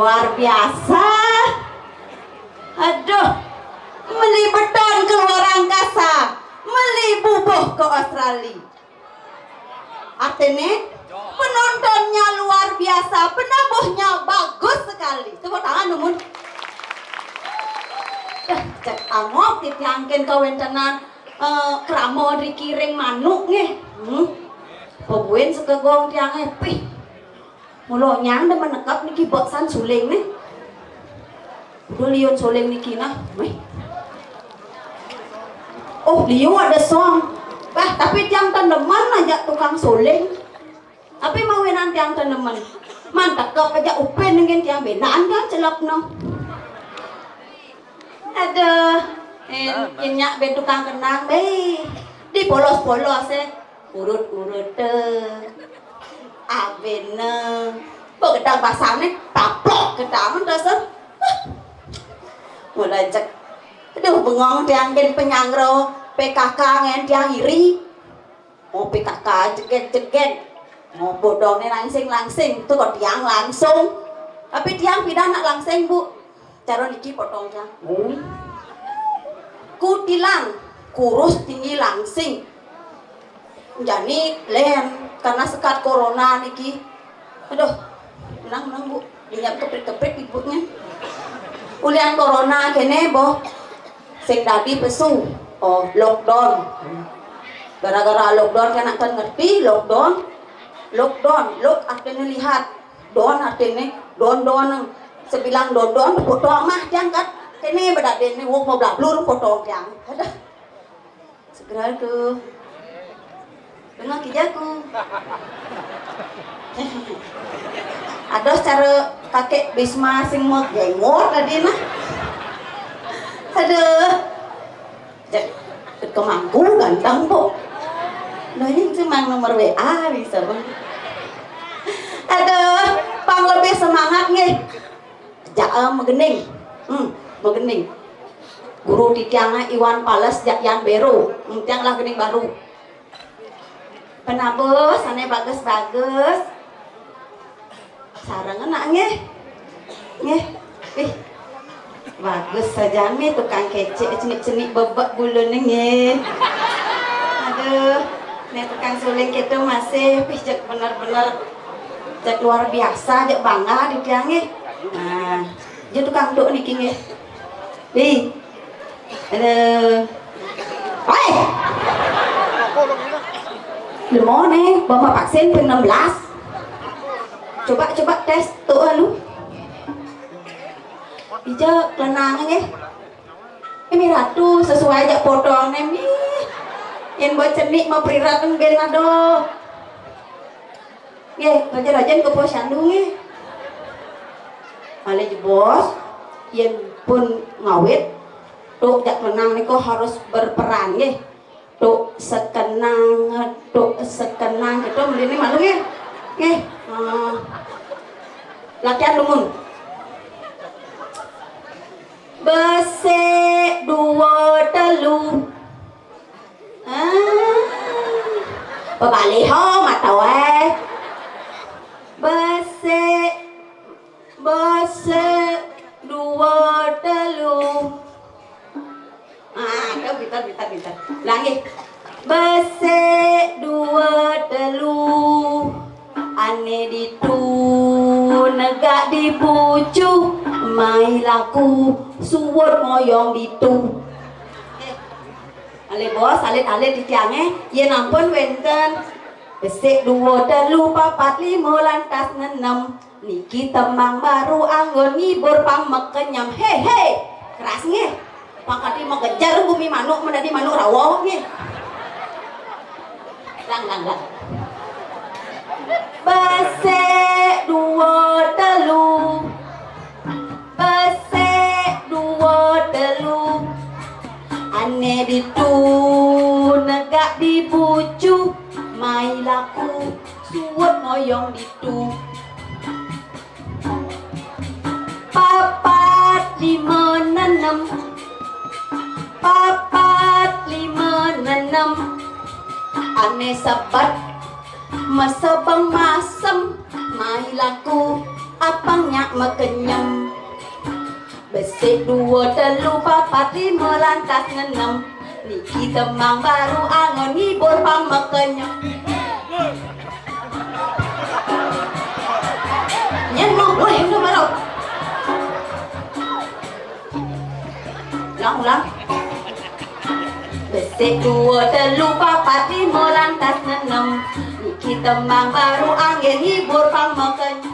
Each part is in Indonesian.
luar biasa. Aduh, meli beton keluar angkasa, meli bubuh ke Australia. Artinya penontonnya luar biasa, penabuhnya bagus sekali. Tepuk tangan numun. Cek amok diangkin kawin tenan kramo dikiring manuk nih. Pembuin sekegong tiang pih. Mulu nyang dah menekap niki boksan suling nih. Udah liun suling niki nah. Oh liu ada song. Tapi tiang teneman aja tukang suling. Tapi mau nanti tiang teneman. Mantap kau aja upen dengan tiang benaan kan celap no. Aduh, inyak ben tukang kenang be. Di polos-polos urut-urut abene gedang pasane taplok gedang dasar mulai cek aduh bengong diangin penyangro PKK ngen tiang iri mau PKK jeget-jeget mau bodongnya langsing-langsing itu kok tiang langsung tapi tiang pindah nak langsing bu cara niki potong tiang kutilang kurus tinggi langsing jadi len karena sekat corona niki aduh menang bu dinyak keprit-keprit ibunya ulian corona kene boh sing dadi pesu lockdown gara-gara lockdown kan akan ngerti lock artinya lihat don artinya don sebilang don foto mah diangkat kene bedaden nih mau blablur foto yang ada segera tuh dengan kijaku ada cara kakek Bisma sing mau jenggot tadi nah aduh kemangku ganteng po nah ini cuma nomor WA bisa bang aduh pang lebih semangat nih megening megening guru di tiangnya Iwan Pales yang baru tiang lah gening baru penabus ane bagus-bagus sarang anak nge bagus saja nih tukang kece cenik-cenik bebek bulu nge aduh nih tukang suling gitu masih cek bener-bener cek luar biasa cek bangga di tiangnya nah dia tukang duk nih nge aduh Lemon bawa vaksin pun 16 coba tes tuh lu ija kelenangan ini ratu sesuai aja potong nih yang buat cenik mau prirateng ben ado raja-rajan ke pos sandung malah bos yang pun ngawit tuh jak menang nih kok harus berperan tuh sekenang gitu melini malu latihan lumun besek dua telu baliho matau besek dua telu Bintar. Lagi. Besek dua telu ane ditu negak dipucu mai laku suwur moyong ditu ale bos alit di tiangnya ya nampun wenten besek dua telu papat lima lantas ngenem niki tembang baru anggon ngibur pang mekenyam hehe kerasnya pangkati mau kejar bumi manuk menjadi manuk rawoh lang besek dua telu ane ditu negak dibucu mai laku suwet moyong ditu papat lima nenem ane sabat masa bang masem mai laku apangnya mekenyem. Besek dua telu papat lima lantas ngenem. Niki temang baru angon hibur pang mekenyem. Nyenok boleh udah baru. Ulang. Besek dua telu papat lima lantas ngenem. Niki temang baru angin hibur pang mekenyem.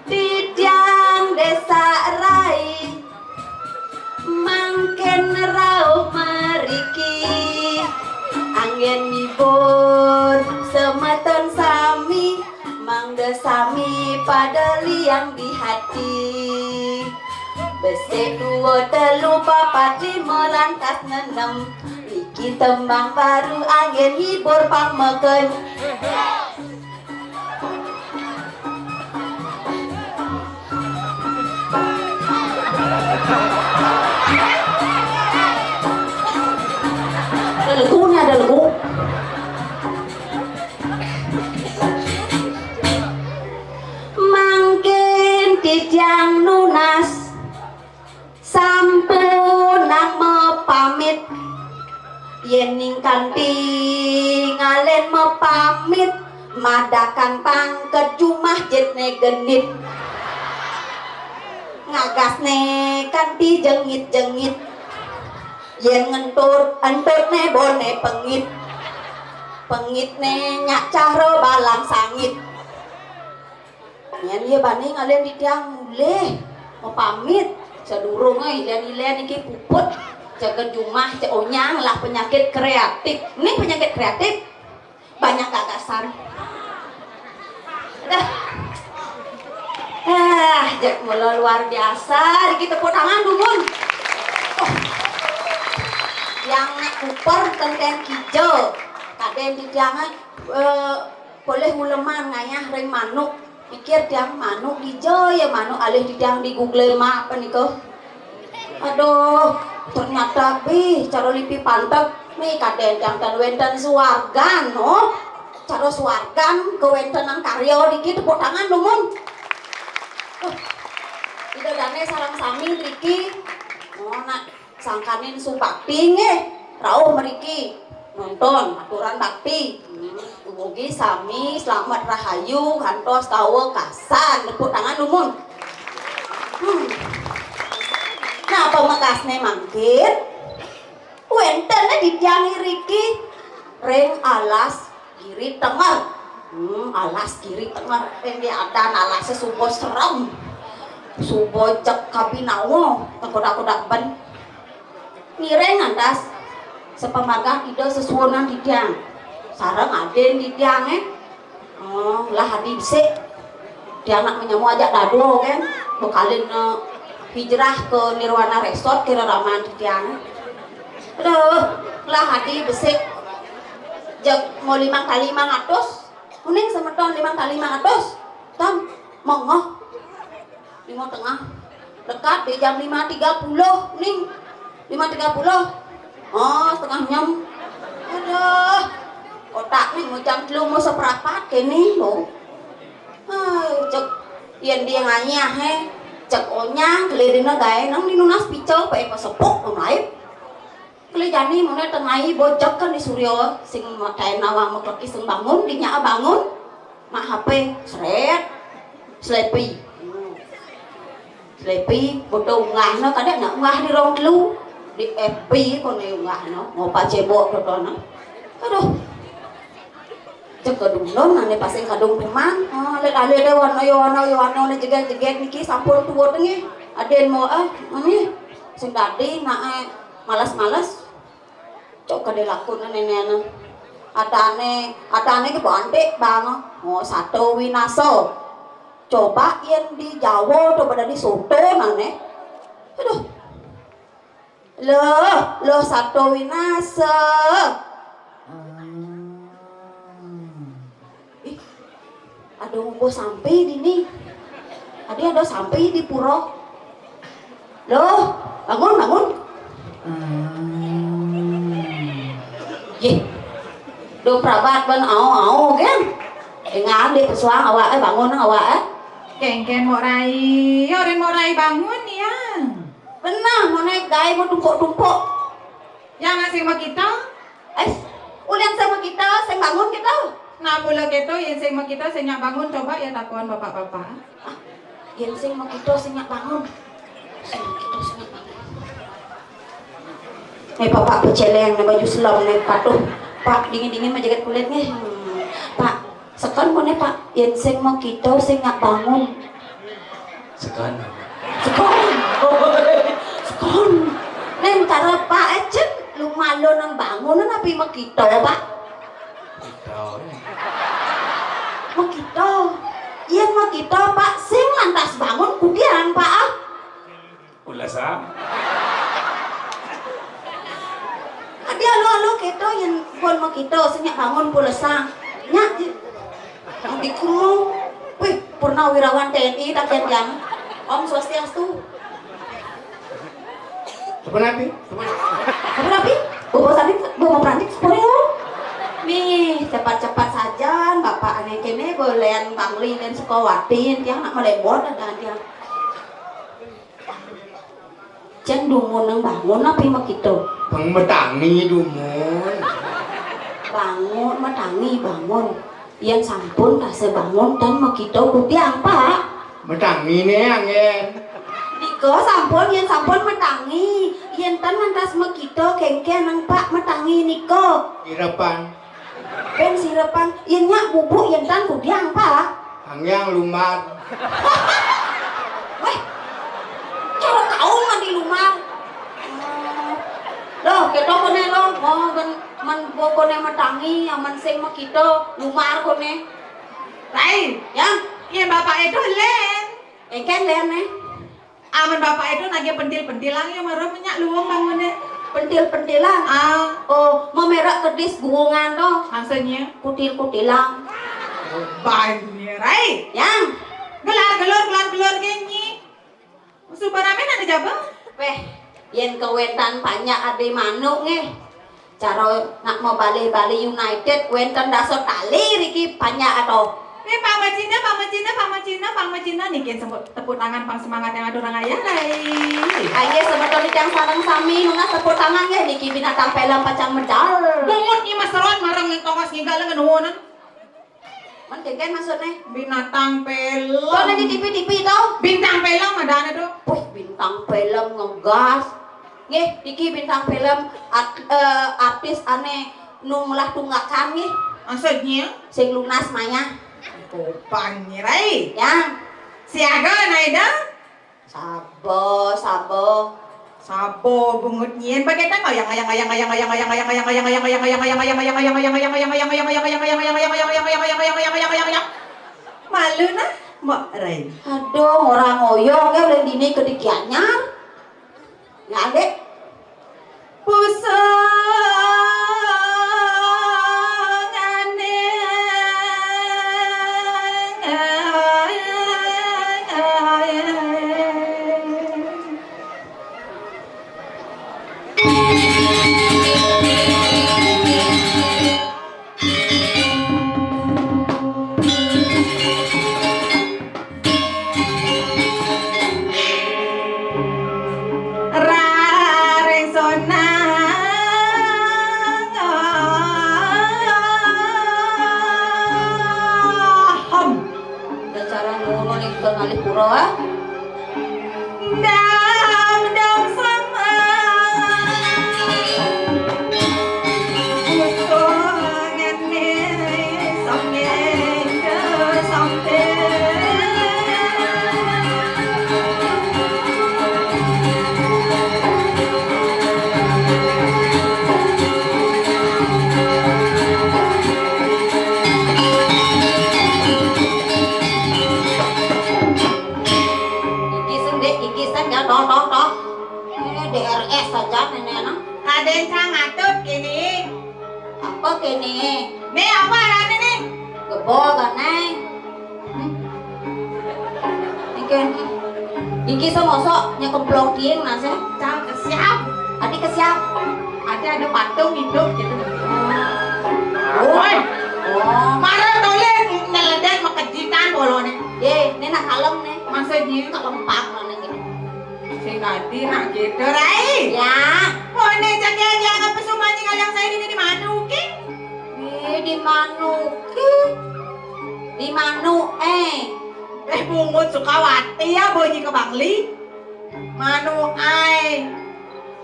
Tidiang desa rai mangken rauh meriki angin hibur semeton sami mangde sami pada liang di hati. Besek dua telu papat lima lantas ngenem. Niki tembang baru angin hibur pang meken. Ada legunya, ada legu. Mangkin tijang nunas sampun nang mepamit yening kanthi ngalen mepamit madakan pangket jumah jetne genit ngagasne kanthi jengit-jengit yen ngentur ne bone pengitne nyak cahro balang sangit yen ye bani ngalen di tiang mulih mepamit sedurung ilen-ilen iki puput jaga jumah onyang lah penyakit kreatif. Ini penyakit kreatif banyak gagasan. Jak mula luar biasa iki tepuk tangan dumun. Yang kuper tenten hijau kaden di tiangan boleh uleman ngayah ring manuk pikir tiang manuk hijau ya manuk alih di tiang di Google mah apa nih kok aduh ternyata cara lipi pantep nih kaden tiang dan wenten suargan no cara suargan ke wentenan karyo dikit tepuk tangan lumun tidak dane sarang sami triki nak sangkanin subakti rauh meriki nonton aturan bakti umugi sami selamat rahayu kantos tawa kasan tepuk tangan lumun nah pemekasne mangkit wentene dijangi riki ring alas kiri tengah alas kiri tengah ring diadan alasnya subo serem subo cek kabinawo tekodak-kodak ben nireng antas sepemargah ida sesuonan didang sarang aden didang lah hadi bisik dia anak menyamu ajak dado kan bekalin hijrah ke Nirwana Resort kira raman didang aduh lah hadi bisik jak mau 5 kali 500 kuning semeton 5 kali 500 tam mongoh 5 tengah dekat di jam 5.30 ning 5.30 oh setengah jam aduh otak nih mau jam lu mau seperempat kini lo cek yang dia nganyah cek onya kelirina gaya nang ninunas picau pakai pasepuk online kelihani mana tengahi bocok kan di suryo sing makai nawang maklaki sing bangun dinya bangun mak HP seret sleepy foto unggah no kadang nak unggah di rong lu di FB kon unggah no mau pacebok foto no aduh cek kedungdon nane pasing kadung teman ale de warna ne jeget niki sampun tuwa tengi aden mau mami sing tadi nak malas cok kade lakun nenek atane ke bantik bang satu winaso coba yang di Jawa coba dari soto nane aduh lo satu winaso aduh mau sampai dini ada sampai di puro bangun ye do prabat ban au kan dengan di pesuang awak bangun awak Ken mau rai bangun ya. benar mau naik gay mau tumpuk Yang ngasih sama kita. ulian sama kita saya bangun kita Nah mula gitu yang sing mau kita sing bangun coba ya takuan bapak-bapak. yang sing mau kita sing bangun nih bapak peceleng nih baju selam nih patuh pak dingin menjaga kulitnya pak sekan mana pak yang sing mau kita sing bangun Sekan neng cara pak aja lu malu nang bangun tapi mau kita pak mau kita iya mau kita pak sing lantas bangun kudian pak Ulasa Adi halo kita yang pun mau kita senyak bangun pulsa nyak adikku wih purnawirawan TNI tak yang Om Swastiastu Sepenapi bawa sadik bawa perantik sepuluh nih cepat-cepat saja bapak aneh kene bolehan bangli dan sukawatin tiang nak melebot dan tiang Jan dumun nang bangun apa mak gitu? Bang metangi dumun. Bangun metangi bangun. Yang sampun tase bangun dan mak gitu kutiang pak. Metangi ne angin. Diko sampun yang sampun metangi. Yang tan mantas mak gitu kengken nang pak metangi niko. Irapan. Ben sirapan yang nyak bubuk yang tan kutiang pak. Hangyang lumat. Weh. Cara kau mandi lumar. Loh, kita kone lo, mau man kone metangi, aman sing mak kita lumar kone. Lain, Ya, iya bapak itu len. engken len nih. Aman bapak itu lagi pentil-pentilang ya marah minyak luang bangunnya. Pentil-pentilan. Oh, memerak kedis guungan to. Maksudnya Kutil-kutilang. banyak, Rai. Yang, Gelar genyi. Subaramen ada jabang. weh, yen kewetan banyak ade manuk nge. Cara nak mau Bali United, wetan dasar tali riki banyak atau. Nih Pak Macina nih kian sebut tepuk tangan pang semangat yang ada orang ayah Rai. Aye sebetulnya yang sarang sami nuna tepuk tangan ya niki binatang pelam pacang medal. Bungut ni masaron marang ng tongkas ngigalang nuwonan. Man kengken maksudnya. Binatang Kau pelang. di TV tau? Bintang pelang madana do. Wih, bintang film ngegas. Nggih, iki bintang film artis aneh nunglah tunggakan nggih. Maksudnya Sing lunas maya. Kupang ni Rai. Yang Siaga naida. sabo. Sabo bungut nyen bagaitan ayang malu nah Mbak Rai. Aduh, orang ngoyong ya udah dini kedikiannya. Ya adek. Cara nunggu nih ke Ngalipuro ah. Dam sama Usungan ni Songeng ke Songeng Ikisan ya toh. DRS saja nenek anak. Aden sangatut kini. Apa kene? Nih apa ada nih? Gebo kanai. Iki semosok nyekemplong tieng nase. Cang kesiap. Adik kesiap. Ada patung hidup gitu. Woi. Oh, Marah tolen neledet makejitan bolone. ye, ini nak kalem nih. Maksudnya Kelempak lah nih gitu. sing ganti nak gitu rai. Ya, Oh ne cakek yang apa sumanya ngalang saya ini di manuki. di Manuki. Di Manu Bungut Sukawati ya bunyi ke Bangli. Manu ai.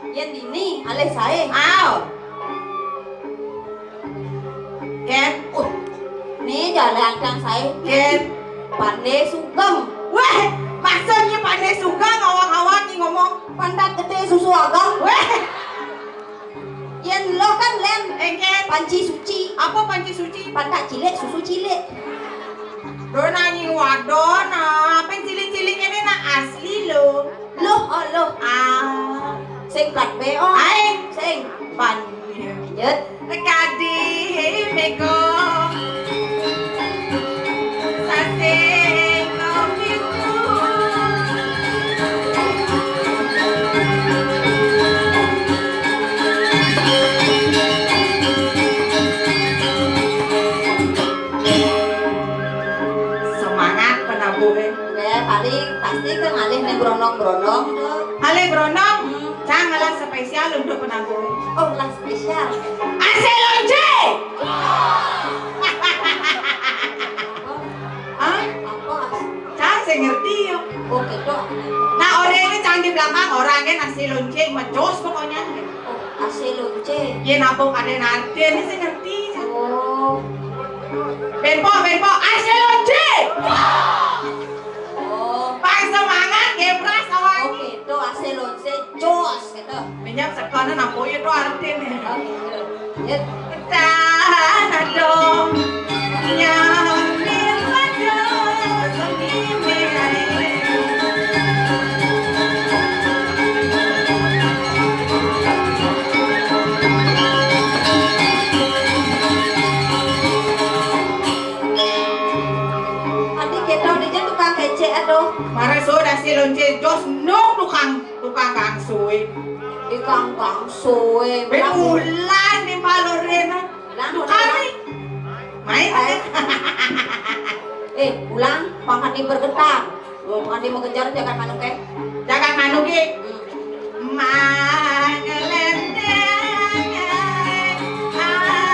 Yang ini, alih saya. Aw. Ken, Nih jalan yang saya. Ken. Pandai Sugeng. Weh, maksudnya pandai suka ngawang-ngawang nih ngomong. Pandat gede susu agam. Weh, Yang lo kan lem. Ken. Panci suci. Apa panci suci? Pantat cilik, susu cilik. Dona nyi wadona, apa cilik-cilik ini nak asli lo. Loh, oh loh. Ah, Sing plat beo. ai, Sing. pan. Lanjut. Kadi meko. Sasing kopiku. Semangat penabuhe. Ya, paling pasti kan alih nih bronong-bronong tuh. Hale bronong, janganlah spesial untuk penabuhe. Oh, lah spesial. Aselonje! Oh, Hah? apa? Cang saya ngerti yo. Oh, gitu. Nah orang ini cang di belakang orangnya nasi lonceng majos pokoknya. Oh, asli lonce. Dia nabung ada nanti ini saya ngerti. Oh, Benpo, asli lonceng. oh. Pak semangat gebras Oh, awan. gitu. Asli lonce. Jos, gitu. Minyak sekarang napo itu artinya. Oh, gitu. Lanjut. Tanah dong nyambil pada sendiri. Adik kita dia tukang kece aduh. Mara sudah si lonce jos nung tukang gangsui. Ikang suwe. Berulan di Palorena. Bilang Kali. Main aja. Pulang, panghandi bergetar. Oh, panghandi mengejar jangan manuk Jangan manuki. Hmm. Mangelenteng aku.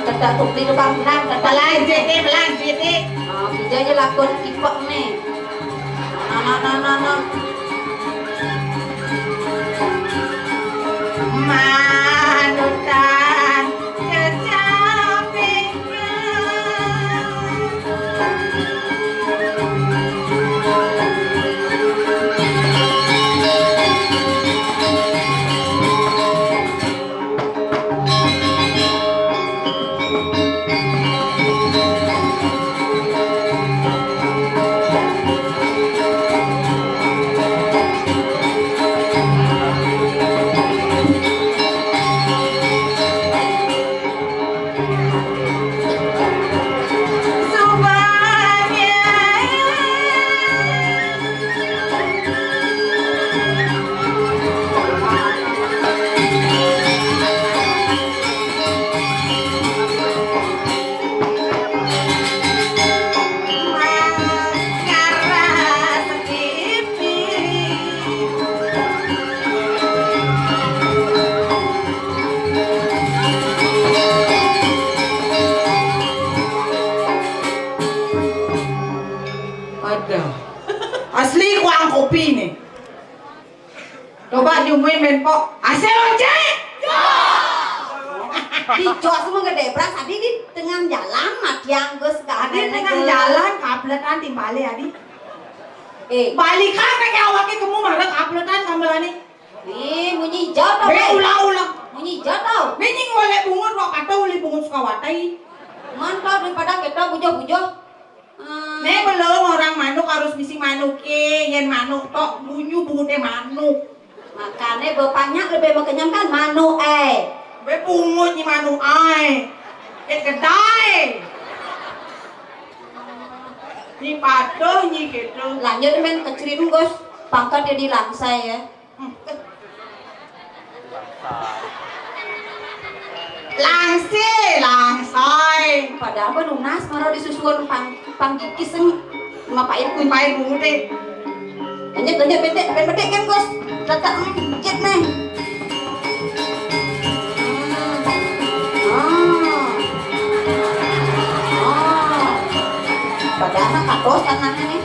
Tetak bukti tukang benang, tetak Pelan jiti. bisa aja lakon tipek nih. Nah. Manutan kecapean. Asli kuang kopi nih. Coba nyumuin menpo. Asal lonce. Di jos semua gede beras adi di tengah jalan yang gus gak Adi tengah jalan kapletan timbali adi. Balik kan kayak awaknya kamu marah kapletan kambalani. Nih bunyi hijau tau. Be ulang-ulang. Bunyi hijau tau. Benying oleh bungut kok kata oleh bungut Sukawatai. Mantap daripada kita bujo-bujo. Nih belum orang manuk harus misi manuk yen manuk tok bunyu bungutnya manuk. Makanya bapaknya lebih mengenyangkan manu Be pungut ni manu ai. Ket kedai. Ni patuh ni gitu. lanjut men kecirin Gus pangkat jadi langsai ya Langsai. padahal mah lunas marah disusuan kiseng mapain Kumpain bungut deh. lanjut bedek kan Gus letak cek nih padahal mah kados tanahnya nih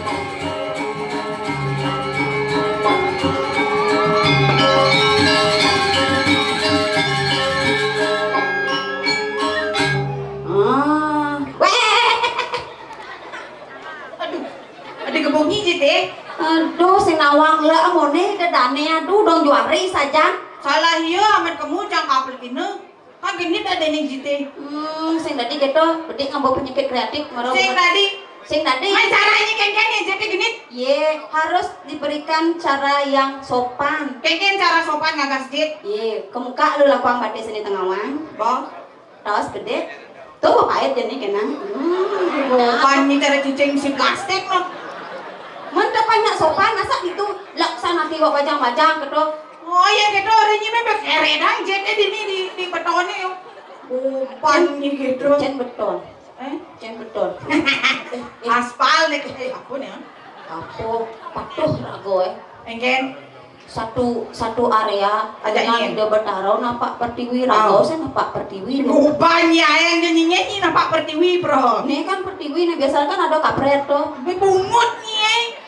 Ada kebunyi je teh. aduh sing nawang lah mone dadane aduh dong juari saja Salah iya amat kamu cang kapal kena. Kan gini ada nih jite. sing tadi gitu bedik ngambil penyakit kreatif marah Sing tadi. Main caranya kengkeng ya jadi gini. ye harus diberikan cara yang sopan Kengkeng cara sopan ngagas jit. ye ke muka lu lakuang batik seni tengawang Boh. tos gede tuh pahit jadi kena Bukan ni cara cucing si plastik no. mantap banyak sopan masa itu laksana tiwa bajang-bajang gitu Oh iya gitu orang ni memang keredang jitnya di betonnya yo. Bukan ni gitu. cen beton cen beton Aspal nih apa nih? aku patuh rago Engken. satu area Ada yang ingin. udah bertaruh nampak pertiwi rago saya nampak pertiwi Bukan ya yang nyanyi nampak pertiwi bro. ini kan pertiwi nih biasanya kan ada kapret tuh Bungut nih.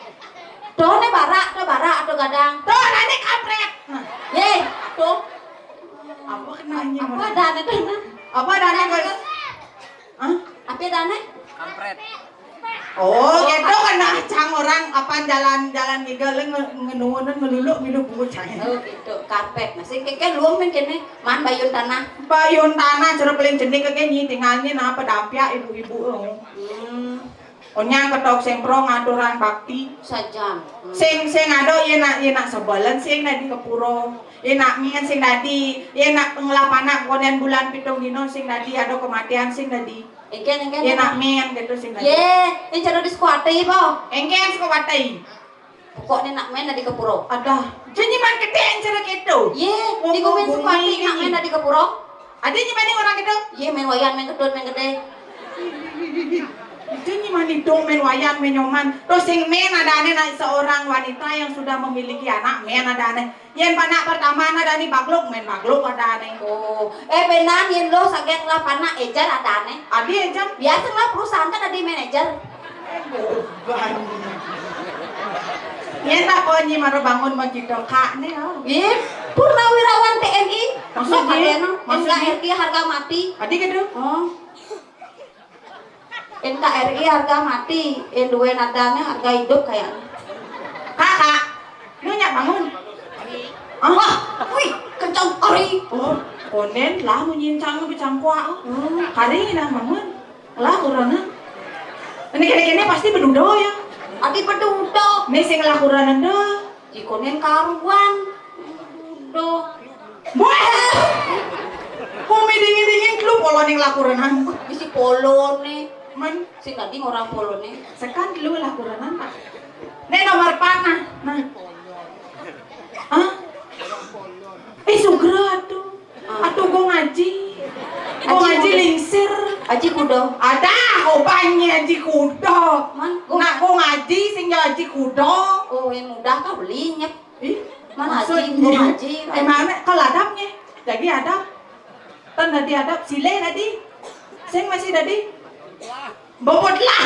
tuh nih barak tuh gadang Tuh ada kapret. ye tuh Apa kenanya? apa dana tuh nah Apa dana guys? Hah? apa dana Oh, gitu kena cang orang apa jalan-jalan ngegaleng ngenuunan ngeluluk minum bungut cang. oh gitu karpet masih kayak luang men kene man bayun tanah Bayun tanah cara paling jenik kayak nyi tinggalnya nah pedampia ibu-ibu. Onya ketok sempro ngaturan bakti. sajam Sing ado ye nak sebalan sing nadi kepuro. Ye nak mian sing nadi, ye nak pengelapana konen bulan pitung dino sing nadi ado kematian sing nadi. engken Ye nak mian gitu sing nadi. ye ini cara diskuati po Engken sing watai. pokoknya nak main di kepuro Ada. Jadi man keteen cara gitu. ye di komen skuati nak main di kepuro Ada nyimani orang gitu. ye main wayan main kedut main gede Itu nyimani dong men wayan menyoman. Terus sing men adane na seorang wanita yang sudah memiliki anak men adane. Yen panak pertama adane bagluk men bagluk adane. oh benar yen lo sakit lah panak ejar adane Adi jam biasa lah perusahaan kan ada manajer yen tak ko nyi maro bangun begitu kak nih. ye purnawirawan TNI Maksudnya? kadena Maksudnya? NKRI harga mati Adi gitu. oh NKRI harga mati duwe nadane harga hidup kayak Kakak. Lu nyak bangun. wah wih kencang kari Oh, konen lah menyincang bicangkua. Hari ini bangun. Lah kurana. Ini kene-kene pasti bedudo ya. adi pedudok Nih sing lah kurana dah. jikonen karuan do Wah. Kumi dingin-dingin lu polo ning lakuranan. isi polo nih Man, si tadi orang polo nih sekan lu lakuranan. Nih nomor panah. Nah. Hah? Sugra tuh. Atuh gua ngaji. Gua ngaji lingsir. aji kudo Ada obannya aji kudo. man Nak gua ngaji sing aji kudo. oh yang mudah kah belinya Ih, mana maksudnya. aji gua ngaji Emang kalau adabnya, jadi adab. Tan tadi adab sile tadi. Sing masih tadi. Bobot lah.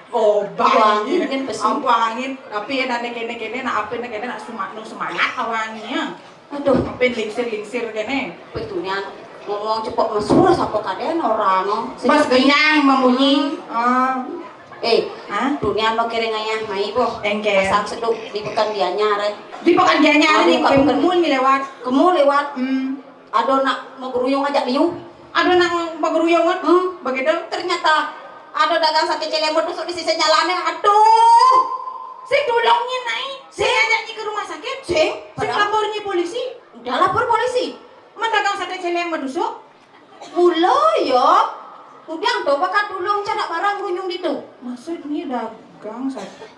Oh, Wangi kan pesan. Angin, tapi ada kene-kene nak apa kene nak semangat awangnya. aduh Apa lingsir kene. petunya ngomong cepet mesur sapa kaden orang no Mas genyang memunyi. Hah? Dunia lo kira ngayah mai po. Engke. Pasang seduk di pekan dianya re. Di pekerjaannya ada di Aduh, Kak, kemun lewat. Kamu lewat ado nak mau geruyung ajak liu. Ada nak bergeruyungan. Begitu. Ternyata ada dagang sakit celemut tusuk di sisi jalannya. Aduh. Sing tolongnya naik. Sing ajaknya ke rumah sakit. Sing lapornya celeng medusuk? Mula yo. Udang to bakal tulung cara barang runyung itu. Maksudnya dagang sate.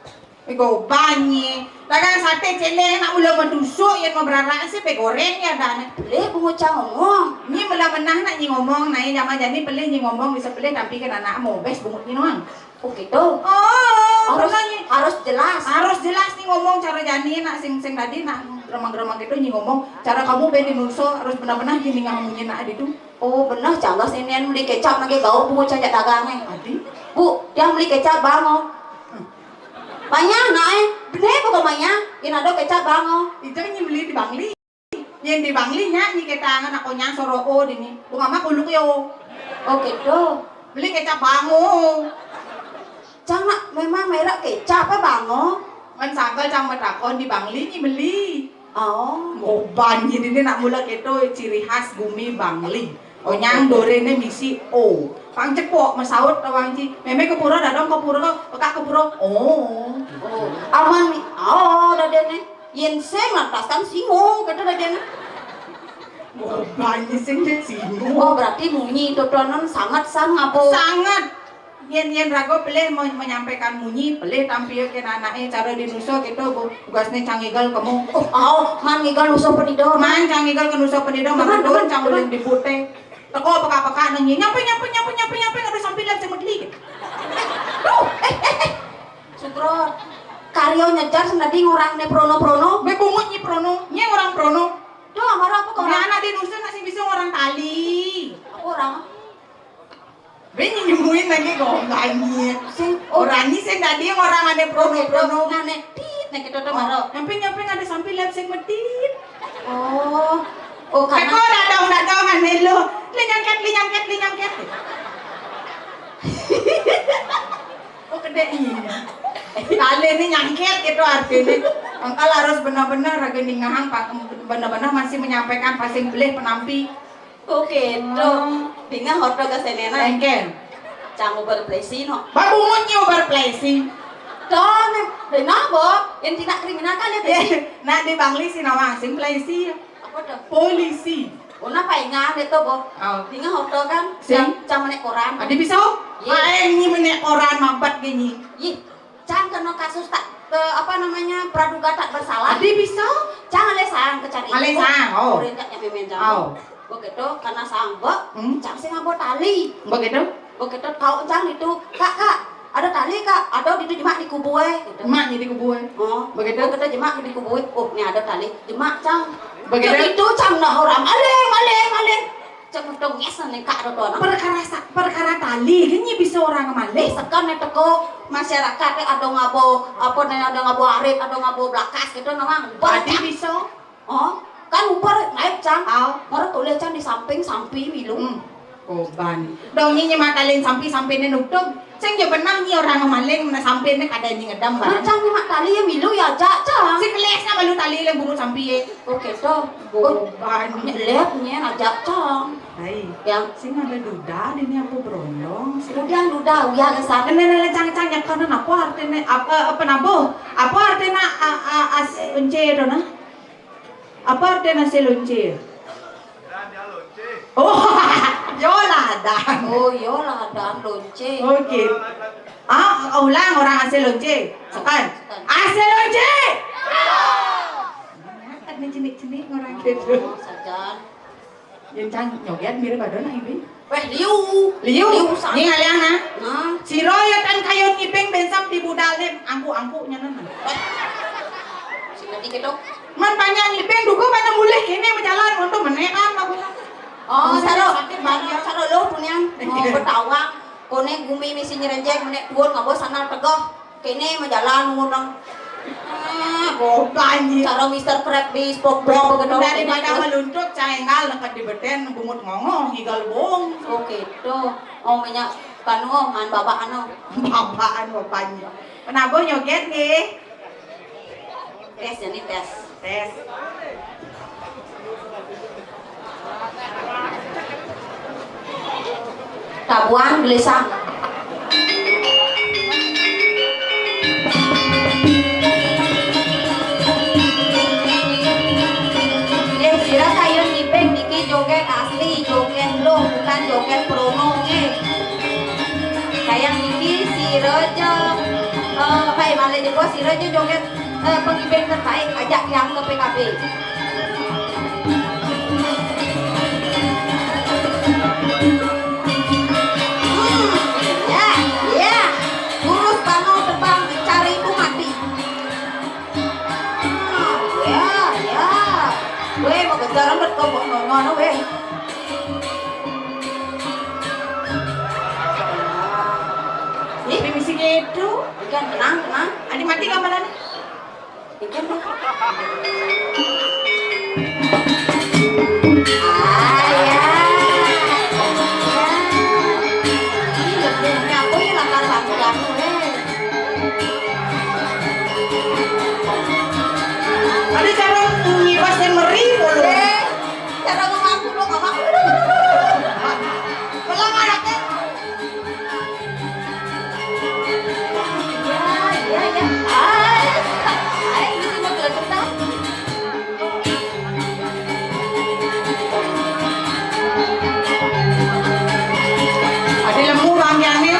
Pego banyi. Dagang sate celeng nak mula medusuk yang mau berarak sih pe goreng ya dan. Boleh bungocang ngomong. Ni mula menah nak nyi ngomong naik jama jadi pelih nyi ngomong bisa pelih tapi kan anak mau bes bungut ni noang. Oh gitu. Harus jelas. Harus jelas nih ngomong cara jani nak sing tadi nak remang-remang itu nyi ngomong cara kamu bedi nuso harus benar-benar gini ngamunyin nak adi tu. Oh benar jangan sinian beli kecap lagi gaul bungocang jak dagangnya. Adi. Bu, dia beli kecap bango. Banyak naik, bener bukan banyak. Ini ada kecap bango. Itu nyi beli di Bangli. Yang di Bangli nya nyi ketangan aku nyang soroo dini. Bunga mah kuluk yo. Oh gitu. Beli kecap bango. Jangan memang merek kecap apa bango? Man sangkal cang matakon di Bangli nyi beli. Oh. Ngoban nyi dini nak mula keto ciri khas bumi Bangli. O nyang dorene misi o. Pang cepok masaut awang ci. Meme ke pura dadong ke pura pekak ke pura. Oh. Oh. Aman nih. Oh, dadene. Yen seng lantaskan singo kata dadene. Ngoban nyi sing sini. Oh, berarti munyi totonan sangat ngapo. Sangat. Yen rago pelih menyampaikan munyi pelih tampil ke anake cara dinuso gitu tugasnya cangigal kamu. Oh, man ngigal uso penido. Man cangigal ke nuso penido mangadon cang ulin dipute. Teko peka-peka nang nyampe ada sampai lihat semedli. Sutro. Karyo nyejar senadi ngurang ne prono-prono. Be bungut nyi prono, nyi orang prono. Tuh amara apa kok? Nah, anak di nusa nasi bisa orang tali. Aku orang. Be nyumuin lagi gongganyi. Sing Orang ni sen tadi orang ada prono. nane tit nek kita maro. Nyampe ada sampai lihat semedli. Oh. Oh Keko karena dadong ane lo. Linyangket. Oh gede ini. Kali ini nyangket gitu artinya. Engkau harus benar-benar rageni ngahang benar-benar masih menyampaikan pasing belih penampi. Oke, tuh. Tinggal hoto ke senena. Engken. Jangan berplesi no. Babungun nyo berplesi. Tuh, nih nabo. Yang tidak kriminal kan ya plesi. Nah di Bangli sih nama sing plesi. Apa tuh? Polisi. Una paingan itu bo. Oh. Tinggal hoto kan. Sing. Jangan menek koran. Adi bisa? Aeng ni menek koran mabat gini. Ih, jangan kena kasus tak apa namanya praduga tak bersalah. Adi bisa? Jangan lesang kecari. Lesang, oh. Perintahnya memen Oh. jangan. Begitu karena sanggup, jangan sih ngabo tali. Begitu? Begitu kau jangan itu, kak, ada tali kak, ada di jemak di kubue. Gitu. Emak jadi kubuan. Oh, Begitu? Begitu jemak di kubue. Oh, ini ada tali, jemak cang. Begitu? Jadi itu cang nah orang maleng. Cang dong ngesan nih kak ada Perkara tali, ini bisa orang malih. sekan nih teko masyarakat ada ngabo apa nih ada ngabo arit, ada ngabo blakas gitu namang. Adi bisa? Oh, kan upar naik cang. Oh. Orang tulis cang di samping sampi wilung. Koban. Dong nyi matalin sampai nutug. Sing yo benang nyi orang maling mana sampai kada nyi ngedam barang. Cang mak tali ya milu ya cak cang. Si kelesna balu tali le buru sampai. Oke toh. Koban. Lihatnya ngajak cang. Hai. Yang Sing ada duda ini aku berondong. udah ya kesan. Nene cang yang kana apa artinya apa nabo? Apa artinya as unce dona? Apa artinya selunce? Oh, yoladan. Oh yolah dan lonce. Oke. Ulang orang asal lonce. Sekan. Asal lonce. Ada cenik-cenik orang gitu. Oh, sajan. Yang cang nyoget mirip ada nak ibu. Weh liu sang. Ini ngaliana. Nah, Si Roy tan kayon ngipeng bensap di budalem angku-angkunya nana. sing gitu. Man banyak ngipeng dugo pada mulai kene berjalan untuk menekan aku. Oh, saro lo punya. Oh, betawang. Kone gumi misi nyerenjek menek tuon ngabo sanal tegoh. Kene majalan ngono. Banyak. Cara Mr. Crab di Spokebro begitu. Daripada meluntuk caenggal lekat di beten bungut ngongong higal bong. Oh gitu. Oh minyak kanu man babak anu. Babaan bapaknya. Kenapa nyoget nih? Tes jadi tes. Tes. Tabuan gelisah. Kira kayu nipeng dikit joget asli bos aja joget pengibeng terbaik ajak yang ke PKB. Ya, ya. Lurus bangun terbang cari ibu mati. Ya, ya. Weh mau kejar amat kau mau ngono weh. Misi gitu. Ikan tenang, tenang. Adi mati gambaran. Ikan dah. Ya. Ini lebihnya aku ini langkah lamu Ada cara ngiwas yang meri bolu. cara ngomong lo ngomong. Pelang anaknya. Ya, ya. Ini cuma gelegetan. Ada lemu ramyane.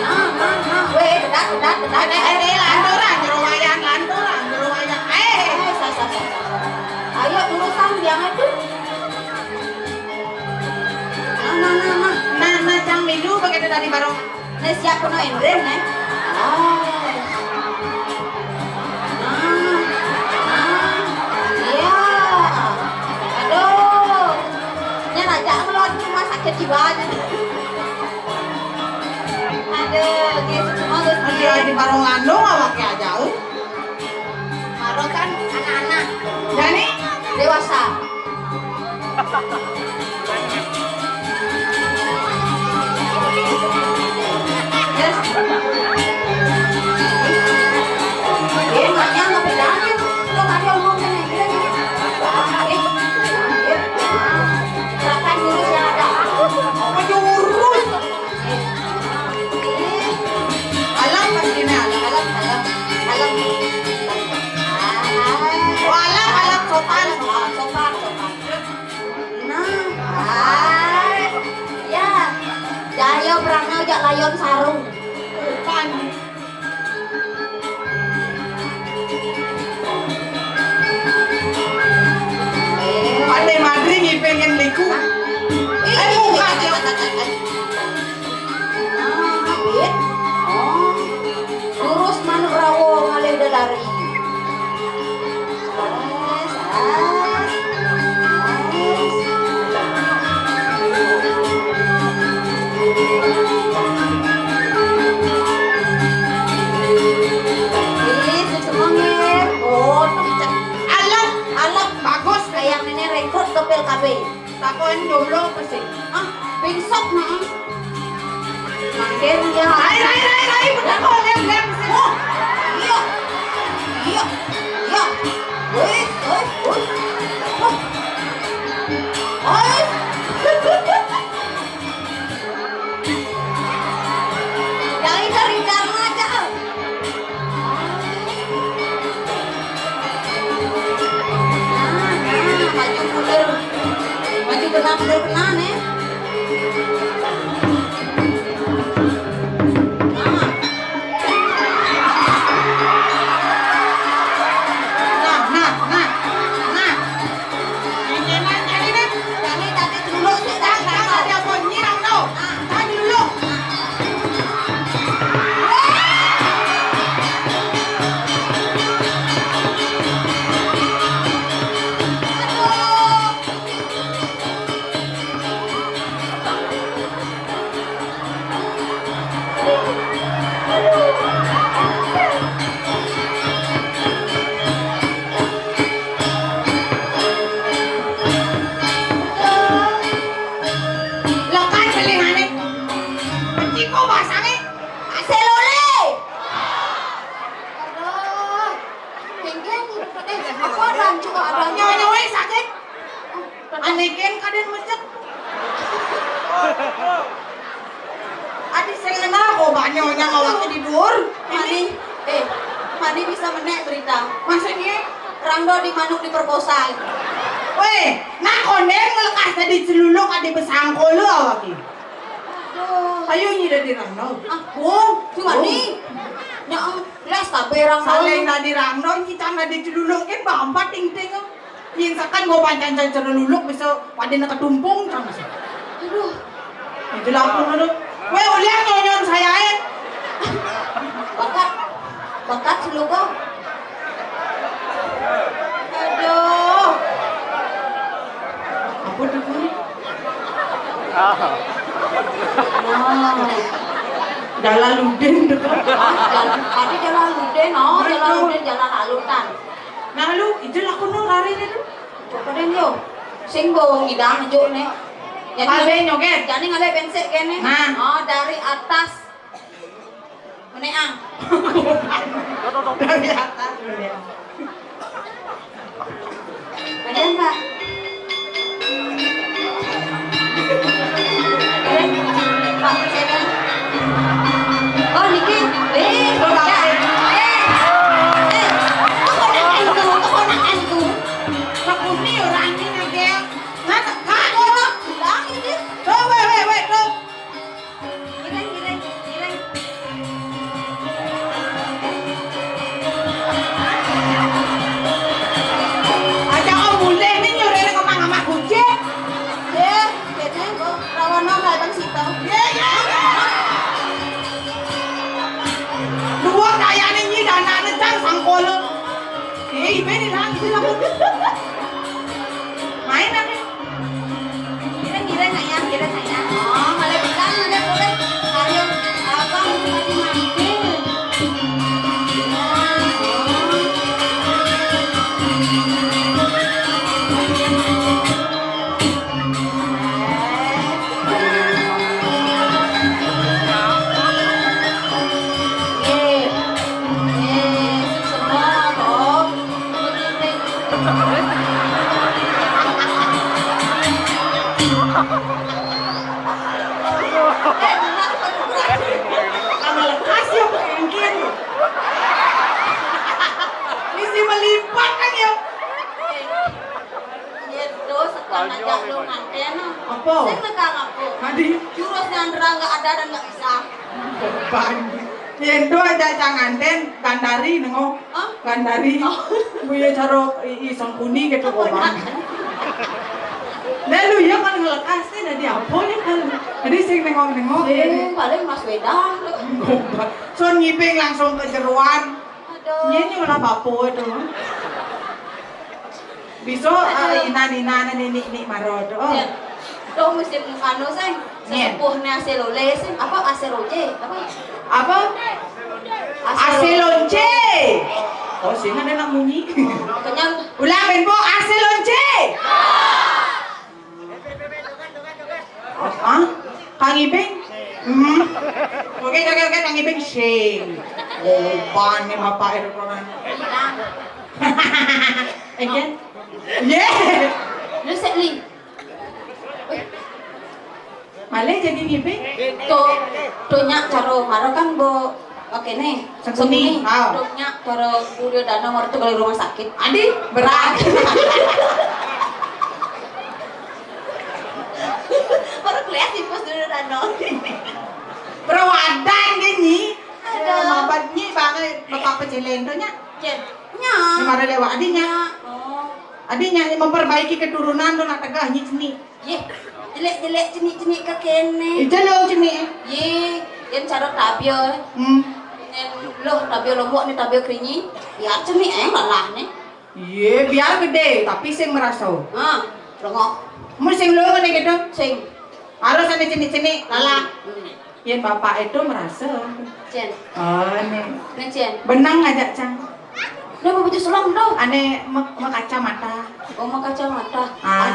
Nah. Weh, dedak. Lanturan jero wayang. Ayo urusan yang itu. Nah, cang mindu pakai tadi bareng. Nih siap kono endren nih. Iya. Aduh. Nya ngajak ngelon rumah sakit jiwanya. Aduh, gitu semua Dia di bareng landung awaknya jauh. Maro kan anak-anak Jadi dewasa. Yes. Makanya nggak bedanya. Lo nggak ada omongnya nih. Silakan jurus yang ada. jurus. Alam pasti ini alam. Alam sopan. Nah, ya, Jaya Prana ojak layon sarung. Pan. Pandai madri pengen liku. Buka aja. Habis. Oh, jurus manuk rawo ngalir dari. Alam bagus Kayak nenek rekrut ke PKB. takon jomblo pasti. Pingsok nah. Makin ya. Hai, bener kok lem Oh, iya. Wih. Dari dalam aja. Maju benar nih. Anegen kaden mecek. Adi selena kok banyonya ngawaknya di dur. Mani bisa menek berita. Maksudnya Rangdo di manuk diperkosa. weh, nah kondeng ngelekas tadi celuluk adi besangko lu awaki. Aduh, Ayo nyi dah dirangno. Aku, cuma nih. Nya les taberang Saleh na dirangno nyi can na dicululuk ke bampat ting-ting. Yin sakan go pancan-can cerululuk bisa pade na ketumpung can. Aduh, Itu lampung aduh. Weh ulian nyon saya bakat selugo. Aduh. Apa tuh ini? Jalaludin tuh. Tadi jalan Luden, oh jalan Luden, jalan halutan. Nah lu itu lah kuno lari itu. Coba deh yo, singgung idang aja nih. Pabe nyoget. Jadi ngalih pensek kene. Nah. Oh dari atas. Meneang. Dari atas. Kalian Pak. Pak saya. Oh niki. Aku nak antu. Aku ni orang ni nagel. Nah, kak Oh, bilang ini. tuh, weh, tuh. Gireng. Aja kau boleh ni nyuruh nak ngomong sama kucing. Kene kok rawan nang bang sito. Ya. Dua kaya ni nyi dana ni cang sangkol. Ibe ni lang itu lah. Main nanti. Gireng ayam. Oh, malah bilang ada boleh. Ayo, abang mati mampir. Sama lekas ya mungkin. Misi melipat kan ya. Itu sekarang ajak lu nganten. Apa? Saya tegang aku. Tadi Jurus Nyandra nggak ada dan nggak bisa. beban. Yendo aja janganten gandari nengo. Hah? Gandari. Buya caro isang kuni gitu orang. Nah lu ya kan ngelekas sih dari apa nih kan? Jadi sing nengok-nengok. Paling Mas Wedang. So ngiping langsung ke jeruan. Aduh. Nyenyi ulah bapo itu. Bisa ina nini marod. Oh. Tuh musim anu sayang. Sesepuhnya Aselole sih. Apa Aseroje? Apa? Aselonce. Oh sih ada nak bunyi. Kenyang. Ulang benpo Aselonce. Ah, Kang Ibing? Oke, Kang Ibing sing. Oh, ban ni bapak itu kan. Again? Yeah. Lu sekli. Malay jadi Ibing? Tuh nyak caro maro kan bo. Oke nih, Sengkuni. Tuh nyak caro Durio Dana mau tuh kalau rumah sakit. Adi, berat. Baru kelihatan pas Durio Dana. Perawadan gini. Ada. Mabat ni banget bapak peceleng tu nya. Jen, nyak. Mara lewat adinya. Oh, Adinya memperbaiki keturunan tu nak tegah ni sini. ye, jelek cenik ke kene. Itu lo sini. Ye, yang cara tabio. Yang loh tabio lombok ni tabio kerinyi. Ya cenik lalah ni. Iya, biar gede tapi sing merasa. Ah, rongok. Mun sing lo ni gitu. Sing. Harus ada cini-cini lala. Hmm. Yang bapak itu merasa. Jen, Oh, nih. nih Jen. Benang aja, Cang. Udah mau baju selang dong. Ane kacamata. Oh, mau kacamata. Ah.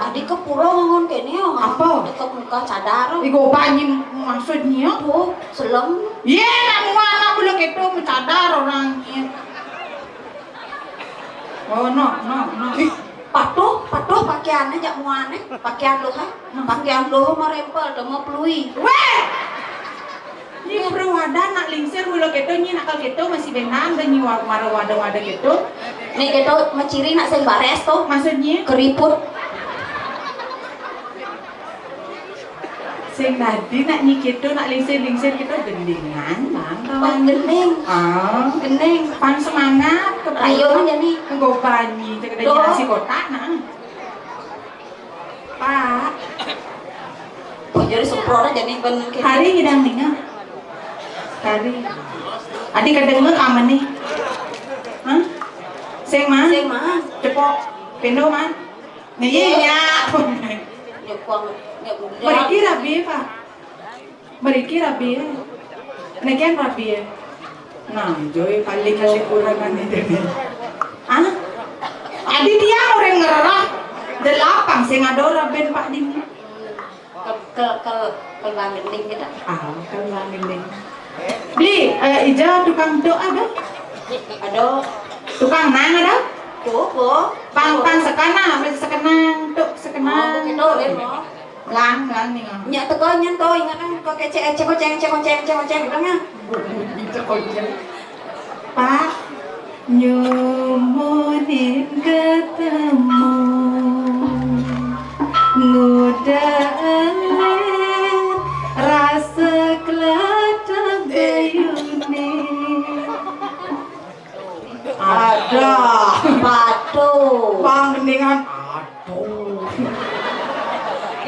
Adik ke pura ngangon kene yo. Apa? Dekat muka cadar. Iku banyi maksudnya. Oh, selang. Iya, mana belum itu mencadar orang. Oh, no. Patuh pakaiannya jak muane. Pakaian lo hai. Pakaian lo marempel do mau pelui. Weh! Ini perawadan nak lingsir mula gitu, nyi nakal gitu masih benang dan nyi wadah gitu. Nih kita menciri nak sing bares tuh. Maksudnya? Keriput. Sing tadi nak nyikito nak lingsir-lingsir kita gendingan bang kawan. Gening. Gening. Pan semangat ke Ayo jadi. Nggo bani cek ada nasi kotak nah. Pak. Oh jadi semprotnya jadi ben Hari hidang ninga. Hari. Adik kedengar aman nih. Hah? Sing mah? Sing mah. Cepok. Pendo man. Nih ya. Nyukuang Meriki rabi Pak. Meriki rabi. Nekian rabi. Nah, joy paling kali kurangan ini. Ah? Adi dia orang ngerah. Delapang sing adora ben Pak Dini. Kel gending kita. Kel gending. Beli ija tukang do ada? Aduh. Tukang nang ada? Tuh, Pang sekana, sekenang tuk sekenang. Gitu deh mau. Lang nih. Nya teko nyen to ingat kan kok kece ceng gitu nya. Pak nyumunin ketemu ngudaen rasa kelata bayune ada Batu. bang gendingan aduh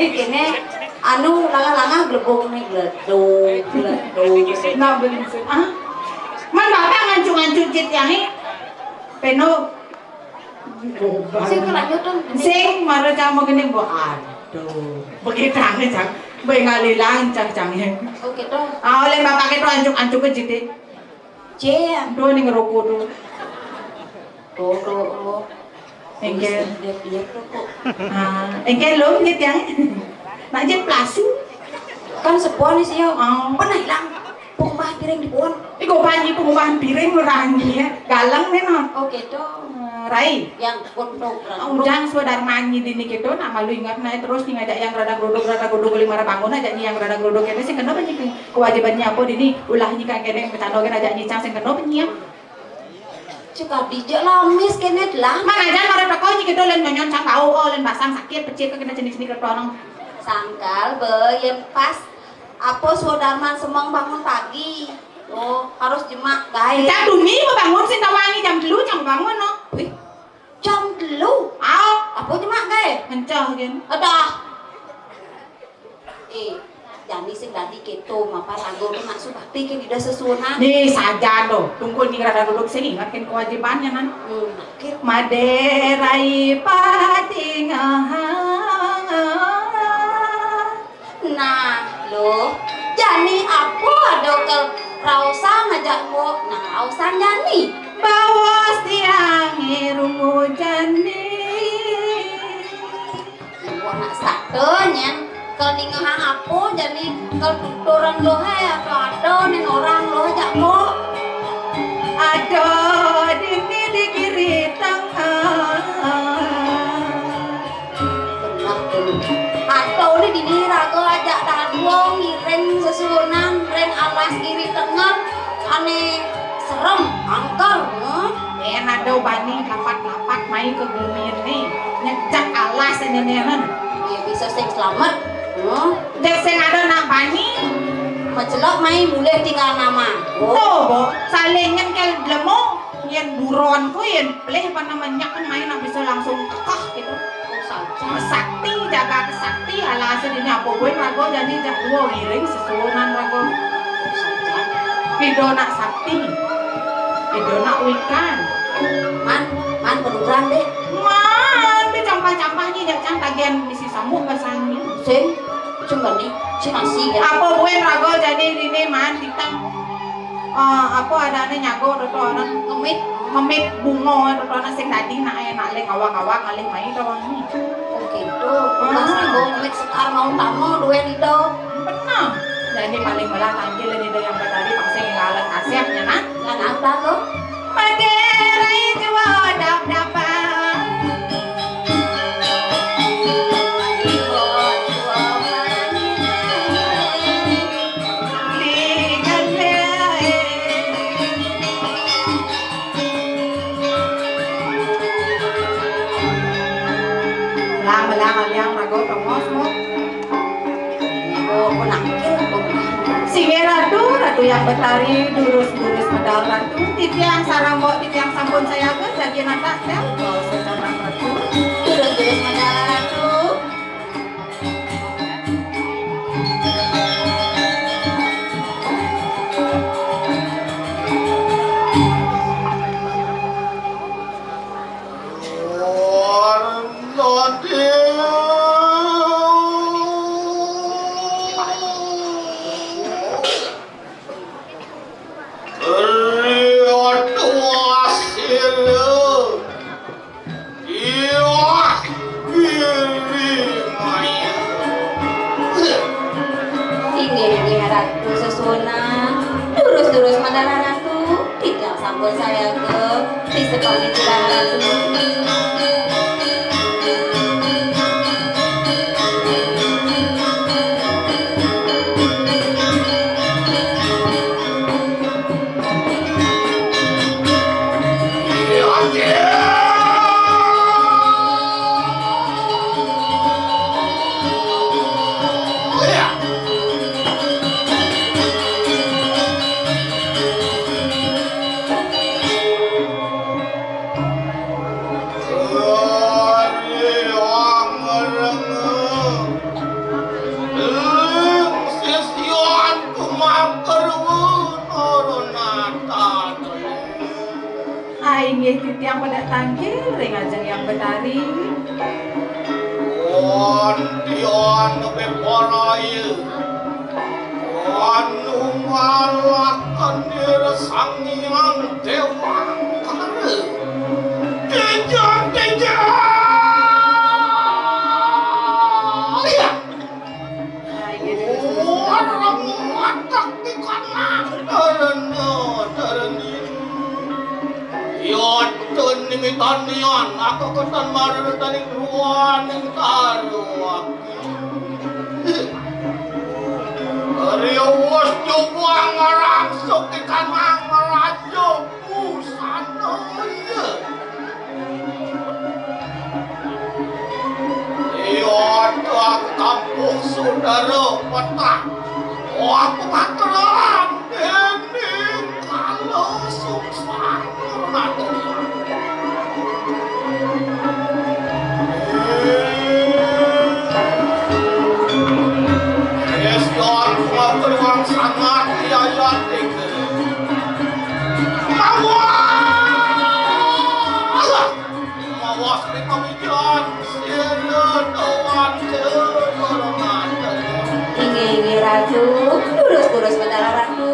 Ini anu langa-langa glebok nih gleduk. nah bener ah man bapak ngancung-ngancung cit yang ini peno Sing kelanjutan. sing mara cama gini bu aduh begitu angin cang bengali lancang cangnya Oh gitu. oleh bapak itu ancung-ancung ke cit Jen. doa nih ngerokok tuh Tuh. engkel Dia rokok. engkel lo cit yang nak cit plasu Kan sepuan nih sih yo. oh Pernah hilang. Pengubah piring di pohon. iko banyi pengubahan piring orangnya galang nih non Oh gitu. Rai Yang gondok. Ujang saudara manyi di nikito nak malu ingat naik terus nih ngajak yang rada grodok beli marah bangun aja nih yang rada grodok ini sih kenapa nih kewajibannya apa dini ulah nih kan kene bercanda kan aja nyicang sing kenapa nih Cika dijak lamis kenet lah. mana aja marah toko nih kita len nyon cang kau len basang sakit pecil ke kena jenis kertonong Sangkal be yang pas apa saudarman semang bangun pagi. Oh harus jemak gawe. jam dumi mau bangun sih tawangi jam 3 jam bangun no Wih, jam telu. Apa jemak gawe? mencah kan Adah. Jadi sing tadi keto mapa lagu nak subakti kan tidak sesuai. nih saja do tunggu nih rada duduk sini ingat kan kewajibannya nan Nakir. Maderai patingahan Nah, lo jani apa ada ke rausa ngajak mo. Nah, rausa jani. bawas tiang irungu jani Gua nak satenya kalau ningahan apa jadi kalau tuturan lo atau ada nih orang lo ajak mo. aduh dini di kiri tangan Benar tuh. Atau di dini rago ajak dadwong ngiring sesunan ren alas kiri tengah aneh serem angker. enak do bani lapat-lapat main ke bumi ini nyecak alas ini kan Ya bisa sing selamat. dek sing ada nak bani Macelok mai mulai tinggal nama. tuh bo saling nyenkel lemo yang buron ko yang pleh apa namanya kan main nak bisa langsung kekah gitu sakti jaga kesakti alasan ini apa gue rago jadi jak dua miring sesuruhan rago pido nak sakti pido nak wikan Man penuran deh. man di campah-campahnya jak can tagihan misi samuk basangnya Sing cuma nih si nasi ya. apa gue rago jadi ini man ditang apa ada nyago atau orang Ngemit. ngemit bunga atau orang sing tadi nak enak lek awak-awak ngalih main tawang ni Oh gitu. Pas aku ngemit sekarang mau tamu dua itu. benar jadi paling malah tanggil ini yang tadi pasang ngalan kasyapnya nah Kan apa lo? Maderai jua dap-dapan lang aliang rago tongos mo Oh menangkil bogah. Singe ratu yang betari durus-durus medal ratu titiang sarambok titiang sampun saya ke jadi nata tempel secara ratu Durus-durus mandala ratu. Inggih ratu sesuna. Durus-durus mandala ratu. Tidak sampun saya ke di sekali tidak ratu. Inggih titiang pada tangkil ring ajeng yang betari Dion beporai anu malakan diri sang yang dewang kare kejar orang matak di kanan darani yotun nimitan nian aku ketan marer dari ruan yang taruh Riwas coba ngarangsuk ikan mangarajo busana ya. Iya kampung saudara petak. Wah petakaran ini kalau sukses nanti. Beruang sangat ayat tiga. Mawas di pemikiran sila doan keberangan. Inggih ratu, durus mandala ratu.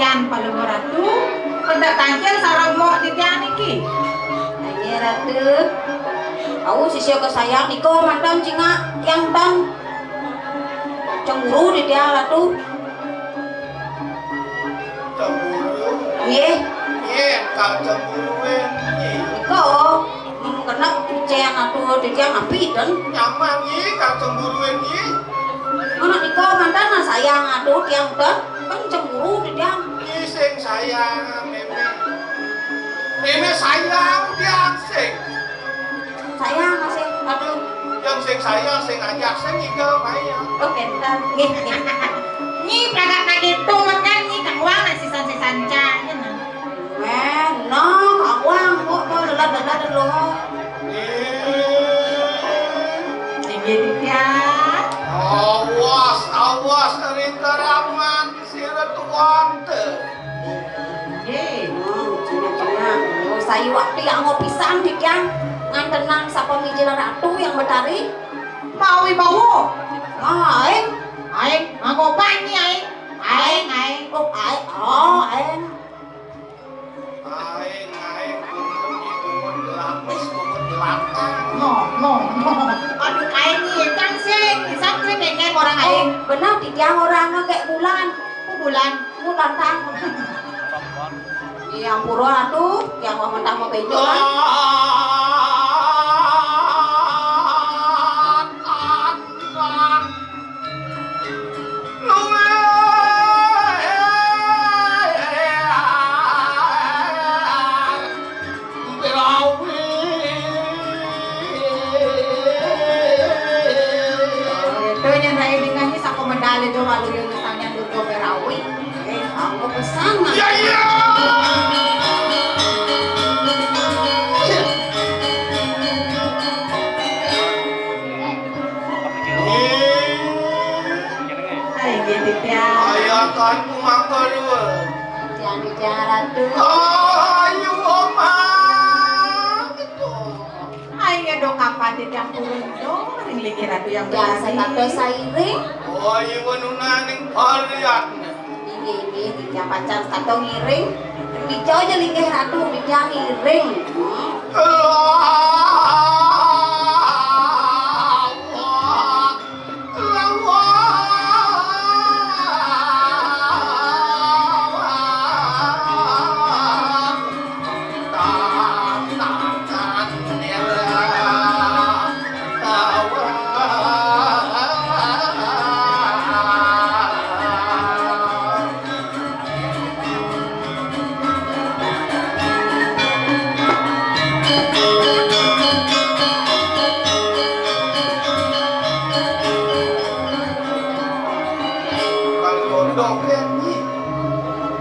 Tian palungo ratu. Pendak tancil sarang mo di tian iki. Ini ratu. Kau sisi ke sayang niko mantan cinga yang tan cemburu di dia ratu. Cemburu. Iya. Iya, kau cemburuin. Niko kena ceng atuh di dia api dan. Nyaman nih, kau cemburuin nih. Anak niko mantan sayang atuh tiang tan kan cemburu di dia. Ini sing sayang, meme. Meme sayang dia sing. Sayang masih aduh. Yang sing sayang sing ajak sing ninggal maya. Oh bentar. Nggih. Ni kagak kagitu makan ni kawang na sisan-sisan cang. No, kawang kok mau lelat-lelat lo. Tinggi di tian. Awas, awas dari keramat sirat wante. Cina-cina. Oh, saya waktu yang mau pisang di yang ngantenan sapa mijilan ratu yang betari. Mau bawa. Aing, Aing, aku pani aing. Aing. oh aing, oh aing. Aing kumun lapis kumun belakang. No. Aduh kain ni kan sing dengan orang aing. Oh, benar di tiang orangnya kayak bulan. Bulan tang. Yang pura ratu, yang mau mentang mau bejo kan. Medali do malu yung misalnya Durgo Berawi. Aku pesangan. Ya. Ay, gitu ya. Ayakan kumakar dua. Jangan ratu. Ayo oma. Ay, do kapan di campur do, ring lagi ratu yang Biasa kata sairing. Oh, iya menunaning varian. Ini dia pacar kata ngiring. Bicara aja linggih ratu, bicara ngiring.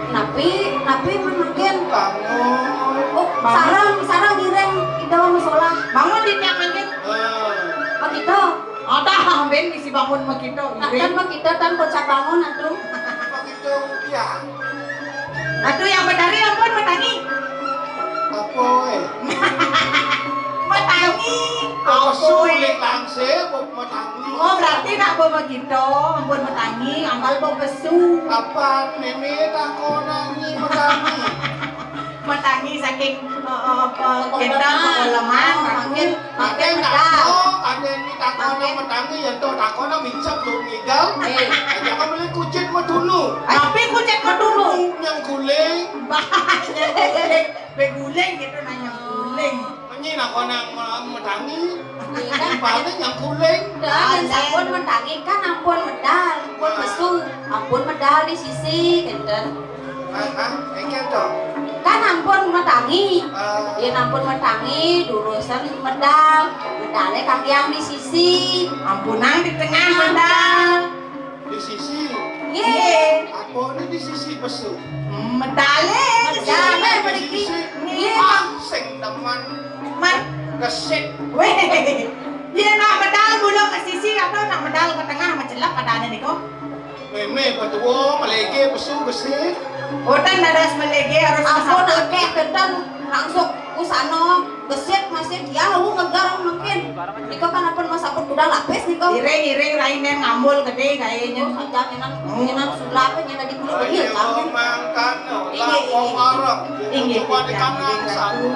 Napi manakin. Oh, sarang ngiring kita musola. Bangun di tiap mangkin. Pak kita. Ada hamben isi bangun mak kita. Kan pak kita tan bocah bangun atuh. Begitu ya. Atuh yang bedari ampun metangi. Apa Metangi. Aku sulit langsir metangi. Oh berarti nak bawa kita, ampun metangi, angkal bawa pesu. Apa meme tak konangi metangi. Metangi saking kita pengalaman, makin Makin tak medal. tahu ada ni tak konang metangi yang tu tak konang mincap lu ngigal. Jangan beli kucing medunu. Tapi kucing dulu. Yang guling. Bahaya guling, beguling gitu nanya guling. Ini nak konang metangi. Kan Paling yang guling. dan sampun mentangi kan ampun medal, ampun mesu, ampun medal di sisi kenten. Ikan tu. Kan ampun mentangi. Ya ampun mentangi, durusan medal. Medalnya kaki yang di sisi. Ampunan di tengah medal. Di sisi. Ye. Apa ni di sisi pesu? Medale. Medalnya Di beri sisi. Sing teman. Man, Kesik. weh. Dia nak medal bulu ke sisi atau nak medal ke tengah mencelak pada ada ni kok. Meme betul melege pesu kesik. Otan ada semelege harus Ampun kesatu. akeh kenten langsung aku sano gesit masih jauh ngegar mungkin. Niko kan apa mas apa kuda lapis niko. Iring rainen ngambul gede kayaknya. Saja nyenan sudah apa nyenan di bulu begini kan. Mangkan lah komarok. Tinggi Coba di kanan satu.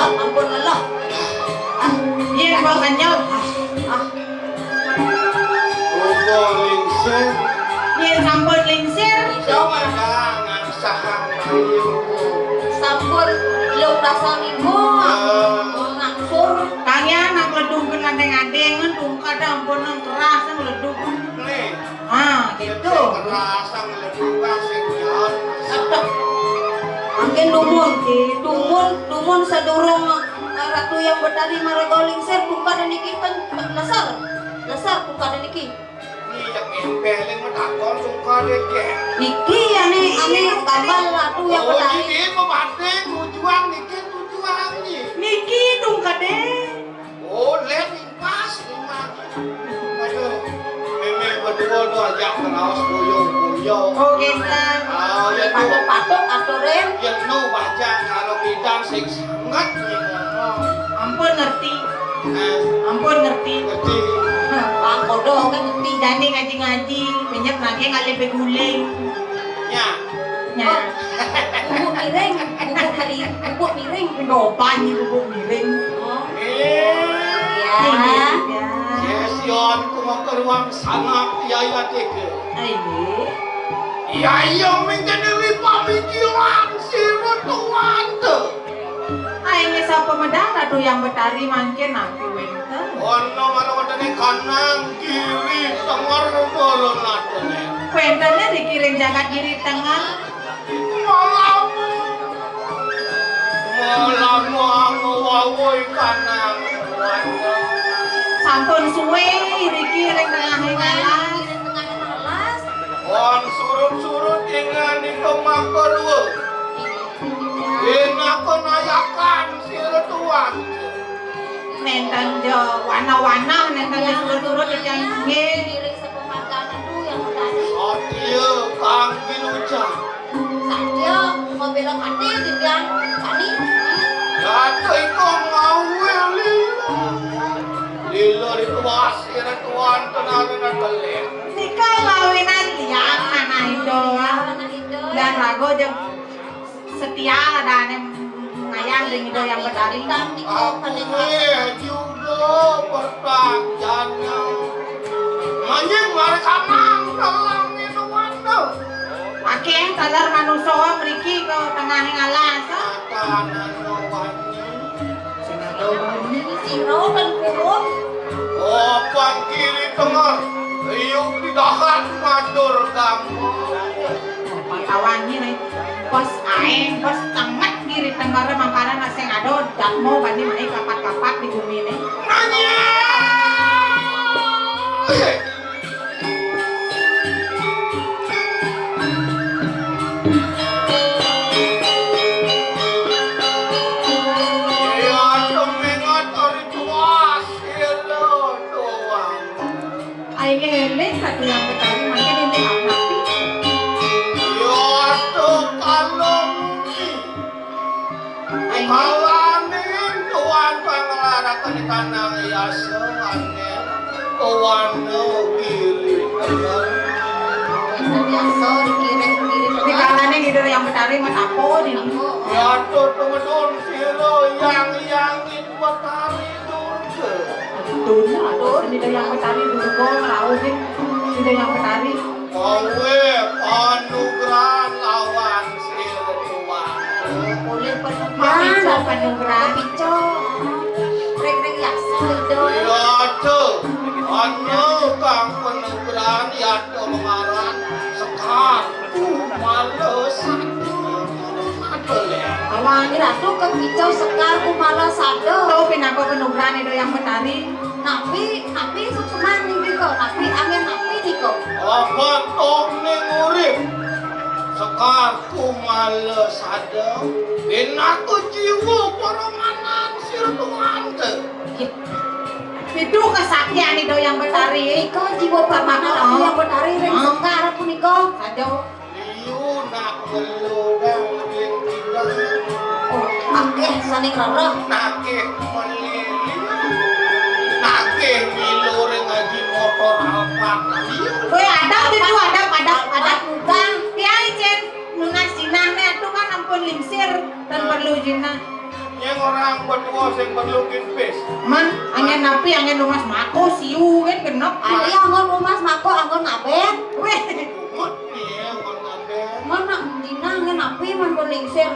Ampun lelah. Iya gua kenyal. Lingsir. Iya sampun lingsir. Jangan sahang ayu. Sampun belum rasa minggu. Ngangsur. Tanya nak ledung ke ngadeng-ngadeng ngendung kadang ampun nang keras nang ledung. Nih. Gitu. Rasa ngeledukan sing jon. Mungkin dumun sedurung ratu yang betari marago lingsir buka dan niki lesar buka dan niki. Ni yang empeling metakon suka deke. Niki ane tambal ratu yang betari. Oh, ini pemate tujuan niki tujuan ni. Niki dung kade. Oh, let impas impas. Aduh. Meme berdua aja terus boyong. Oh gitu. Ya Patok aturin. yang no baca kalau bidang sing sangat Ampun ngerti. Ampun ngerti. ngerti. Bang kodok kan ngerti. Jani ngaji-ngaji, minyak lagi ngalih beguling. Ya. Nya. Bubuk miring. Dopan nih bubuk miring. Oh. Ya. Sesion ku mau ke ruang sana ya teke. Ayo. Ya yang menjadi pamikiran si retuan tu. Ayo siapa medang tuh yang betari mangkin aku wenten. Ono mana wadane kanan kiri tengah bolon latene. Wentennya dikirim jagat kiri tengah. Malam wawoi kanan. Sampun suwe dikirim tengah ngalas. On surut-surut dengan itu makorwo. Ina kenayakan si retuan. Nenten jo wana-wana nenten surut-surut dijanji. Miring sepenghargaan itu yang betari. Sadia kang biluca. Saja mau belok hati dibilang tani. Datu itu ngawe lilo. Lilo itu si retuan tenaga kelih. Nika lawinan liang anak itu. Dan rago jeng setia dan ngayang dengan itu yang betari. Aku juga bertanya. Manjing mereka nang dalam minuman tu. Aki yang sadar manusia meriki ke tengah ngalas. Makanan lawannya. Siro dan kurung. Oh, pang kiri tengah. Iyuk di dahan madur kamu. Kawannya nih, pos aeng, pos tengah kiri tenggara mangkana nasi ngado dan mau bani mai kapat-kapat di bumi ini. Nanya. Aing eleh satu yang Betawi makin ini napi. Kalanin tuan panglarakan kanang yasa anen tuano kiri kanan. Biasa dikiri Di kanannya gitu yang Betawi mah tapo di. Ya temen-temen silo yang Betari Durga. Aduh, ini dari yang Betawi dulu ngelauhin ini yang Betawi. Kowe panugrahan lawan silo tuan. boleh penuh Mapico panugrahan. pico rek-rek yaksa itu Ya tuh, anu kang penugrahan ya tuh mengaran sekar males. awalnya ratu ke pico sekar kumala sado Tahu pinapa penugrahan itu yang Betawi? napi sukseman nih kok napi angin napi nih kok Apa tok ning urip? Sekar ku males ada. Enak jiwa poromanan sir tuan teh. Itu kesaktian itu yang Betawi. Niko jiwa pamana aku yang betari rek sekar aku niko Aduh, Liu nak ngelodang ring tidak. oh akeh saning rara Nakeh melili. Nakeh milure ngaji motor alpat. woi ada itu ada. nugang Tiai cen lunas jinahnya itu kan ampun lingsir dan perlu jinah. Yang orang berdua sing perlu kimpis. Man, angin napi angin lumas mako siu kan genep. ali angon umas mako angon ngaben Weh, Mut nih mon ngabe. mana dina angin napi man lingsir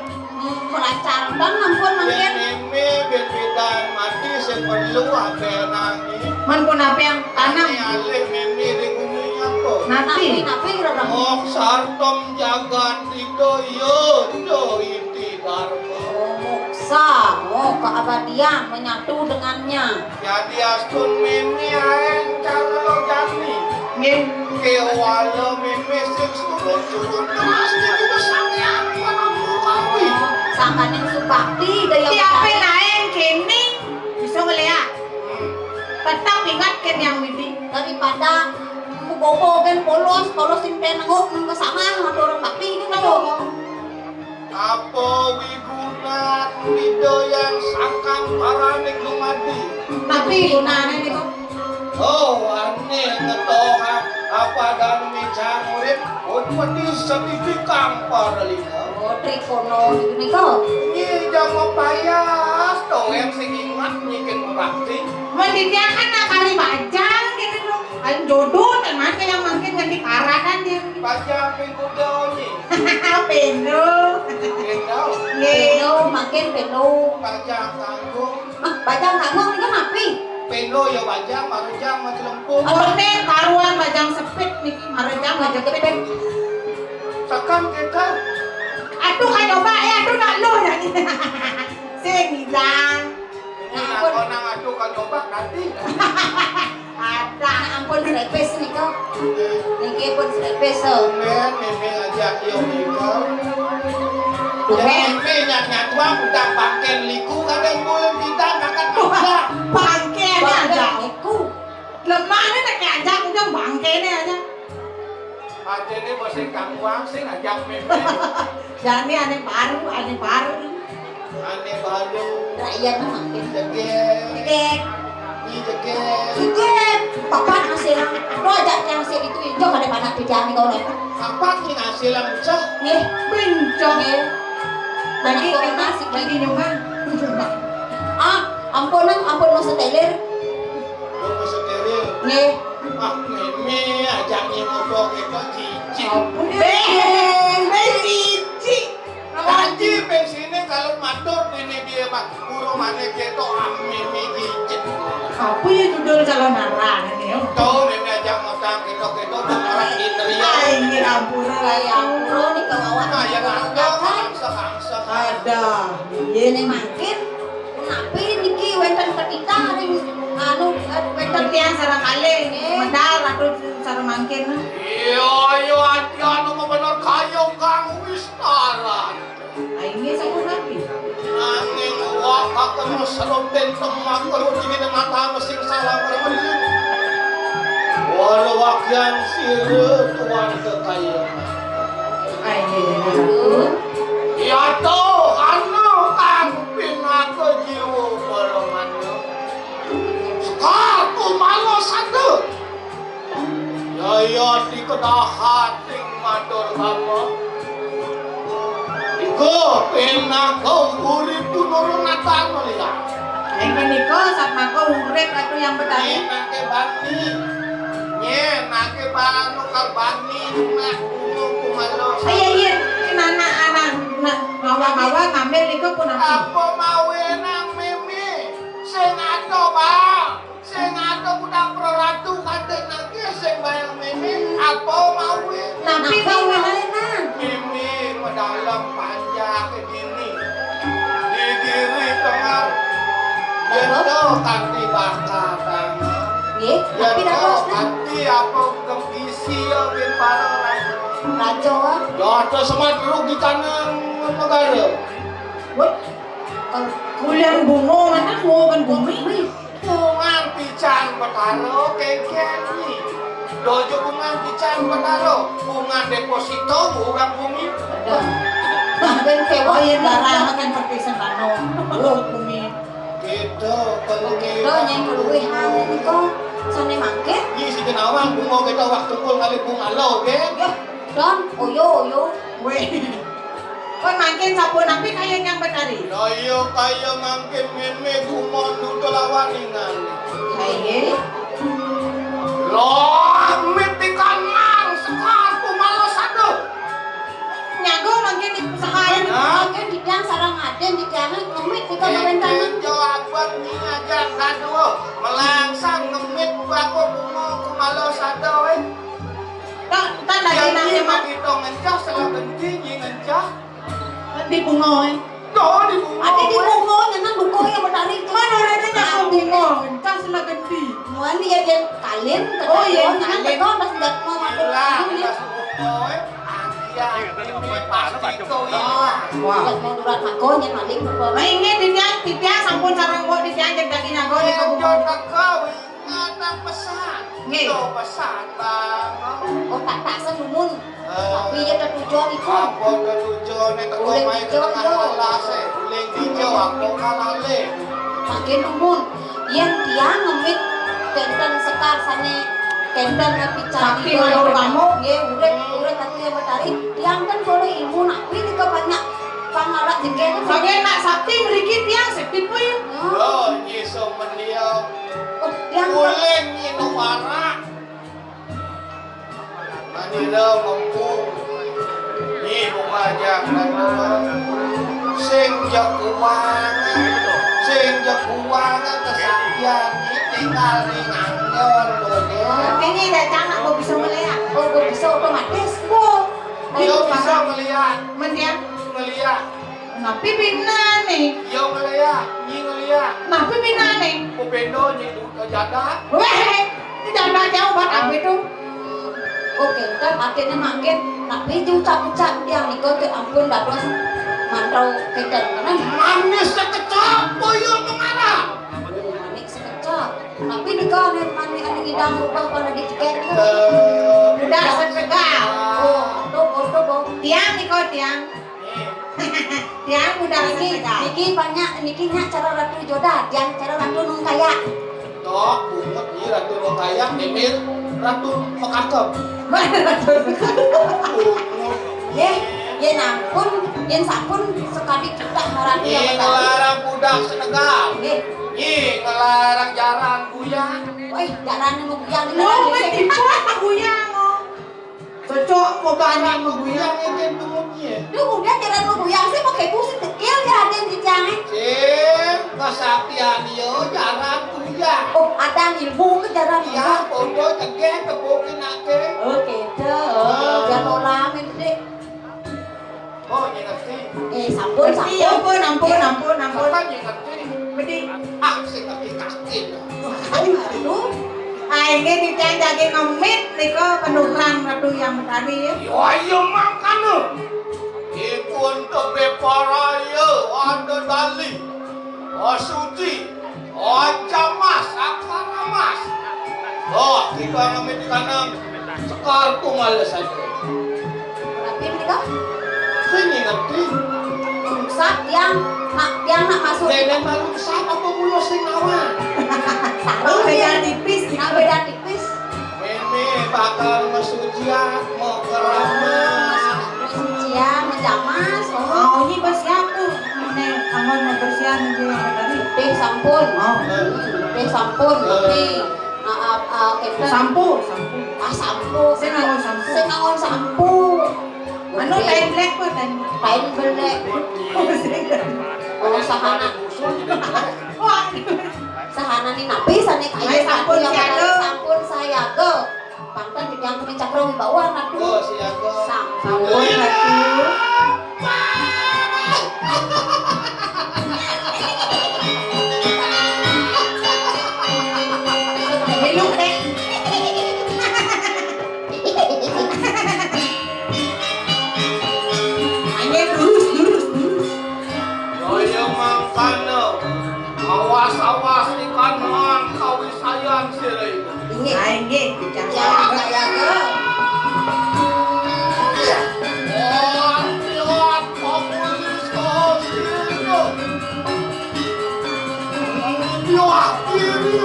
melancar dan ampun mangken Ini berbedaan mati sing perlu abe nangi. man pun apa yang tanam alih mimi ring umi apa? napi. rara Oh sartom jagat itu yo iti dharma. moksa keabadian menyatu dengannya Jadi astun mimi aeng cara jani. Nggih, Kewala mimi sing surut keras juga sampean manamu kawi. sangkaning supakti daya tiap naen kene bisa ngeliat. Tetap ingat kan yang widi. daripada bobo kan polos sing tenengok kesama sama orang bakti itu kan Apa wiguna wido yang sangkang paraning lumadi. Tapi gunanya nih kok. Oh, aneh ngetoha apa dan bicara murid putih sertifikat paralina. oh trikono gitu nih kok Ini jangan payas, toh yang sing ingat nyikin bakti. Mendidnya kan kali bajang gitu loh. Ayo jodoh teman yang makin ngerti karakan dia. Baca minggu daunnya, Pendo. gendau, peno makin peno baca tanggung, baca ngomong ini kan api peno ya baca marujang mati lempung. Orne karuan bajang sepit nih, marejang bajang sepit. Sekam kita, Aduh kan coba ya, aduh nak lu ya. Sing hilang. ini nak nang adu kan coba nanti. Ada. nah ampun serepes nih kok niki pun serepes Men, mimi ngajak yo minggu. Mimi nyak tua udah pakai liku kadang boleh tidak makan apa. Bangke aja. iku Lemah nih tak ajak udah bangke nih aja. Ada ini masih kangwang sih ngajak mimi. Jadi aneh baru. Aneh baru. rakyat makin Jegek, dek ini jegek. dek papa hasil lo ajak yang hasil itu hijau ada panak dijami kau nih Apa sih hasil yang cah? nih Bencong. lagi Lagi nyoba. ampun lo setelir Lu masuk steril. nih Ah, mimi ajaknya modok itu cici. Cici. Ngaji bensinnya kalau matur ini dia mah guru mana keto mimi cici. Apa ya judul calon arah ini? Tahu mimi ajak ngotang keto orang interior. Ini ampun kayak bro nih ke bawah Nah, yang ada angsa. Ada. Ini makin napi niki wenten petita ring anu wenten Tiang sarang kali, medal atau sarang mangkin. Iyo ati anu bener kayo kang wistaran. Ini saya nabi. Nanging waka kang salom bentong makro dini na mata mesing salah perempuan. Walau wakyan siru tuan kekayaan. Ya to anu kang pinaka jiwa perempuan. Sekarang malu satu. Ya di kedahating matur kamu. Iko pinaka urip tunurun natang melihat. Yang niko sama kau urip atau yang betari. Nake bani. Nake banu kang bani nak kumalu. Iya, anak ngawa ngambil niko pun nabi. Apa mawe nang mimi sing ado bang sing ado budak pro ratu kate nake sing bayang mimi apa mawe Nabi kawinan. mimi medalam panjang ke dini di kiri tengah yendo kanti bakatan nggih tapi dah yendo bos kanti apa kempisi yo bin parang rajo dodo semat rugi tanang negara. Kuliah bungo mana mau kan bumi. Bungan pican betaro kekeni. Dojo bungan pican betaro. Bungan deposito bukan bumi. ben Oh kewa iya darah makan perpisahan kano. Oh bumi. Gitu penting. do nyeng keluwe hal niko sane mangke Ini si kenawang bungo kita waktu pun kali bunga lo, ke? ya don oyo Weh. Kau makin sapu nabi kayak yang betari. Ayo kaya ngangkin meme kumon duduk lawan ingan. Iya. Loh, mitikan mang sekarang malas aduh. Nyago makin di sekarang. mangke di tiang sarang aden di tiang ngemit kita ngawentanan Jawaban ni aja kado melangsang ngemit bako bungo kumalos aduh eh. Tak lagi nang Jadi emak kita ngencah salah genti ngencah. di bungo. Doh di bungo. ade di bungo nyenan buko yang betari Mana orangnya nyago bungo? Entah sila ganti. muan ya dia kalin Oh, iya, nyenan kalin. beton pas ndak mau matur Gila, ini kita bungo eh. Agia, ini pasti kau ini. Wah. ndak mau durat mako nyen maling buko Nah ini di tiang sampun sarang kok di tiang jadi daging nyago di Kau bungo. kau ingat pesan. Nggih. Itu pesan bang. oh tak senumun tapi ya dah tujuan iku Apa tujuan yang kau Uling main ke hijau, tengah Jo. kelas eh. Uling hijau, aku kalale. makin numun yang tiang ngemit kenten sekar sane kenten pican Sakti menurut kamu? nggih urip tapi yang betari tiang kan boleh ilmu nabi itu banyak pangarak jengkel Soalnya nak sakti meriki tiang sakti pun ya. Oh, nyiso mendiam. oh tiang Uling ini warak. Manila mumpung. Ni bumajak dan sing jakuangan. Sing jakuangan kesaktian ini tinggal di nganggon loh dia. Ini dah canak kau bisa melihat. oh gue bisa otomatis kok Yo bisa melihat, Mendiang. melihat. Napi bina nih. Yo melihat, nyi ngelihat. Napi bina nih. Kupendo nyi jadah. Weh, ini jangan jauh buat apa itu? oke kan akhirnya makin tapi diucap-ucap tiang niko tuh ampun dah terus mantau kenten karena Manis sekecap, boyo mengarah. manik sekecap tapi niko manik ada hidang rubah pada di tiket Udah sepegal. oh tuh Tiang nih kau tiang. Tiang udah Niki, sepegal. niki banyak nikinya cara ratu jodoh, yang cara ratu nung kaya. Tok, bungut ni ratu lokayang, emir ratu mekakep. Ye, ye nampun, ye sampun sekali kita harap Nyi yang ngelarang budak Senegal. Ye, Nyi ngelarang jalan buyang. woi, jalan mau yang Mau menipu apa buyang oh. Cocok mau banyak mau buyang. Buyang yang bungutnya. Lu udah jalan mau yang sih pakai pusing tekil ya ada di jangan. Sing kesaktian yo jalan buyang. Oh, ada ilmu ke jalan Ya, bodoh cegeng kebukin ake. Oke, tuh, jangan orang ini. Oh, nyi ngerti. Sampai Sampun, Ngerti, ampun. Sampai ngerti. Bedi. Sing ngerti kastin. Aduh. Ini dijanjake ngemit nika penuhran Ratu yang Betari ya. Yo ayo mangkane. Iku untuk beparaya ada dali. Suci. Jamas, akara mas. Kita ngemit kanang sekar ku males aja. Tapi nika Sini ngerti. rusak yang nak masuk. Nenek malu sama pemulo sing awan. Oh, beda tipis. Nah, beda tipis. Meme bakal mesucian mau keramas. Sucian, menjamas. Oh, ini bersiap tuh. Nek aman mau bersiap nih yang Betari. Deh sampun. Oh. Deh sampun. Tapi kita Sampo. sampo. Saya ngangon sampo. Saya ngangon sampo. Anu kain black kok kan. Kain belek. Oh sahana. Wah. Sahana ni napi sane Ay, kaya sampun yang siaga. ada sampun saya ke. Pantan yang kami cakra wibawa natu. Siaga. Sampun Sampun. Ratu. Belum deh. Hanya lurus. Yo mangkane. Awas ikan nang kawisayan sire itu. Ini Hanya jangan jangan. saya ke. Lihat populis kosiro. Lihat diri.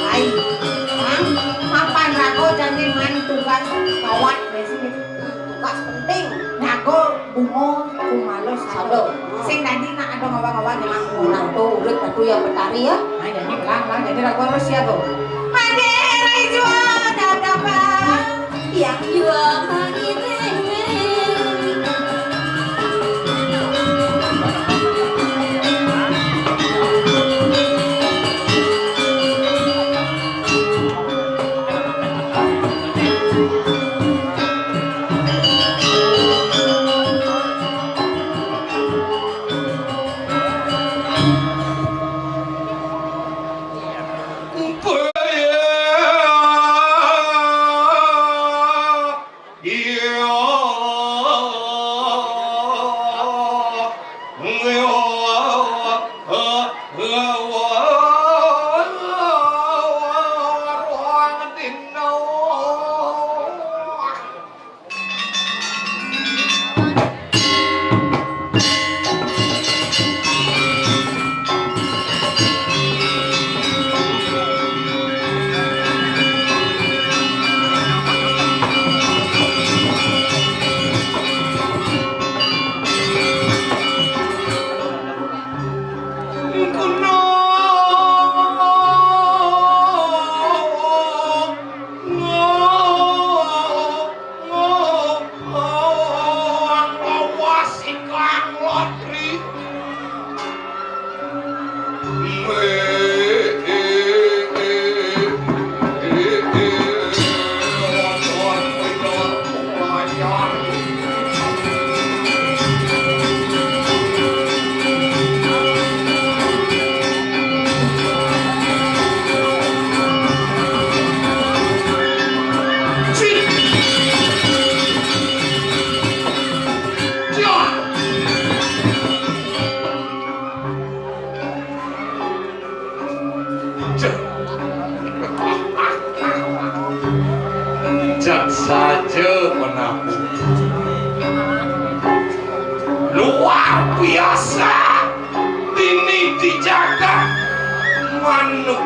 Ay, mapan rako jangan main tugas kawat besi. Tugas penting. Nako bungo kumalos Sado. Sing tadi nak ada ngawa-ngawa di mangku. Natu urip natu yang Betari ya. Nah jadi pelan jadi rako harus siap tuh. Madera jual dadapa. Yang jual lagi nenek. Jak saja menahu. Luar biasa. Ini dijaga manuk.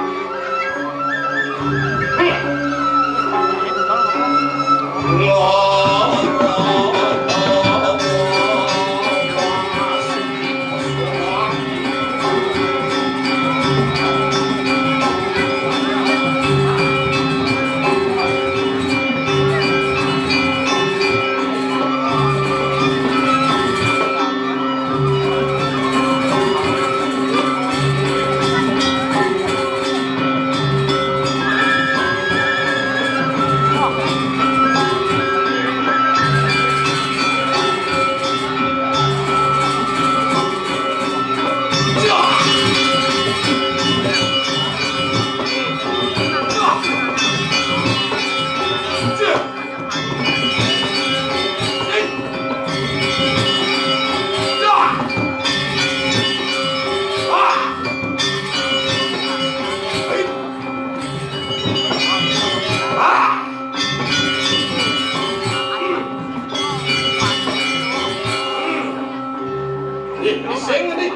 Sing nih,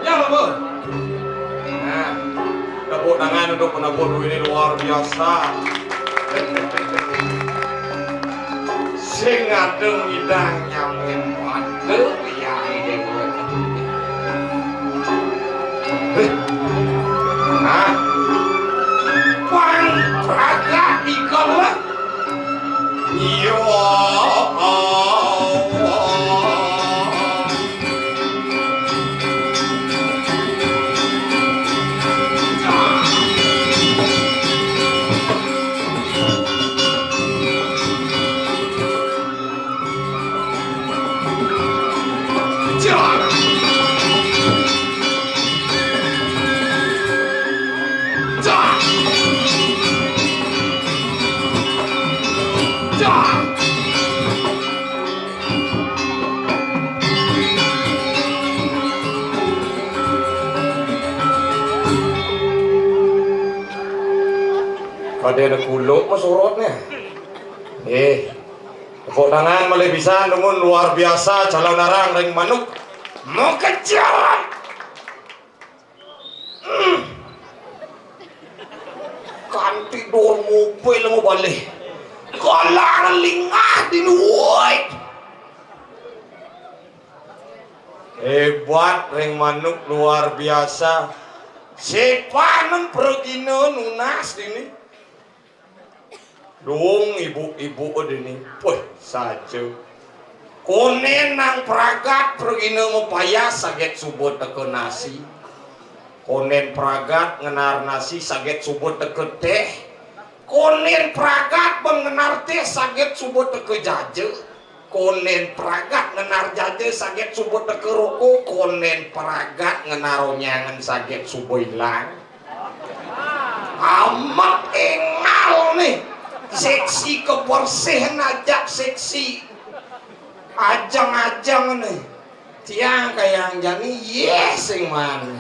nyala bu. Nah, tepuk tangan untuk penabur ini luar biasa. Sing ngadeng idang nyamin wadeng ya ini gue. Nah, pang praga ikolah. Ya Allah. Ada kuluk mas urutnya. Tepuk tangan malih bisa namun luar biasa calon narang ring manuk mau kejar. Kanti dor mobil mau balik. Kalangan lingah dinuai. Hebat ring manuk luar biasa. Sepanen pergino nunas ini. Dong ibu-ibu ini, wah saja. Konen nang pragat pergi nemu payah saget subut teke nasi. Konen pragat ngenar nasi saget subut teke teh. Konen pragat mengenar teh saget subut teke jaje. Konen pragat ngenar jaje saget subut teke roko. Konen pragat ngenar nyangan saget subuh hilang. Amat engal nih. Seksi kebersihan ajak seksi ajang-ajang nih tiang kayak jani yes sing man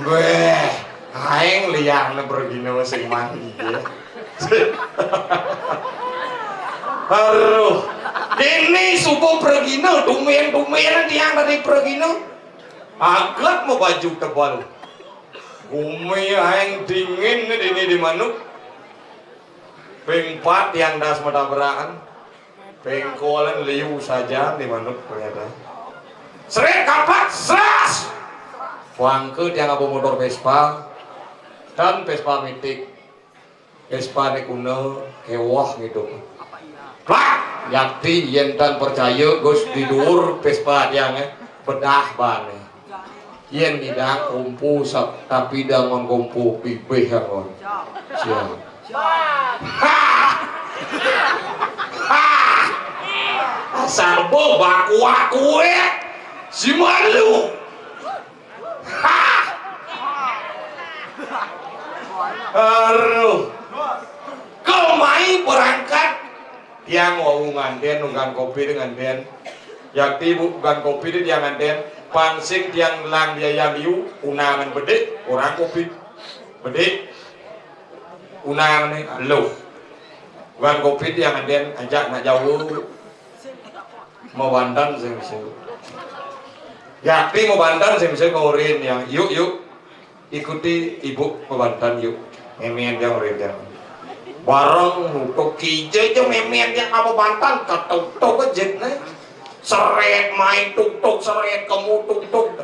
beh aing liang bergino sing man ya aduh ini subuh bergino dumen tiang dari bergino agak mau baju tebal bumi aing dingin ini di manuk pengpat yang das matabraan pengkolan liu saja di manuk ternyata seret kapat seras wangke yang abu motor Vespa dan Vespa mitik Vespa ne kuno kewah gitu plak yakti yentan percaya gus tidur Vespa yang bedah bane yen tidak kumpu tapi dangon kumpu pipih hangon siap sarbo baku aku si malu aduh kau main berangkat yang mau nganten nunggan kopi dengan den yakti bukan kopi di yang nganten pansing tiang lang biaya liu unangan bedek orang kopi bedek unangan nih lo bukan kopi tiang anden ajak nak jauh mau bandan sih misalnya yakti mau bandan sih misalnya ngorin yang yuk ikuti ibu mau bandan yuk memen dia ngorin dia bareng nutuk kijai aja memen dia kamu bantan ketuk kejet nih seret main tuk seret kamu tuk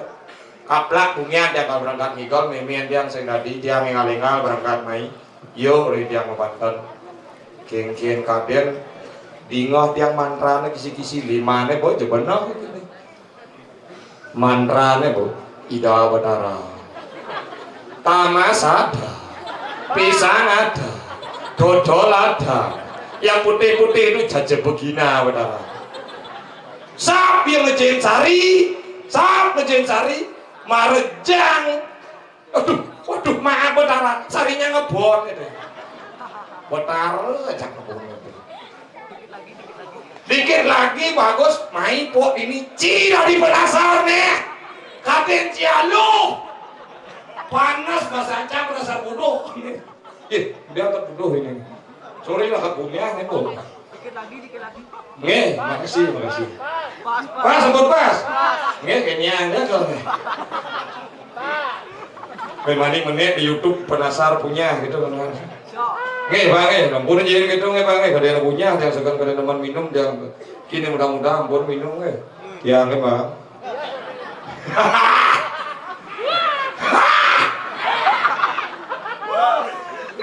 kaplak punya dia kalau berangkat ngigol memian dia sing tadi dia mengalingal berangkat main yo ri dia mau banten kengkien kaden dingoh tiang mantrane kisi-kisi limane boy jebenah mantrane bo ida batara tamas ada pisang ada dodol ada yang putih-putih itu jaje begina batara sap yang ngejain sari marejang waduh maaf betara sarinya ngebon itu betara aja ngebon dikit lagi bagus main pot ini cina di pelasar nih kaden cialu panas bahasa ancam berasa bodoh dia terbodoh ini sorry lah hakungnya nih bu Nggih, makasih. Pas, sampun pas. Nggih, kenyang ya kalau. Menit di YouTube penasar punya gitu kan. Nggih, Bang, ampun jadi gitu nggih, Bang, kada yang punya, yang segan kada teman minum, yang kini mudah-mudahan ampun minum nggih. Ya nggih, Bang.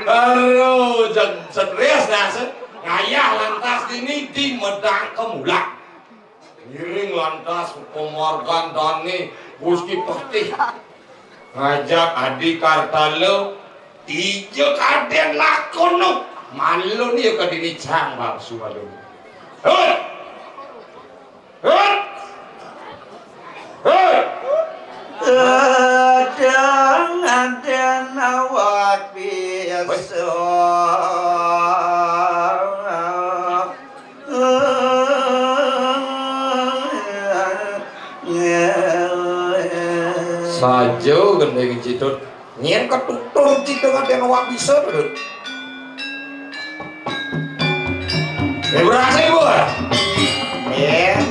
Aduh, serius dah, ngayah lantas ini di medang kemulak. Giring lantas pemorgan dani Gusti Putih. Ngajak adik Kartalo tiga kaden lakono. Malu nih ke dini cang baksu malu. Hei! Ada awak biasa saja gendeng citut nyen ketutur citut ada awak bisa tuh. Berhasil gua. Ya.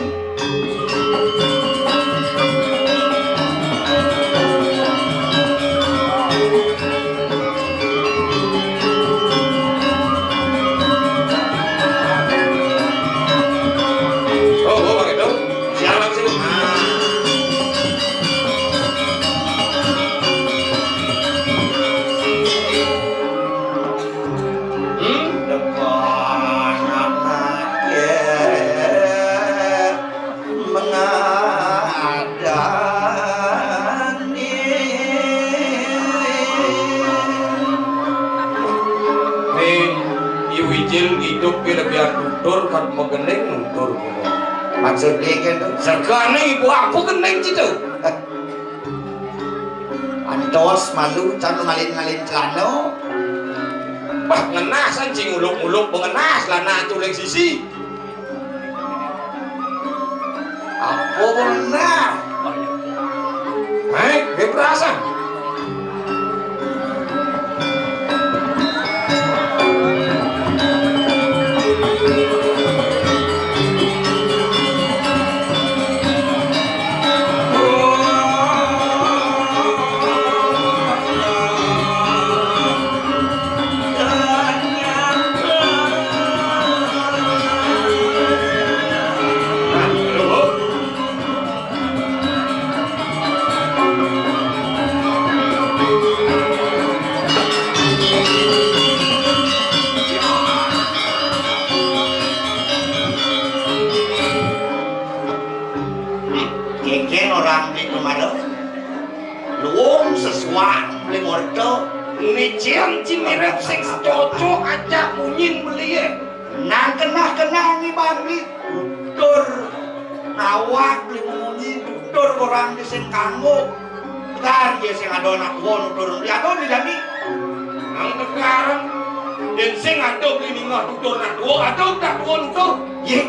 Hidup biar tutur kan megeneng nutur kuno. Maksudnya kan segane ibu apa geneng citu? Antos malu can ngalin-ngalin celana. Wah ngenas anjing uluk-uluk bengenas lana culeng sisi. Apa benar? Hai, perasaan. Sesuatu beli morto ngecian cimirep sing cocok aja munyin beli nang kena nih bangli tutur ngawak beli munyin tutur orang di sing kanggo tar dia sing ada anak won tutur dia tuh dijadi nang sekarang dan sing ada beli ningah tutur nak dua atau tak dua tutur ye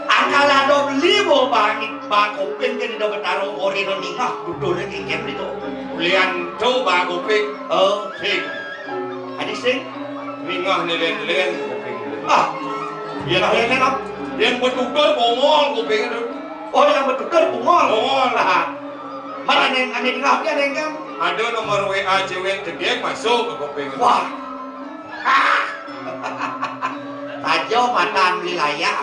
akal ada beli mau bangit bakopin kan ida betaro orino ningah tuturnya kingkem itu ulian tu bakopin sing adik sing ningah nelen yang nelen apa yang betutur bongol kuping itu yang betutur bongol lah mana neng ane ningah dia neng kan ada nomor WA cewek cegek masuk ke kuping itu wah tajo matan wilayah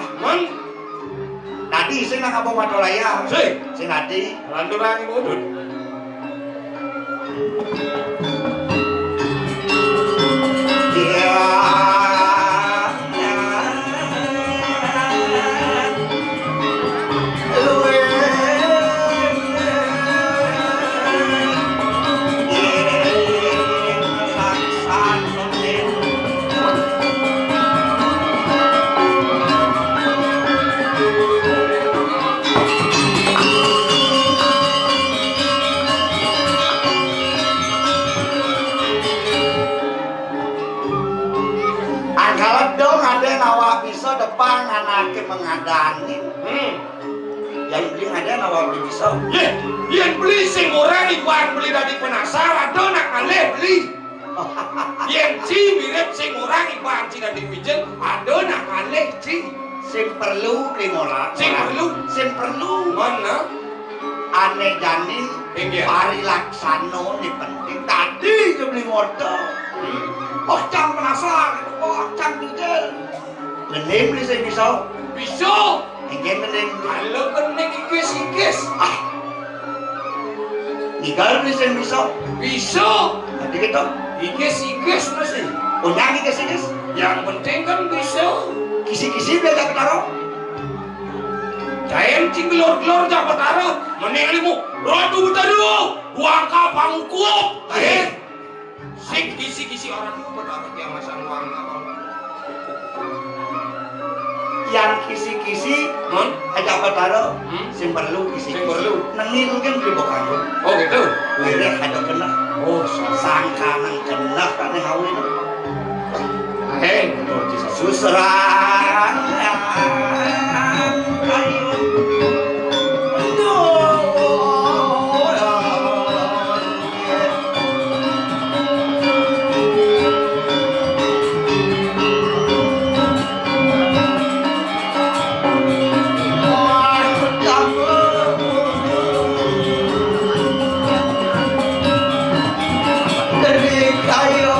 Nadi sing nang apa Matolaya? Sing Nadi, lanturan mudut. Dia depan anaknya mengadani yang beli ada nawar beli bisa yang beli sing orang ibuan beli dari penasar atau nak aleh beli Yang Ci mirip sing orang ibarat Cina di Wijen, ada nak kalih Ci. Sing perlu limola. Sing perlu mana? Aneh jani Inggih. Pari laksano ini penting. Tadi itu beli motor. Oh cang penasaran, oh cang detail. Ngenim beli saya bisa. Bisa. Inggih ngenim. Kalau kening ikis. Nigal beli saya bisa. Bisa. Nanti kita. Ikis mesti. Oh nyanyi ke sini. Yang penting kan bisa. Kisi-kisi biar tak ketaruh. Jayan cinglor-glor dapat taruh. Menelimu. Rodu dulu. Buang kapang kuop. Sing kisi-kisi orang itu berdapat yang masang uang apa? Yang kisi-kisi aja apa taruh. Sing perlu kisi-kisi. Sing perlu. Nengil kan beli bukan. Oh gitu. Wirek ada kena. Oh Sangka nang kena karena ngawin. heng. Susrang ayo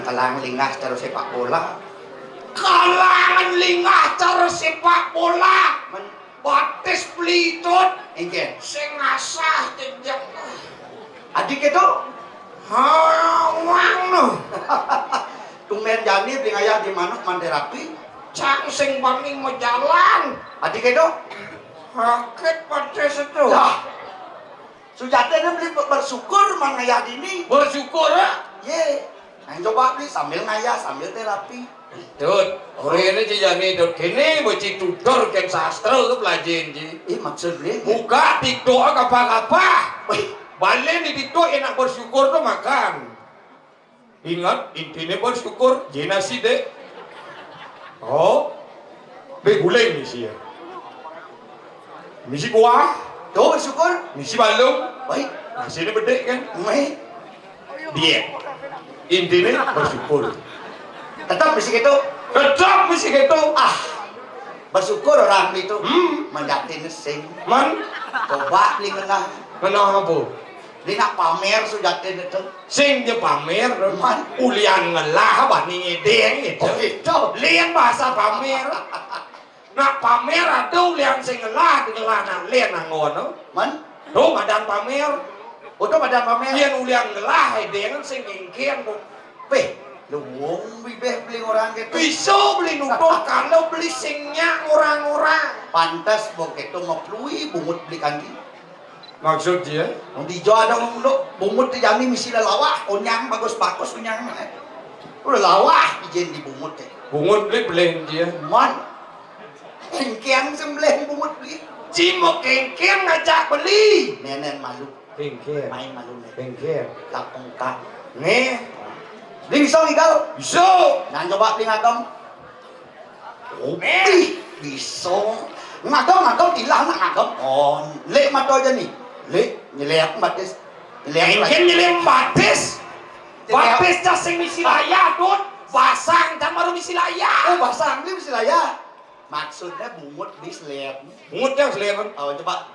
kalangan lingah cara sepak bola. Kalangan lingah cara sepak bola. Batis pelitut. Inggih. Sing ngasah jejak. Adik itu? Hawang no. Tumben jani beli ayah di manuk manderapi. Cang sing banging mau jalan. Adik itu? Rakit batis itu. Lah. Sujatnya beli bersyukur mang ayah dini. Bersyukur ya? Ye. Nah, coba beli sambil ngayah sambil terapi. Dut, hari ini jani dut kini beci tutor ken sastra ke pelajaran ji. Maksud beli? Buka tiktok apa-apa. Balik di tiktok enak bersyukur tuh makan. Ingat intinya bersyukur jenasi dek. Oh, beguleng misi ya. Misi kuah. Tuh bersyukur. Misi balung. Baik. Nasi ini bedek kan. Baik. Dia. Intinya bersyukur. Tetap misi gitu. Tetap misi gitu. Bersyukur orang itu. Mendatin sing. Man. Coba beli ngena. Kenapa apa? Beli nak pamer sujatin itu. Sing dia pamer. Man. Ulian ngelah bani ngedeng itu. Oh itu. Lian bahasa pamer. Nak pamer ada ulian sing ngelah digelah nak lian nangono. Man. Tuh badan pamer. Udah pada pamer. Lian ulian ngelah dengan sing ngingkian kok. Beh. Luwung beli orang gitu. Bisa beli nutut kalau beli singnya orang-orang. Pantas begitu ngeplui bungut beli kanji. Maksud dia? Dijual ada ngomong bungut dijami misi lawah, onyang bagus-bagus onyang. Udah lawah izin di bungut teh. Bungut beli dia. Man. Engkiang sembelih bungut beli. Cimo kengkeng ngajak beli. Nenen malu. Kengkeng. Main malu nih. Kengkeng. Lapung kak. Nih. Beli bisa ngigal. Bisa. Nah coba beli ngagam. Ih, bisa. Ngagam ilah nak ngagam. Oh, lek mato aja nih. Lek nyelek batis. Engken nyelim batis. Batis cah sing misi laya, Dut. Basang can baru misi laya. Oh, bahasa Angli mesti lah ya. Maksudnya bungut di selek. Bungut yang selepan. Oh, coba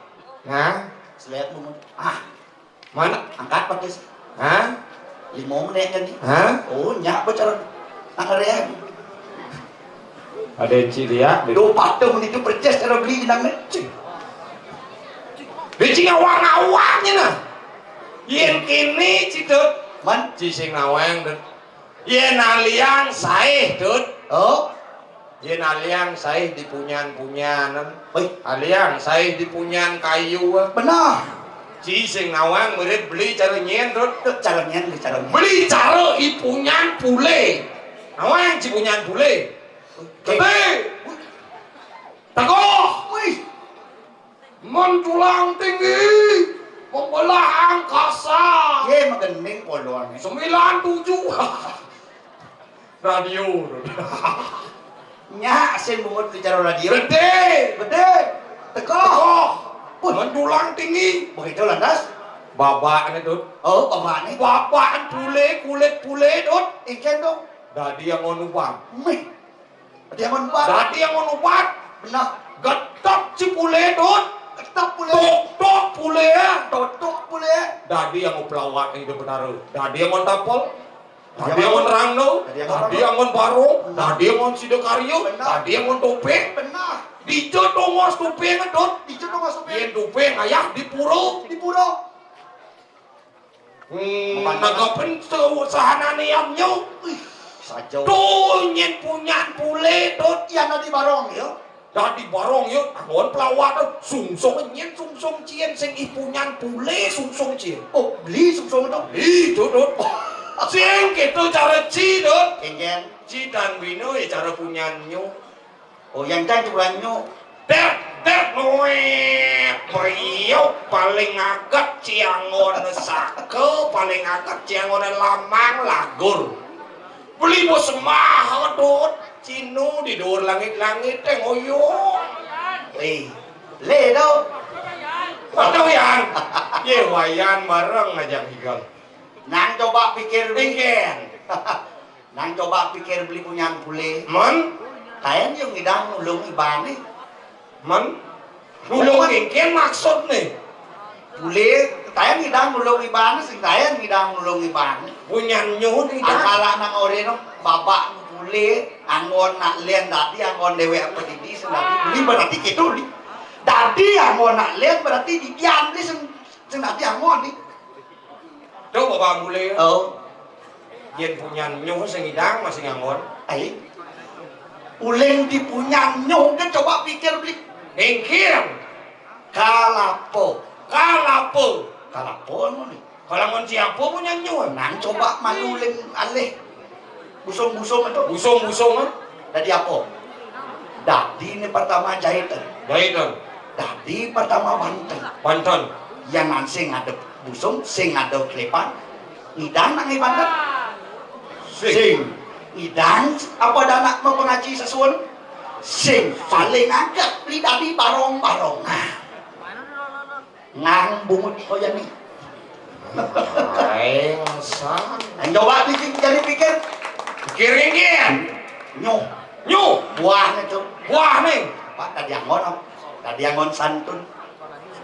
Hah? selek bungut. Ah, Mana? angkat batis. Hah? 5 menit jadi. Hah? Oh, nyak bocor. Angkare. Ada dia. Do patung itu perces cara beli nang cing. Di ngawang-ngawangnya nah. Yen kini cidut. Man, Cising nawang Dut. Yen aliang saeh Dut. oh, Yen aliang saeh di punyan-punyanan. oi, Aliang saeh di punyan kayu. benar. Cising nawang murid beli cara nyen Dut. Itu caranya nih caranya. Beli cara ipunyan pule. Nawang cipunyan pule. Gede. Teguh. Wih, Mentulang tinggi. Membelah angkasa. ye magening poloan. 97. Radio. Nyak sen bungut di cara radio. Gede. Gede. Teko. Teguh. Pun. Mentulang tinggi. Begitu landas. Babak ini Dut. Oh, apa nih? Bapak pule kulit pule Dut. Ikan dong. Dadi yang ngonupan. Mih. Dia menbat. Dadi yang ngonupan. Benar. Getap cipule Dut. Ketap pule. Tok pule ya. Totok pule. Dadi yang pelawak itu benar. Dadi yang ngontapol. Dadi Dadi yang yang ngontrangno. Dadi yang Dadi yang ngonbarong. Benar. Dadi yang ngonsidekaryo. Benar. Dadi yang ngontope. Benar. Dijo tongos tope ngedot. Itu dong masuk Yen tope ngayah di puro. di puro. Nagapen sahana niamnyo. Saja. Tuh nyen punyan pule Dut. Iya nanti barong ya. Dadi barong yuk, angon pelawak sungsong nyen sungsong cien sing ipunyan pule sungsong cien. Oh, beli sungsung itu. Itu Dut. Sing gitu cara ci Dut. Kengen. Ci dan wino ya cara punyanyo. Oh, yang kan curanyo. Dek meriuk paling agak ciangon sake paling agak ciangon lamang lagur. Beli bos semah Dut. Cino di dhuwur langit-langit teh ngoyo. Le đâu. Aduh yan. Ye wayan bareng ngajak higal. Nang coba pikir Ingken. Nang coba pikir beli punya bule. Man, Kayaknya yung idang nulung iba nih. man. Nulung ingken maksud nih. Bule, kayaknya idang nulung iba nih. Sing kayaknya idang nulung iba nih. Punyanyo di dah. Akala nang ori no, babak bule, angon nak lian dati, angon dewe apa didi, senati beli berarti gitu nih. Dadi angon nak lian berarti dikian nih, senati angon nih. Tuh bapak bule. Oh, Yen punyanyo sing idang masih ngangon. ay, uleng di punya nyong kan coba pikir beli Ingkir. kalapo, Kalapo. kalapo ano nih. Kalangan siapa punyanyo? Nang coba manuleng alih, busong-busong itu. Busong-busong ah. Dadi apa? Dadi ini pertama jahitan, Jahitan. dadi pertama banten. Banten. Yang sing ngadep busung, sing ngadep klepan, ngidang nang banten. Sing ngidang apa danak mau pengaji sesuatu? Sing paling agak beli dadi barong-barong. Ngang bungut oh ya nih. Aing sang. Yang coba bikin jadi pikir, Kiringin. nyoh Nyu. buahnya tuh. Wah nih. Pak tadi angon apa? Tadi angon santun.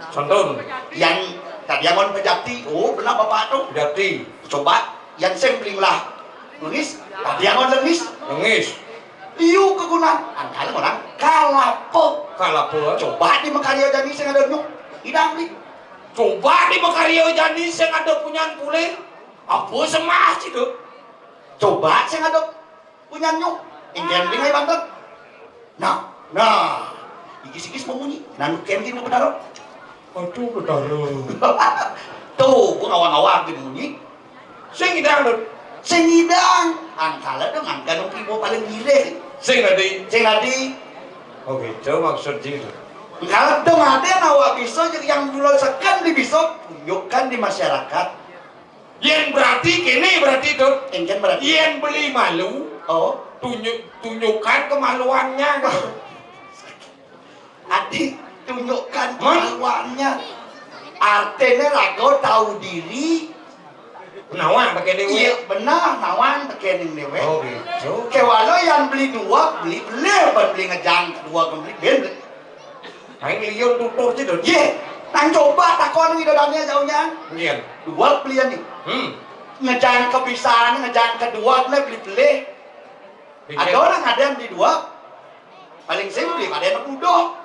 Santun. Yang tadi angon pejati. Oh benar bapak tuh. Jati. Coba yang sempling lah. Nangis. Tadi angon lengis. Nangis. Liu kegunaan. Angkal orang kalapo. Kalapo. Coba di Mekario jadi sing ada nyuk. Hidang nih. Coba di Mekario jadi sing ada punyaan pule. Apa semah sih tuh? Coba sing ada punya nyuk. Ingin bingai bantet. Nah. Ikis-ikis mau bunyi. Nanu kentin mau benar. Aduh bedaro. Tuh, gua ngawang-ngawang bunyi. Sing idang tuh. Sing hidang. Angkala dong angka ibu paling gile. Sing tadi. Sing tadi. Oh gitu maksud jing. Kalau dong ada nawa bisa yang dulu sekan di bisa tunjukkan di masyarakat. Yen berarti kene berarti tuh. Ingin berarti. Yen beli malu. Oh, tunjukkan kemaluannya gitu. Adik tunjukkan kemaluannya. Artinya rago tahu diri. Nawang pakai dewe. Iya benar, nawang tekening dewe. Oh gitu. Kewalo yang beli dua, beli ngejang kedua beli. Aing liyon tutur sih dong. Ye, nang coba takon widodane jauhnya. Iya. Dua belian nih. Ngejang kebiasaan, ngejang kedua beli. Ada orang ada yang beli dua. Paling simpel ada yang budo.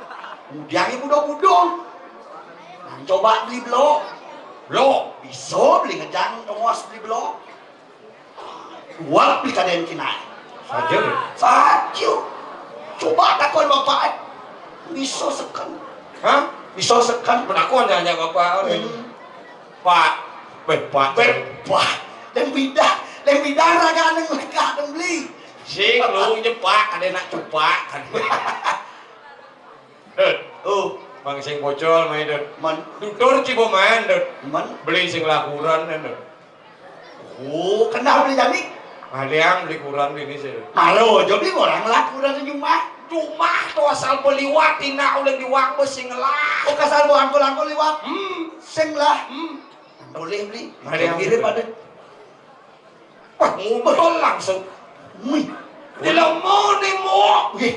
Kemudian budo. Nang coba beli blok. Lo Bisa beli ngejang kemuas beli blok. Dua beli kadang kinai. saja deh. Saja. Coba takon bapak. Bisa sekan. Hah? Bisa sekan. Aku hanya bapak orang. Pak. Pak. Lem bidah raga neng mereka neng beli. Sing lu nyepak ada nak coba kan. Oh, Bang sing bocol main deh. man, Tutur cibo main deh. man. Beli sing lakuran deh. Oh, kena beli jamik. Ada yang beli kurang ini sih. Malo, jadi orang lakuran senyumah. Cuma tuh asal beliwat tina ulang diwang bos sing lah. Oh, kasar bu angkol liwat. Sing lah. Boleh beli. Ada yang kirim ada. Wah, ngobrol langsung. Wih, Dilemo nih mo. wih.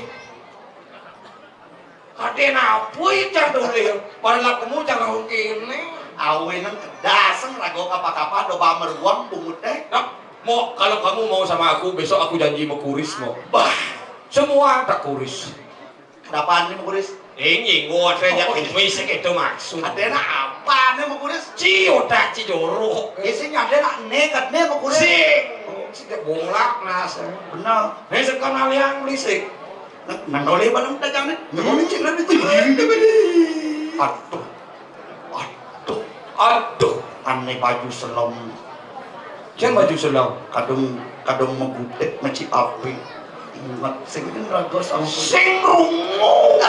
Ada napui cang tuh dia. Padahal kamu jangan kini. Awenan kedaseng rago kapa-kapa doba meruang bungut teh. Nah, mau kalau kamu mau sama aku besok aku janji mau kuris mau. Bah, Semua tak kuris. kenapaan nih mukuris? Ini gua saja misik itu maksud. Adena apa nih mukuris? Cio tak cijoro. Isinya adena nekat nih mukuris. Sing bolak nas. Benar. Ini sekarang yang berisik. Nang oleh balang dagang nih. Nang oleh cinggan nih. Aduh. Aduh. Aneh baju selam. Jangan baju selam. Kadung megutek meci api. Ingat sing rago sama Sing rungu.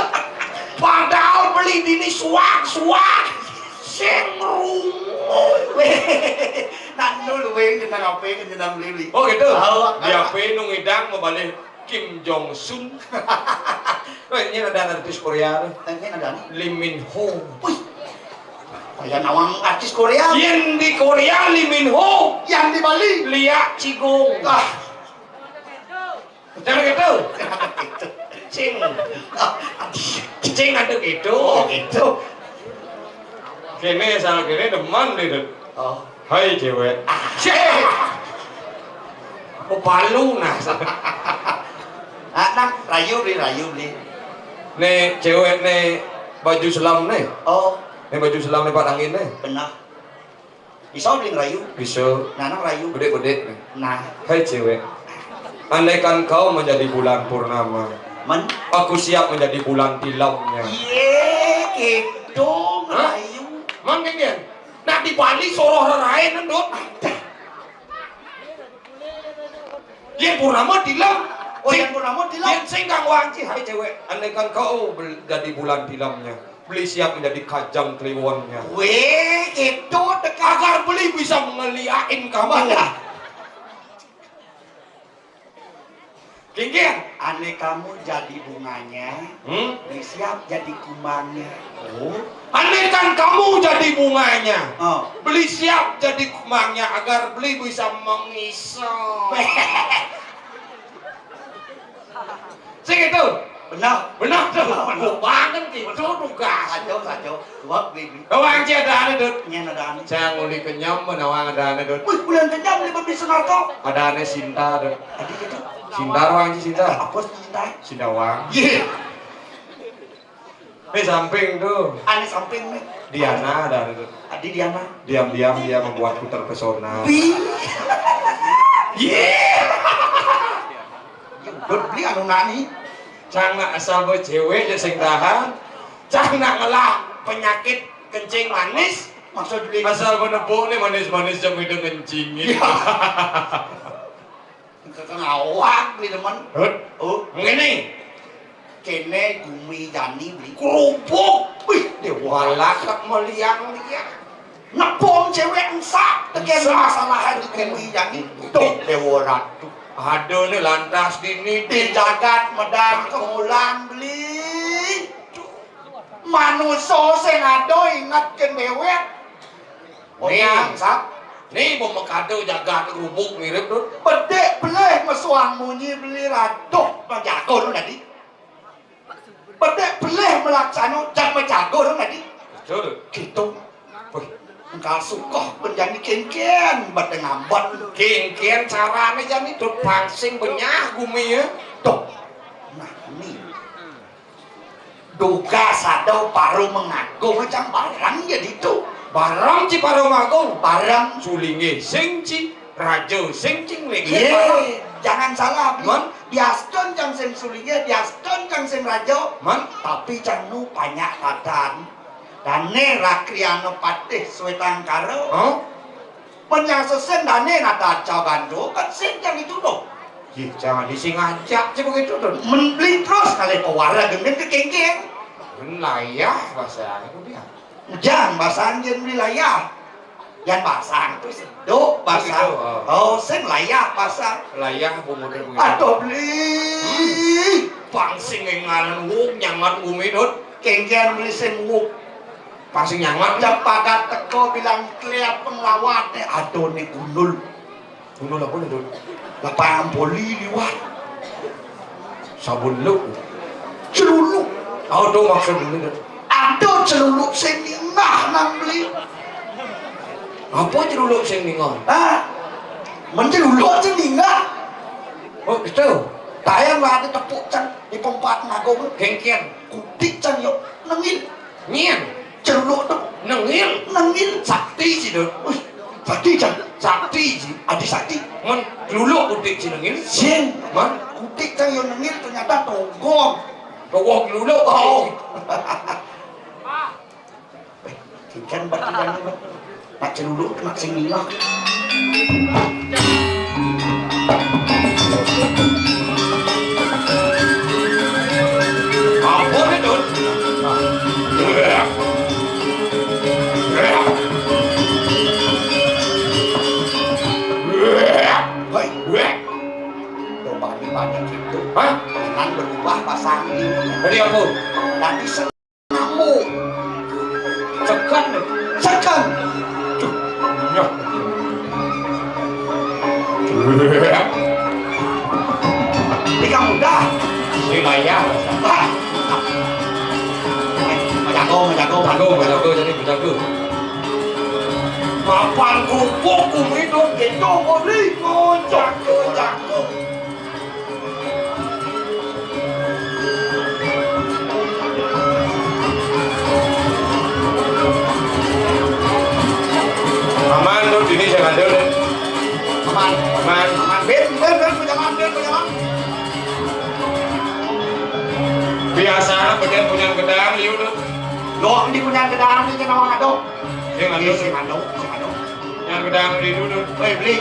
Padahal beli dini suak. Sing rungu. Nak dulu weh kita ngapain kita beli. Oh gitu. Tahu. Dia penung idang mau balik Kim Jong Sun. Oh ini ada artis Korea. Tengah ada nih. Lee Min Ho. Wih. Kayak nawang artis Korea. Yang di Korea Lee Min Ho. Yang di Bali. Lia Cigong. Jangan gitu. Cing. Cing ada gitu. Oh gitu. Kini salah kini deman deh. Oh. Hai cewek. Cek. Oh palu nah. Nah, rayu beli. Nih cewek nih baju selam nih. Oh, Nih baju selam nih Pak Angin nih. benar. Bisa beli rayu. Bisa Nana rayu. gede-gede nih. Nah, Hai cewek. Andaikan kau menjadi bulan purnama, men. aku siap menjadi bulan tilamnya. Ye, gitu rayu. Mangkengnya. Nah di Bali soroh rarain ndut. Yang purnama tilam. Oh, yang purnama tilam. Yang sing kang wanci hai cewek. Andaikan kau jadi bulan tilamnya, beli siap menjadi kajang kliwonnya. Weh, gitu dekat. Agar beli bisa ngeliain kamu. Kingkin. Aneh kamu jadi bunganya, beli siap jadi kumannya. Oh. Andaikan kamu jadi bunganya, Oh, beli siap jadi kumangnya agar beli bisa mengisau. Sing itu, benar. benar tuh. Gue banget gitu tugas. Sajo. Buat baby. Awang cia ada ane dut. Nyen ada aneh. Saya nguli kenyam menawang ada ane dut. Wih, bulan kenyang beli beli senarto. Ada ane Sinta dut. Adik itu. Sinta wang ci Sinta. Apa cinta? Sinta wang. Ye. Samping tuh. Aneh samping nih. Diana ada ane dut. Adik Diana. Diam-diam dia membuatku terpesona. Bi. Ye. Dut beli anu nani. Cang nak asal buat cewek je sing tahan. Cang nak ngelah penyakit kencing manis. Maksud beli. Asal menepuk nih manis-manis jam itu kencing. Ngawak beli teman. Oh, Ngene kene gumi jani beli. kerupuk. Wih, dewa kak meliang-liang. Nepom cewek ensak. Tekan Ensak. masalah itu gumi jani. Tuh dewa ratu. Ada nih lantas dini di jagat medan kemulan beli manusia sing ada ingat ke dewek Nih. sak nih mau kado jagat rubuk mirip tuh. bedek beleh mesuang munyi beli raduh menjago dong tadi bedek beleh melaksano jak menjago dong tadi Betul. gitu engkau suka menjadi kengken badeng ngambon Kengkian caranya jadi tuh pangsing benyah gumi ya. tuh nah ini duga sadau paru mengaku macam barang jadi tuh Barang ci paromago. barang Sulinge singci. Rajo singcing lagi. Ye, jangan salah, Man. biaskan jang sem sulinya, biaskan jang sem rajo, Man. tapi jangan banyak kadan. Dane rakriano patih suetang karo, Oh? penyasesen dane nata cawando, kan sen jang itu dong. Ih, jangan disingajak sih begitu tuh. Membeli terus kali pewara dengan kekengkeng. Layah bahasa aku dia. Jang basang jen wilayah. Yang basang itu seduk basang. Begitu, Oh, sen layak basang. Layah pemuda begitu. Aduh beli. Pangsing ngalan wuk nyangat gumi dot. Kengkeng beli sen wuk. Pangsing nyangat. Japakat teko bilang kliat penglawatnya. Aduh nih gundul. Bunuh apa nih dot? Lapangan poli liwat. Sabun lu. Celuluk. Oh tuh maksud ini dot. Aduh celuluk seningah nang beli. Apa jeruluk sing ningon? Hah? Menceluluk seningah. Oh itu. Tayang lah ada tepuk can di pompat ngagong. Kengkian. Kudik can yuk. Nengil. Nyen. Celuluk tuh. Nengil. Nengil. Sakti sih dot. Wih. Sakti can. Sakti sih. Adi sakti. Man, luluk udik sih nengil. Sien. Man, Kudik can yuk nengil ternyata tonggong. kawak luluk. Oh. Kan berarti kan nak celuluk nak singingah. Apa nih dot? Hei, tuh bani-bani gitu. Hah? Kan berubah pasang ini. Tadi apa? Nanti sengamu. Sekan nih. Sekan. Tiga muda. Ini layah. Hah. Menjago. Jago jadi jago. Mapan kerupuk kumi dot. Gitu boleh. Jago. Aman dot ini jangan dot. Aman. Aman. Ben, jangan. Biasa bagian punya gedang liu dot. Lo ini punya gedang ini kenapa ngado? Yang Iya, ada sing ngado. yang gedang di dulu. Woi beli.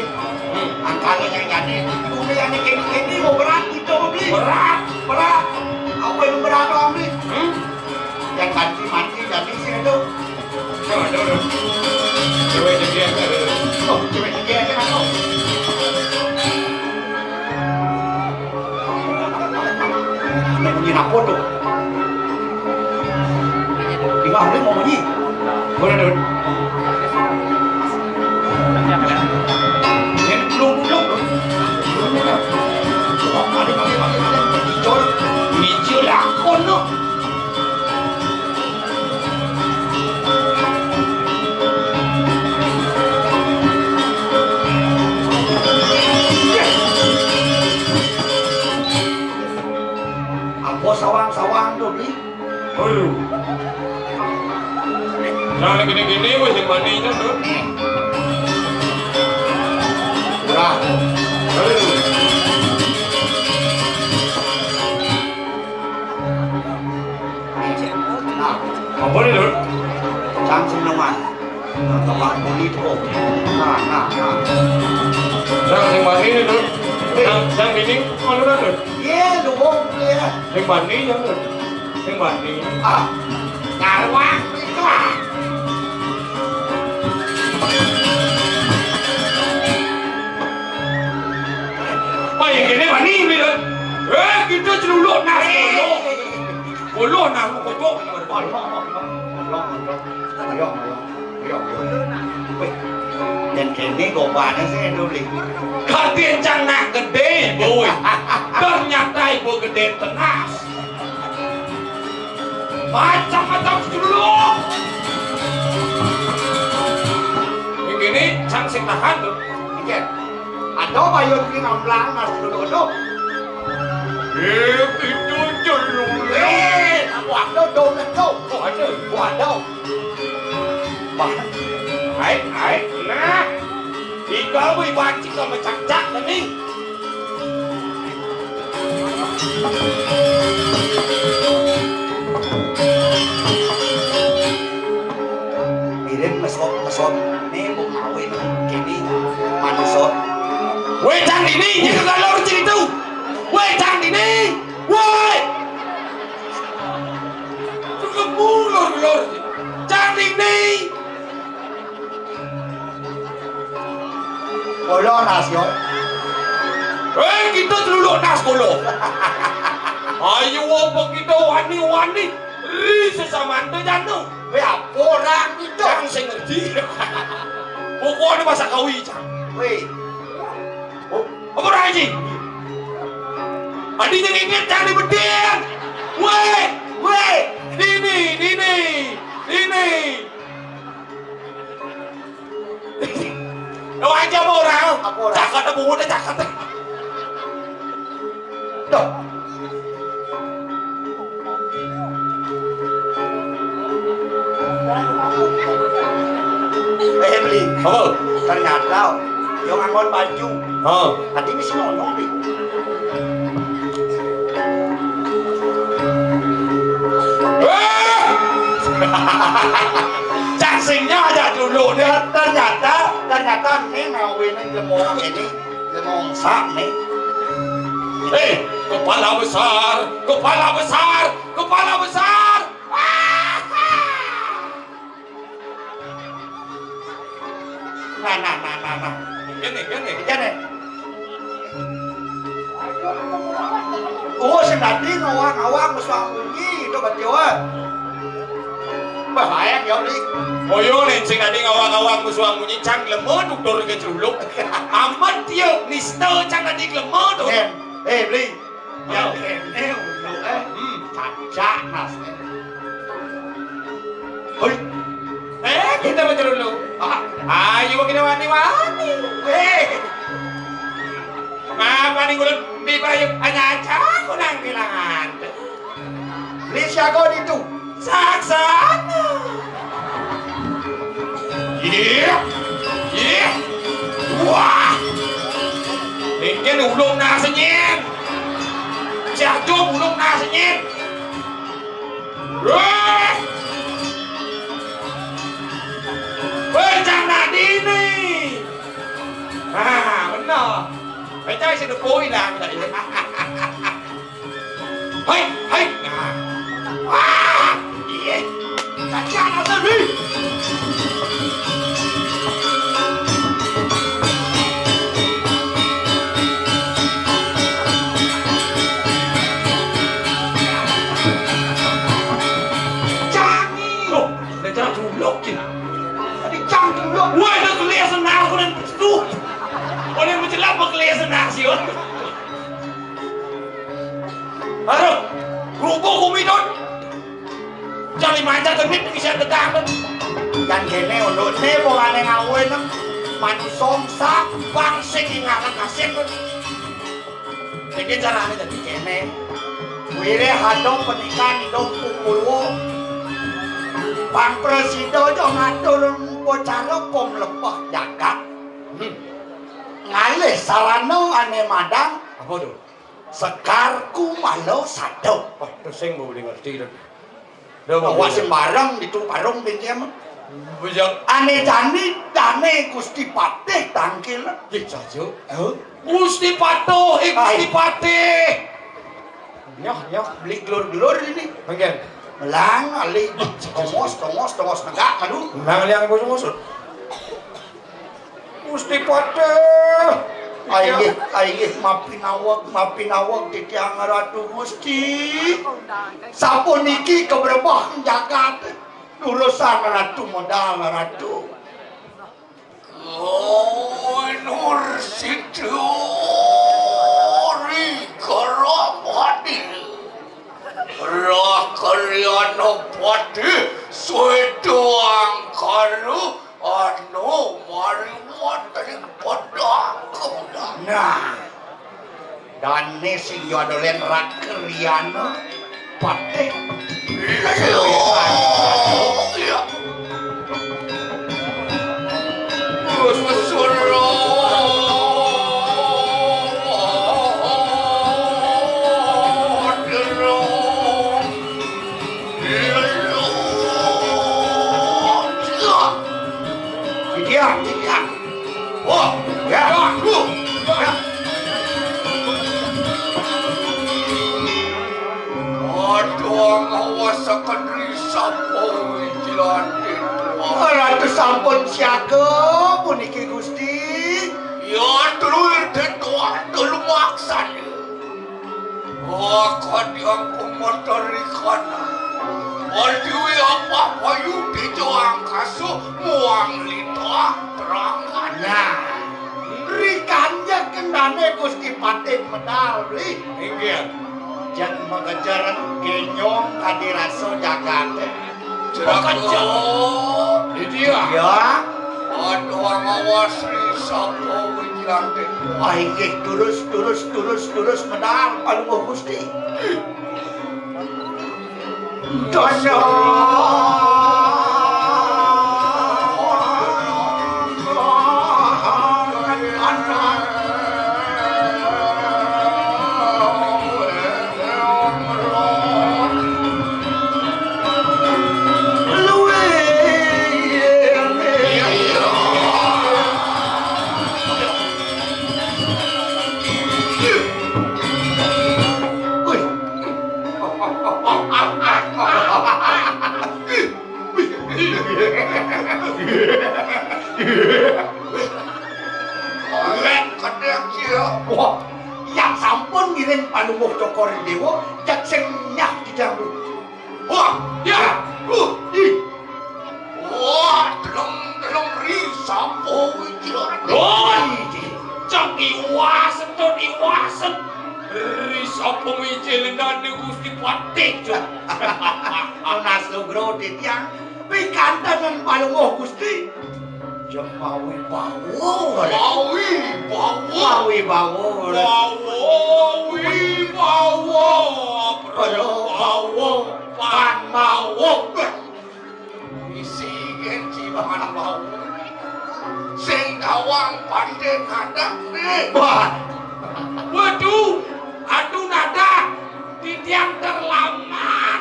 Angkanya yang jadi. Bumi yang ini mau berat itu mau beli. Berat. Apa yang berat mau beli? Yang ganti mati jadi sih itu. Jangan dot. Cewek jadi yang ada. Oh, cewek dia aja ngado. Yang bunyi apa tuh? Tinggal beli mau bunyi. Boleh dot. Ini belum dot. Ada. Hijau. Hijau lakon no. Apa sawang-sawang tuh beli? Aduh. Jangan gini-gini wes yang maninya dot. Berat. Aduh. Nah, Apa nih dot? cancung nama. Nah, kapan beli tuh? Nah. Yang mani nih dot. Yang ini mana dot? Iya, lu mau beli ya? Yang mani yang dot. Yang mani. Ah, ngarwang itu ah. Pai gitu celuluk nas bolo nas kocok dan kini gobanya sih dulu Katien cangnak gede boy ternyata ibu gede tenas macam-macam celuluk begini cang sing tahan tuh Ikan, ada bayun ki ngamblang nas dulu itu celuluk aku ada dong itu ada Hai, nah, ikaw mo'y bachi ka macak-cak na ni. Irin mesot nih bumawin kini manusot Weh, cang dini, niya kagalor dito. Weh, cang dini, weh. Sukamulor, lor. Cang dini. Kolo nas yun Kita celuluk nas kolo. Ayo apa kita wani-wani. Sesama anda janu. ya orang itu Cang saya ngerti. Pokoknya masa kawi, cang. weh Apa raji? Adinya ngingin cang di bedin. Weh. Dini. Aja mau orang. Apa orang? Cakap ada bunga dah cakap. Tuh. Beli. Apa? Ternyata yang angon baju. Oh. Tadi mesti nonong nih. Cacingnya aja dulu nih. Ternyata nih ngawin lemong ini lemong sak nih. Kepala besar. Nah. Gini. Gini. Oh, tadi ngawang musang bunyi itu betul. Bahaya ya li. Moyo nih sing tadi ngawang-ngawang musuh munyi cang lemot dokter ke celuluk. Amat dia nisto cang tadi lemot. Beli. Yang ini untuk cacak nas. Kita berceluluk. Ayo kita wani-wani. Ngapa nih gulun di bayuk hanya aku nang bilangan. Beli siaga itu. Saksana. Iya. Wah. Mungkin ulung nasenyen. Jatuh ulung nasenyen. Bencana dini. Benar. Bencana sih depoi lah tadi. Hai. Wah. Iya. Kacang apa ni? Wah, dah kelihatan nak aku dan tu. Orang yang macam apa kelihatan nak sih? Aduh, ruko kumidon. Jangan manja termit bisa tegang. Dan gini untuk ini bukan yang ngawin manusong sak bangsing ingat kasih pun. Jadi caranya jadi gini. Wire hadong pernikahan hidung pukul. Bang Presiden jo ngatur bocaro kom lepah jagat. Ngalih salano ane madang. Apa tu? Sekarku malau sado. Oh, tersing boleh ngerti dah. Bawa sembarang itu parung pinjam. Bujang. Ane jani dane Gusti Patih tangkil. Saja. Gusti Patih, Gusti Patih. Nyah, Beli glor-glor ini. Mungkin. Melang ali tongos negak madu. Nang liang gosong. Gusti Patih. Aing mapinawag di Tiang Ratu Gusti. Sapuniki keberapa jagat urusan ratu modal ratu. Nur Sidori Karamati Rakariana Pati Suedoang Karu Anu Mariwatani Padang Kemudian Nah, dan si Yodolen Rakariana Pati. Iya Dia. Oh, ya. Aduh, ngawasakan risapo Wijilandit. Ratu sampun siaga puniki Gusti. Ya dulu tetua dulu maksan. Oh, kadiang pemotorikan. Ordiwi apa payu dijuang kasu muang lita terangkan. Nah, rikannya kendane Gusti Patih medal beli. Ingat. Jangan mengejar genyong kadiraso jagat. Ceraka dia. Ya. Aduh, ngawas risapo Wijilandit. Aingih terus medal palungguh Gusti. Dosa. Wah, yang sampun ngiring palungguh Cokor Dewa jak sing nyah didangdut. Wah, ya. Wah, delong risapo Wijilandit. Cak iwasen to iwasen. Risapo Wijilandit Gusti Patih. Ana sugro ditiang pikanten palungguh Gusti. Jemawi bawo. Mawi bawo. Pan bawo. Isi genjiman bau. Sing kawang pandai kadang nih. Wah, Waduh, aduh nada di tiang terlambat.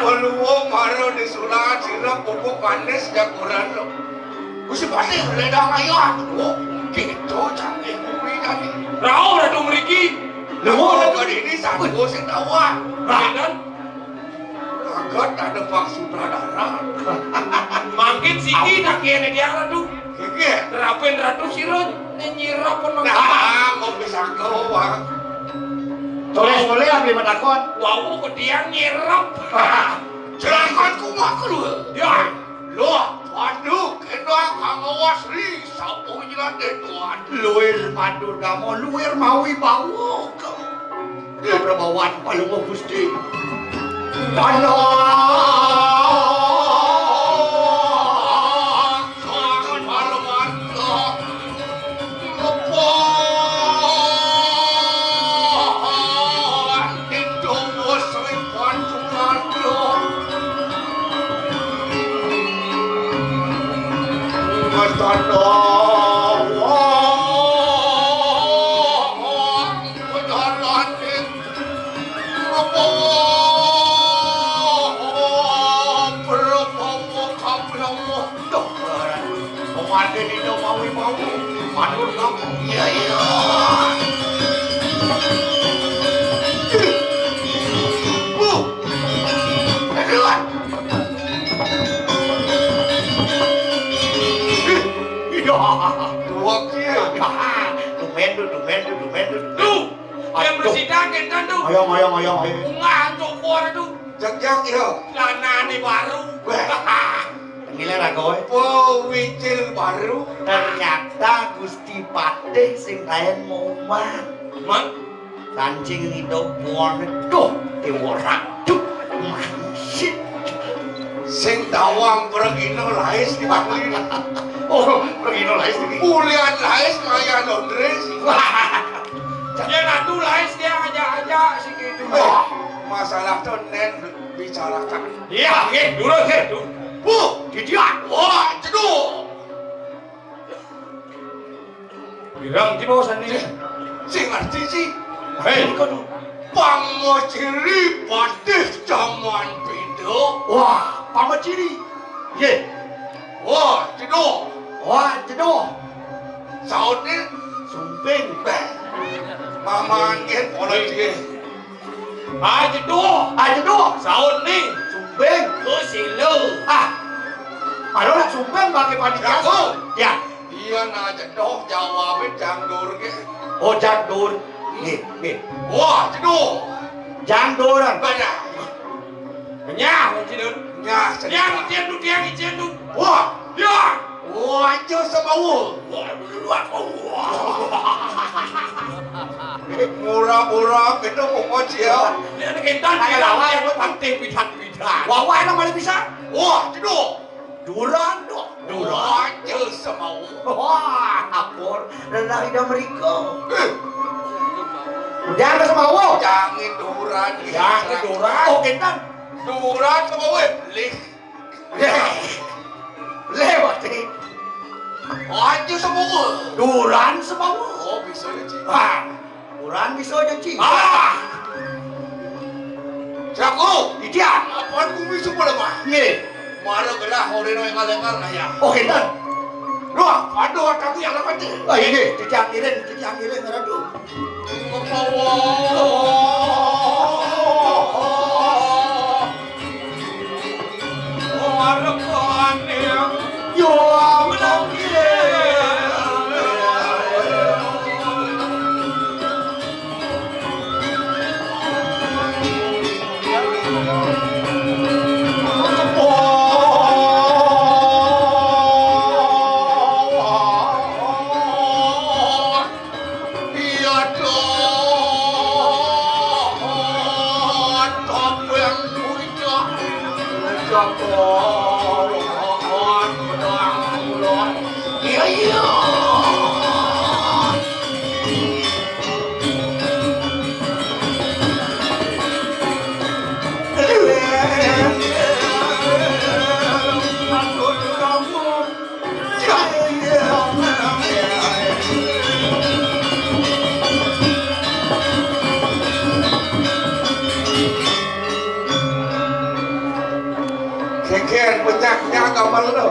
Waluwo maro di sulat sirap pupuk panes jagoran lo. Gusti Patih ledang ayo. Oh, gitu canggih bumi kami. Rao ratu mriki. Lho, kali ini satu sing tawa. Bener? Agak ada Pak Sutradara. Mangkin siki nak kene dia ratu. Kiki, rapen ratu sirut nyirap penonton. Nah, mau bisa keluar. tulis boleh ambil matakon. Wow, kediang nyirap. Jelakan kumak lu. Ya, lo, waduh, kendang angawas ri, sapu Wijilandit tuan. Luir madu damo, luir mawi bawo. Keberbawaan palungguh Gusti. Sangat maluman lo. Itu bos ribuan sunat lo. Iya, iya. Aduh. Dua kia. Dumen du. Duh, yang bersidang kan tuh. Ayo. Ngantuk kuar tuh. Jak ya. Lanane baru. Nilai ragoy. Pewicil baru. Ternyata Gusti Patih sing lain moman. Man, Kancing nido buang tuh diworak tuh mansip. Sing tawang pergino lais di bangli. Oh, pergi lais ini. Ulian lais maya Londres. dia nantu lais dia aja sih gitu. Masalah tuh nen bicarakan. Iya, dulu gitu. Didiak. Wah, ceduh. Bilang di bawah sana. Sing ngerti sih. Hei, Pangociri Patih zaman pindo. Wah, pamaciri. Ye. Wah, ceduh. Wah, jedoh. Saudin Sumping. Mama angin oleh dia. aja tuh. Jedoh. Saun nih, Sumping. lu silu. Kalau nak sumping pakai panitia. Jago. Ya. Iya na ceduh jawabnya jangdur ke. Oh, jangdur. Nih. Wah, ceduh. Jangduran. Banyak. Nyah, ngidun. Nyah, Yang ijen tuh. Wah, Ya. wah, jauh sama ul. Murah-murah itu mau dia. Ini kentan bilang yang lu pantai pidan. Wah, enak malah bisa. Wah, ceduh. Duran dong. Wah, jauh sama ul. Wah, apor. Dari Amerika. Udah ada sama wo. Jangan duran. Jangan duran. Oh, kentan. Duran sama ul. Lih. Lewat nih. Wah, jauh sama ul. Duran sama wo. Oh, bisa aja, Ci. Duran bisa aja Ci. Jago. Idian. Apaan bumi semua lemah? Ye. Mana gelah horeno yang ngalengar na ya. Oh, kentan. Loh, aduh, tapi yang lepas deh. Oh, ini dianggirin aduh. Yo, Keker penyaknya gambar lo.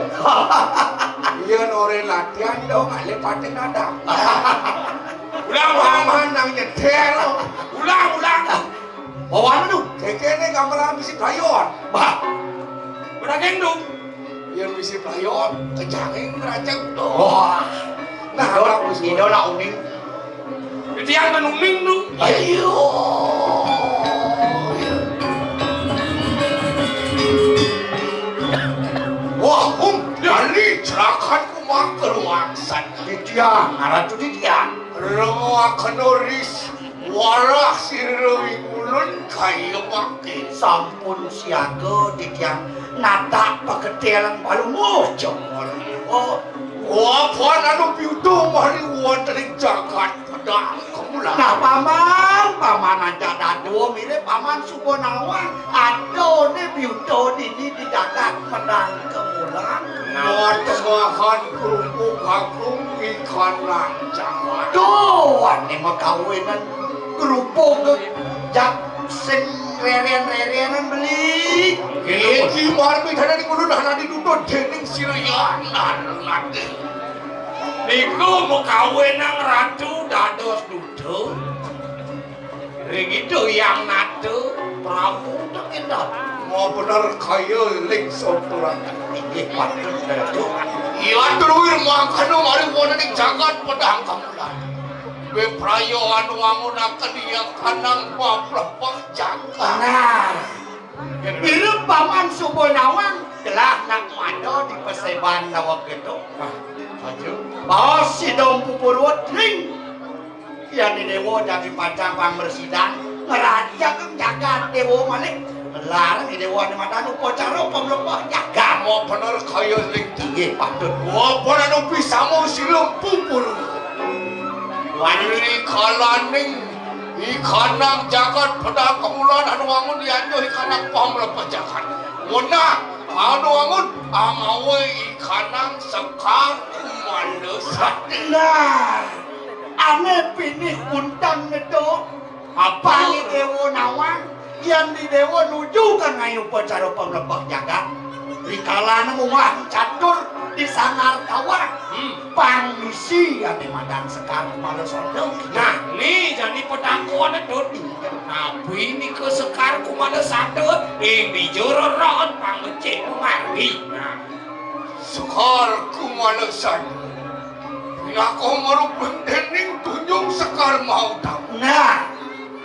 Iya nore latihan dong, ale paten ada. Ulang nang nyetel. Ulang. bawa tuh. Keker ini gambar misi playon. Bah. Berageng dong. Iya misi playon, kejangin rajang tuh. Wah. Nah, idola uning. Itu yang menuming tuh. Ayo. Wah, kali cerakan kumang keluangsan. Dia, ngaran tuh dia. Rengo kenoris, warah sirwi ulun kayu maki. Sampun siaga di tiang nata paketelan balu mojo. Oh, Wah, puan anu piutu mari wonten jagat pedang kemulan. nah paman aja dado mirip paman Subonawan. Ado ne biuto di jagat pedang kemulan. Nah, tengahan kerupuk kakung ikan lancangan. Tuh, ane mah kawinan kerupuk jak sing reren-rerenan beli. Iki marmi kana di kudu nah di duduk dening sirian nanti. Niku mau kawin nang ratu dados duduk. Ring itu yang natu Prabu tak Mau bener kaya ling soturan. Ini patut dadu. Iya terwir mangkano mari wonten jagat pedang kamulan. We prayo anu wangun akan dia kanang paplepek jagat. Nah, ieu paman Subonawang telah nak mado di peseban nawa gitu. Baos si dom pupurut ring. Yang di dewo jadi pacang pambersidang ngeraja kang jagat dewo malik. Larang di dewo anu madanu pocaro pamlepek jagat. Kamu bener kaya ling Inggih patut. walaupun anu bisa mau silem pupurut. Wani kalaning ikanang jagat pedang kemulan anu wangun dianjo ikanang pamlepek jagat. Muna anu wangun amawe ikanang sekar kumalesat. Nah, ane pinih untang itu apa ni dewo nawang yang di dewo nuju kan ngayu pacara pamlepek jagat rikalana mumah catur di sangar kawan pangisi ane madang sekar kumalesat. Nah, ni jadi pedangkuan itu. Tapi ini ke sekar kumalesat ini jororon pangecek margi. Nah, sekar kumalesat. Aku malu pendening tunjung sekar mau tahu. Nah,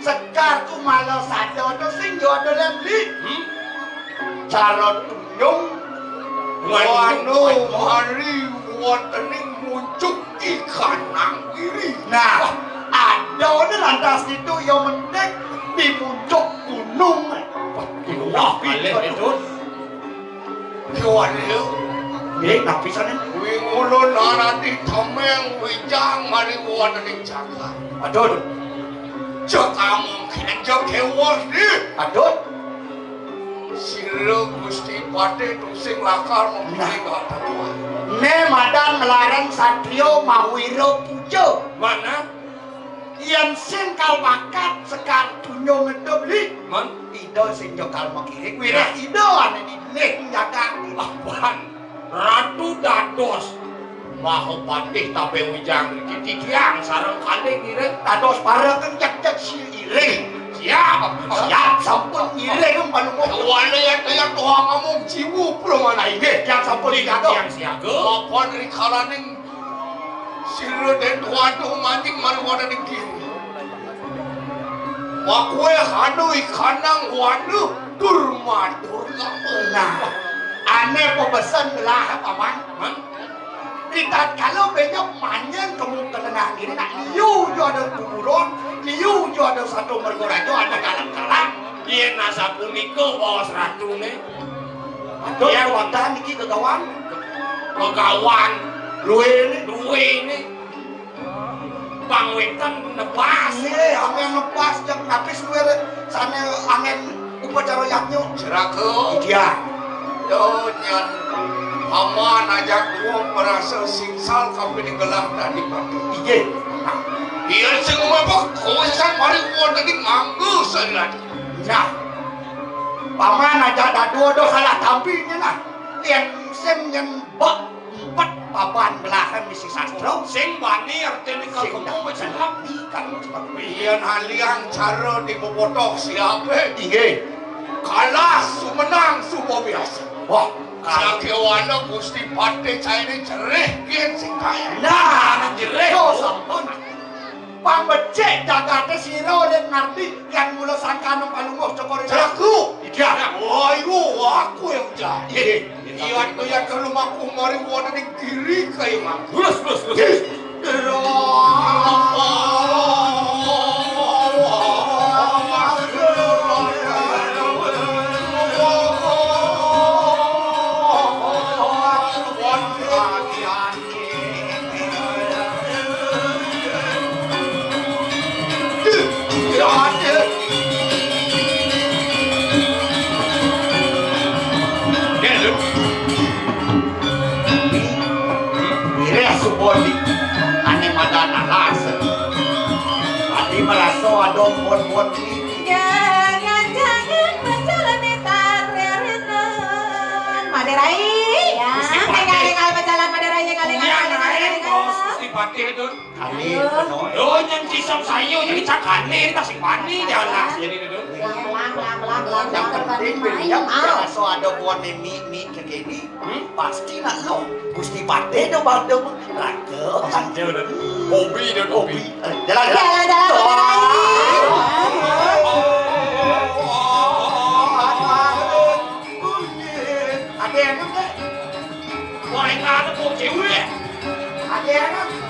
sekar kumalesat itu sing jodoh lembli cara tunjung Wanu hari wontening muncul ikanang iri. nah, ada ni lantas itu yang mendek di puncak gunung. Wah, balik itu. Kiwanu, Tapi sana wingulun arati tameng wijang mari wontening jagat. aduh, Jaka mungkin jaka kewas ni. aduh, Sila Gusti Pate tusing lakar memilih kata tua. ne madan melarang satrio mawiro pujo. Mana? Yang sing kal bakat sekar tunjung itu beli. Man? Ido sing jokal makirik wirah ido ane di nek jaga. Apaan? Ratu Dados. Maho patih tabe wijang kitikiang sareng kali ngiring. Tados para kan jak si iring. Siap. Siap sampun iring panungok. Waliat tuang ngomong jiwu permana ini. Yang sampun jaga. Yang siaga. Apaan dari kalaning sila den tuadu mancing mariwana di kiri. Wakwe hanu ikanang wanu durmadur Nah, aneh pebesan belah paman. Kita kalau banyak manjang kamu kenal ini nak liu jo ada kuburon, liu jo ada satu mergorajo ada kalang-kalang. Iya nasa puniko bos ratu nih. Aduh, yang wadah niki kegawan, Kegawan luwe duwe nih. Pangwetan nebas. ini angin lepas jam napis luwe sana angin upacara yaknyo. Ceraka. Iya, Donyan aman ajak dua merasa singsal kami gelang tadi pagi. iya. Iya sing mabok kosan mari wonten tadi manggu salat. Nah, paman aja ada dua salah tampilnya nah. Yang sem yang bak empat papan belahan misi sastro. Sing bani artine kagemo macam Tapi kan Pian haliang cara dibobotok siapa? iya. Kalah sumenang sumo biasa. Wah, Sa kewana Gusti Pate caine cereh kian sing kaya. nah, yo sampun. Pambecek jagate sira nek ngerti yang mula sangkanong palungguh cokore. Ceraku. Iya. Wah, iku aku yang jadi. Iya. Iwan tuh yang kalau aku mari wonten di kiri kayak mang. Lus. Subodi ane madana lasa adi meraso adong bon Jangan menjalani karirnya Maderai ya, tinggal dalam ada raya kali Iya naik bos Gusti Pati itu. Kali Aduh. penuh. Lo yang cisam sayo jadi cakane tasik pani jalan jadi itu. Yang penting beliau jangan so ada buat mie kayak gini. Pasti nak lo Gusti Pati do bandung raga kan Dia udah hobi dan hobi. Jalan. Ada yang enggak? Wah ini ada kok cewek. Ada yang enggak?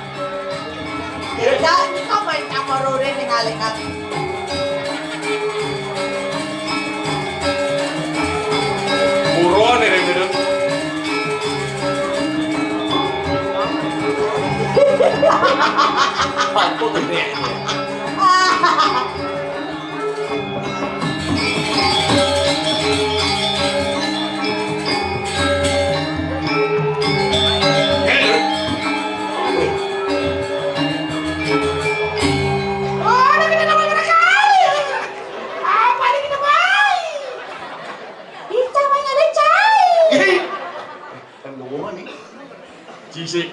Kau main sama Rore tinggal-tinggal. Buruan ini gitu. Mampu gede. Cisi,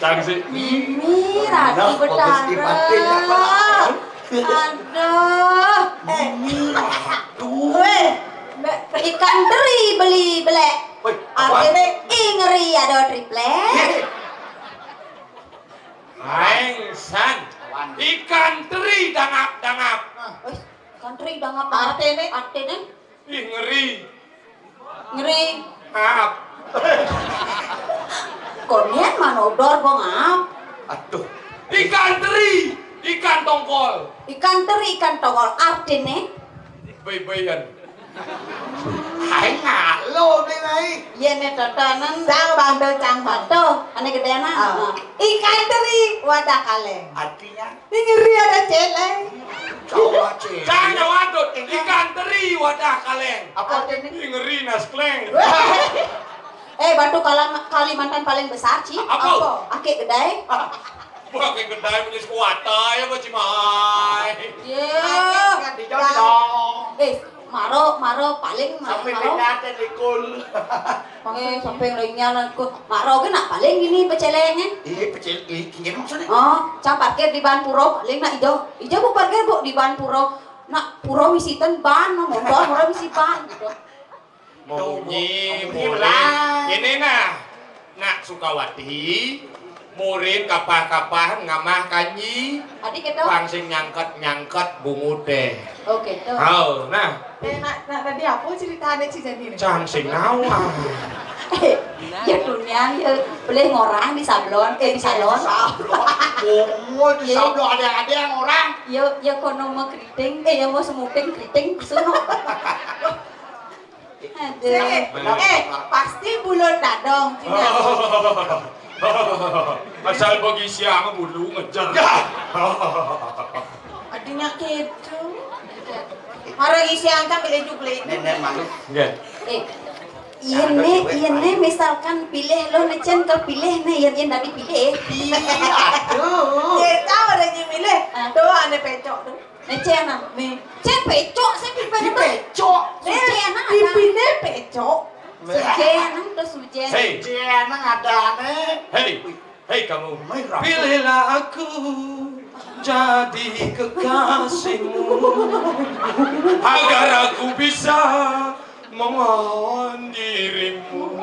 cangsi. Mimi, Rati Gusti Pati nak berdarah. Mimi. Aduh. Weh, ikan teri beli belek. Woi, Artinya ngeri ada triplek. Hengsan, ikan teri dangap. Ikan teri udah ngapa? Artinya Ih ngeri. ngeri. Maaf. Konian manodor bong ap. Aduh. Ikan teri, ikan tongkol. Ikan teri ikan tongol artinya Bay-bayan. Hai ngalo đây này. iya nih tatanan Cang bandel cang batu aneh gedean Ikan teri wadah kaleng. Artinya Ini ngeri ada celeng. cowok cewek. Jangan wadut, ikan teri wadah kaleng. Apa artinya? Ih ngeri naskleng. batu Kalimantan paling besar Ci. Apa? Ake gede. Wah kayak gede punya sekuata ya Pak Cimai. Iya. Di dong. Maro paling Sampai maro. penyaten ikul. Sampai lainnya aku maro kena paling ini pecelengnya. Pecel ikin maksudnya. Oh, cang parkir di ban puro paling nak ijo bu parkir bu di ban puro. Nak puro misitan ban, motor puro misi ban gitu. Munyi, Munyi murid. belah. Ini nak Sukawati. Murid kapah-kapah ngamah kanyi. Adik gitu. Langsing nyangket bungu teh. Oh gitu. Oh, nah, Nak tadi apa ceritanya sih jadi? cangsing nawa. Ya dunia ya boleh ngorang di sablon di salon. Oh, di sabdo ada yang orang. Ya kono mau keriting ya mau semuting keriting suno. Aduh. Pasti bulan dadong. Asal bagi siang bulu ngejar. Adinya gitu. Marah isi angka pilih jukli. Nenek malu. Enggak. Ini misalkan pilih lo necen ke pilih nih yang dari pilih. Aduh. Ya tahu ada yang milih. Tuh ane pecok tuh. Necen nih. Cen pecok saya pilih Pecok. Pipinnya pecok. Sujen terus sujen. Hei, Jenang ada ane. hei kamu. Merah. Pilihlah aku jadi kekasihmu agar aku bisa memohon dirimu.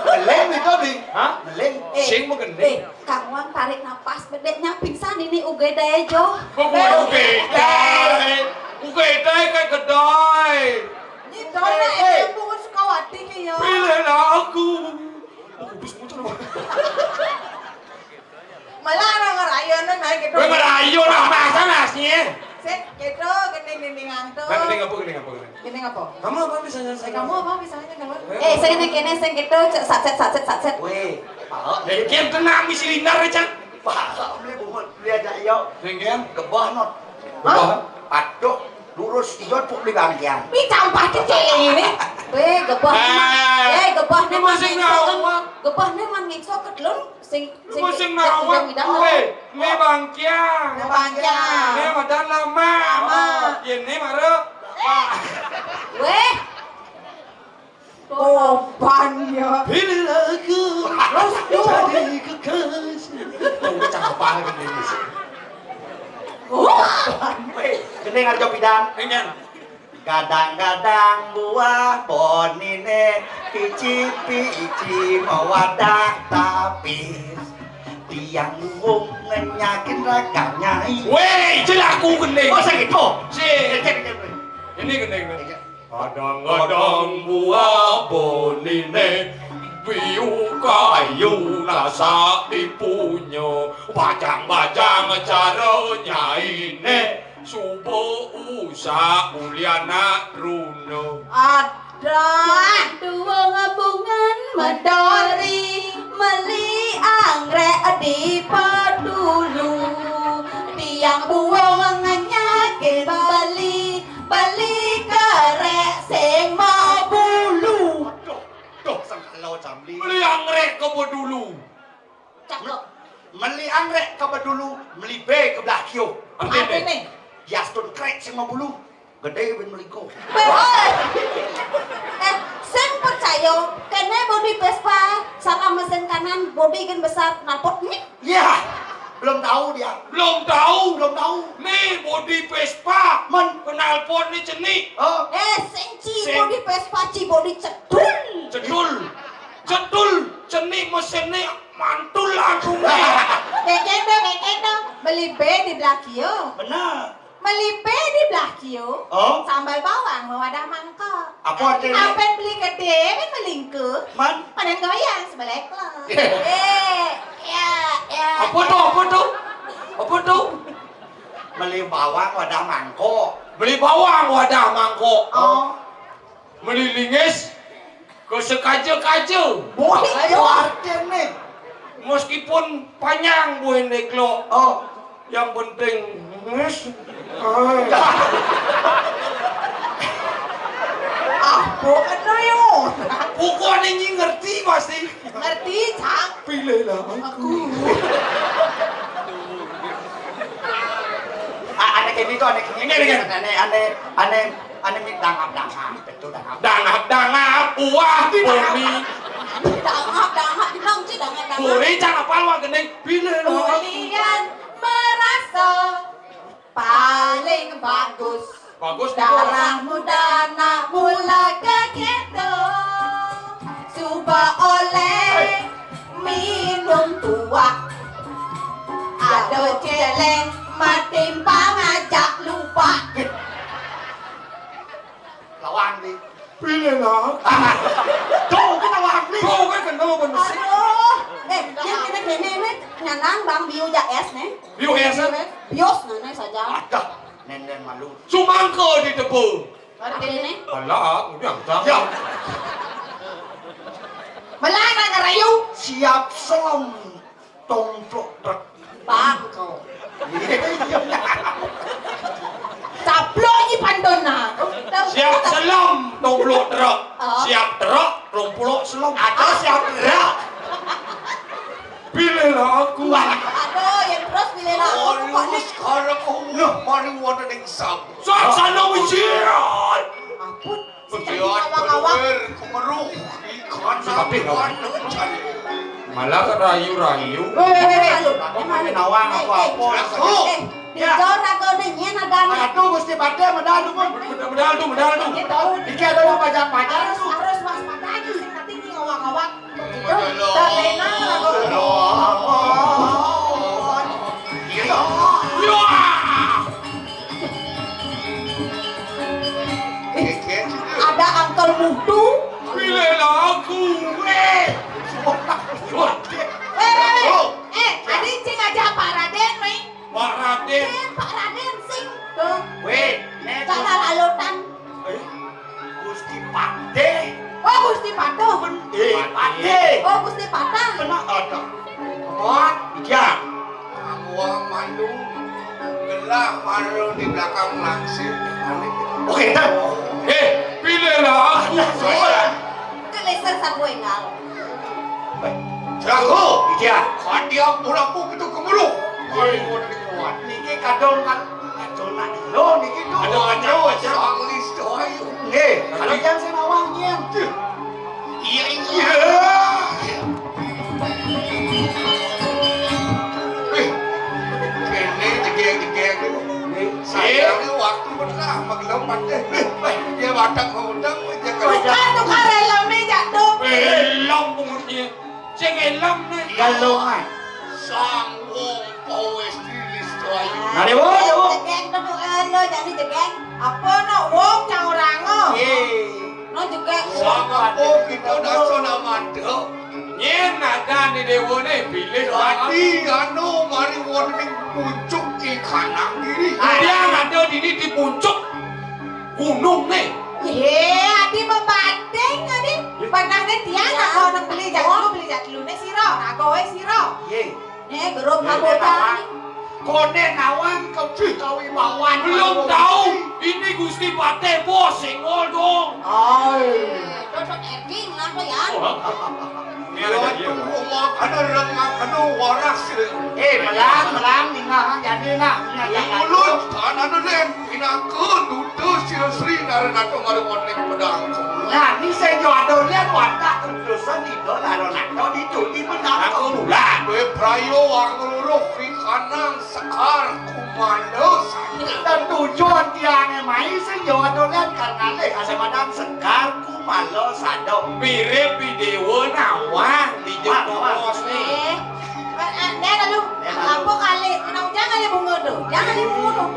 Meleng itu di. Hah? Meleng. Sing mau gendeng. Kang Wan tarik napas bedeknya pingsan ini UGD jo. Kok UGD kayak gedai. Itu lah yang bunga Sukawati kaya. Pilihlah aku. Aku bisa muncul. Malah orang ngerayonan naik gitu. Gue merayu lah masa nasnya. Set gitu gending ngantuk. Gini apa? Gini apa? Kamu apa bisa selesai? Kamu apa misalnya kamu? Saya kene sing gitu satset. Weh. Pak. Kian tenang di silinder aja. Pak. Beli bunga. Beli aja iyo. Tinggian. Gebah not. Aduh. Lurus ijo puk beli bangkian. Ih campur celeng ini. Gebah nih man Masih ngawak. gebah nih man ngikso kedlun sing Masih ngawak. Ini bangkian. Bangkian. Ini madan lama. Ini mare. Weh Kopan ya. Pilihlah aku jadi kekasih. Tunggu cakap gini sih. Gede ngarjo pidan. Ingin. Gadang-gadang buah ponine pici-pici mawadak tapis tiang luhung ngenyakin ragamnya. Weh, jelaku gede. Oh segitu. Sih. Ini gede. Kadang-kadang buah bonine biu kayu nasa dipunya bajang-bajang caranya ini subuh usah uliana runo Ada Dua ngabungan medori meli anggrek di pedulu tiang buang nganyakin beli kerek sing mau bulu. Tuh sang kalau jamli. beli anggrek ke dulu Cakep. Meli anggrek ke dulu, meli be ke belah kio. Apa nih? Yastun krek sing mau bulu. Gede ben meliko. Behoi. Sen percaya kene bodi Vespa salah mesin kanan bodi kan besar napot nih. Ya, belum tahu dia. belum tahu Belum tahu. nih bodi Vespa Men. penalpon nih cenik Oh, Senci Sen. bodi Vespa ci bodi cedul. cedul cenik mesinnya mantul langsung nih Kekendo beli B di belah kio. benar. Beli B di belah kio. Oh, Sambal bawang wadah mangkok. apa artinya? Apa beli gede kan melingkup. Man, Panen goyang sebelah lo. Ya. apa tuh beli bawang wadah mangkok. beli bawang wadah mangkok Oh, beli lingis ke sekaja-kaja ayo artinya. meskipun panjang buah neklo Oh, yang penting nges Apa kena yo? pokoknya ini ngerti pasti Ngerti cak. pilihlah Aku. aneh kayak gitu, aneh kayak Ini, aneh dangap, betul dangap. dangap buah boni Dangap dinong sih dangap. boni jangan apa lu gening pilihlah Kalian merasa paling bagus. bagus Darah muda nak mula keketo. Coba oleh minum tua. Ada celeng matimpang ngajak lupa. Lawang di. pilihlah Tuh, kita lawang di. kau kan kenal bener sih Aduh, yang ini nyanang bang bio ja es nih. Bio es? Bios nana saja. Ada, nenek malu. Sumangka di tebu. Ngerti ini? Alah, udah Ya, jangan. Melana ngerayu. siap selam. Tomplok truk. Bangko. Caplok ni pandona. Siap selam, tomplok truk. Oh. Siap truk, tomplok selam. Ada siap gerak. Pilihlah aku. Aduh, yang terus pilih lah. Kok ni? Sekarang kau mari wadah yang sab. Saksana wijian. Ampun. Kejian berwer kemeruh ikan Tapi kau- ikan Malah rayu-rayu. Nawang apa-apa. Dijor aku ni nyen ada ni. Aduh, mesti pada medal pun. Medal tu. Iki ada yang pajak-pajak. Harus waspada lagi. Sing nanti ni ngawak-ngawak. Aduh. Tak lena aku. Ada angkel mutu. Pilihlah aku. Adi cing aja Pak Raden, Mei. Pak Raden. Pak Raden sing. Tuh. Weh, nek Cara lalutan. Gusti Pade. Oh, Gusti Patuh. Pade. Oh, Gusti Patah. Benar ada. Oh, iya. Uang Bandung gelah maru di belakang langsir. Oke, dah. Pilihlah aku. Keleser satu enggal. Jago. Iya. Hadiah pulaku itu kemeruh. Mari wadah yang kuat. Niki kadon kan kadon nak lo niki tu. Kadon-kadon. Sanglis doayu. Nggih, kalian sing nawang nyen. pandai. Dia batang ngundang dia Tukar helm nih jatuh. Helm pungutnya. Sing helm nih. Galongan. sang wong pawes dilis ayu. Nah, dewo. Jegeng dulu lo jadi jegeng. Apa no wong cang orango. No jegeng. Sang apa kita daso nama do. Nyen ada di dewone pilih Jadi anu mari warning pucuk ikanang diri. dia ada di puncak gunung nih. Adi membanding adi. Pernah deh dia nak kau nak beli jatlu nih siro. Nak kowe siro. Nih geruk kabotan. Kone nawang kau imawan. Belum tahu ini Gusti Pate bos singol dong. Cocok Erwin lah lo ya. Waduh, umah kana rengah kana waras sih. Melang ningah jadi nak. Mulut tanah nelen pinakeun dudu siri-siri narana tong warning pedang. Nah, ni saya jual lihat watak terusan itu lalu nak itu di mana Aku bulan. We prayo angluruh ikanang sekar kumando dan tujuan tiangnya mai saya jual lihat karena leh asemadan sekar kumalo sado. Mirip video nawang di Jepos nih. Nih lalu. Apa kali? Jangan kali bunga tuh. Jangan kali bunga tuh.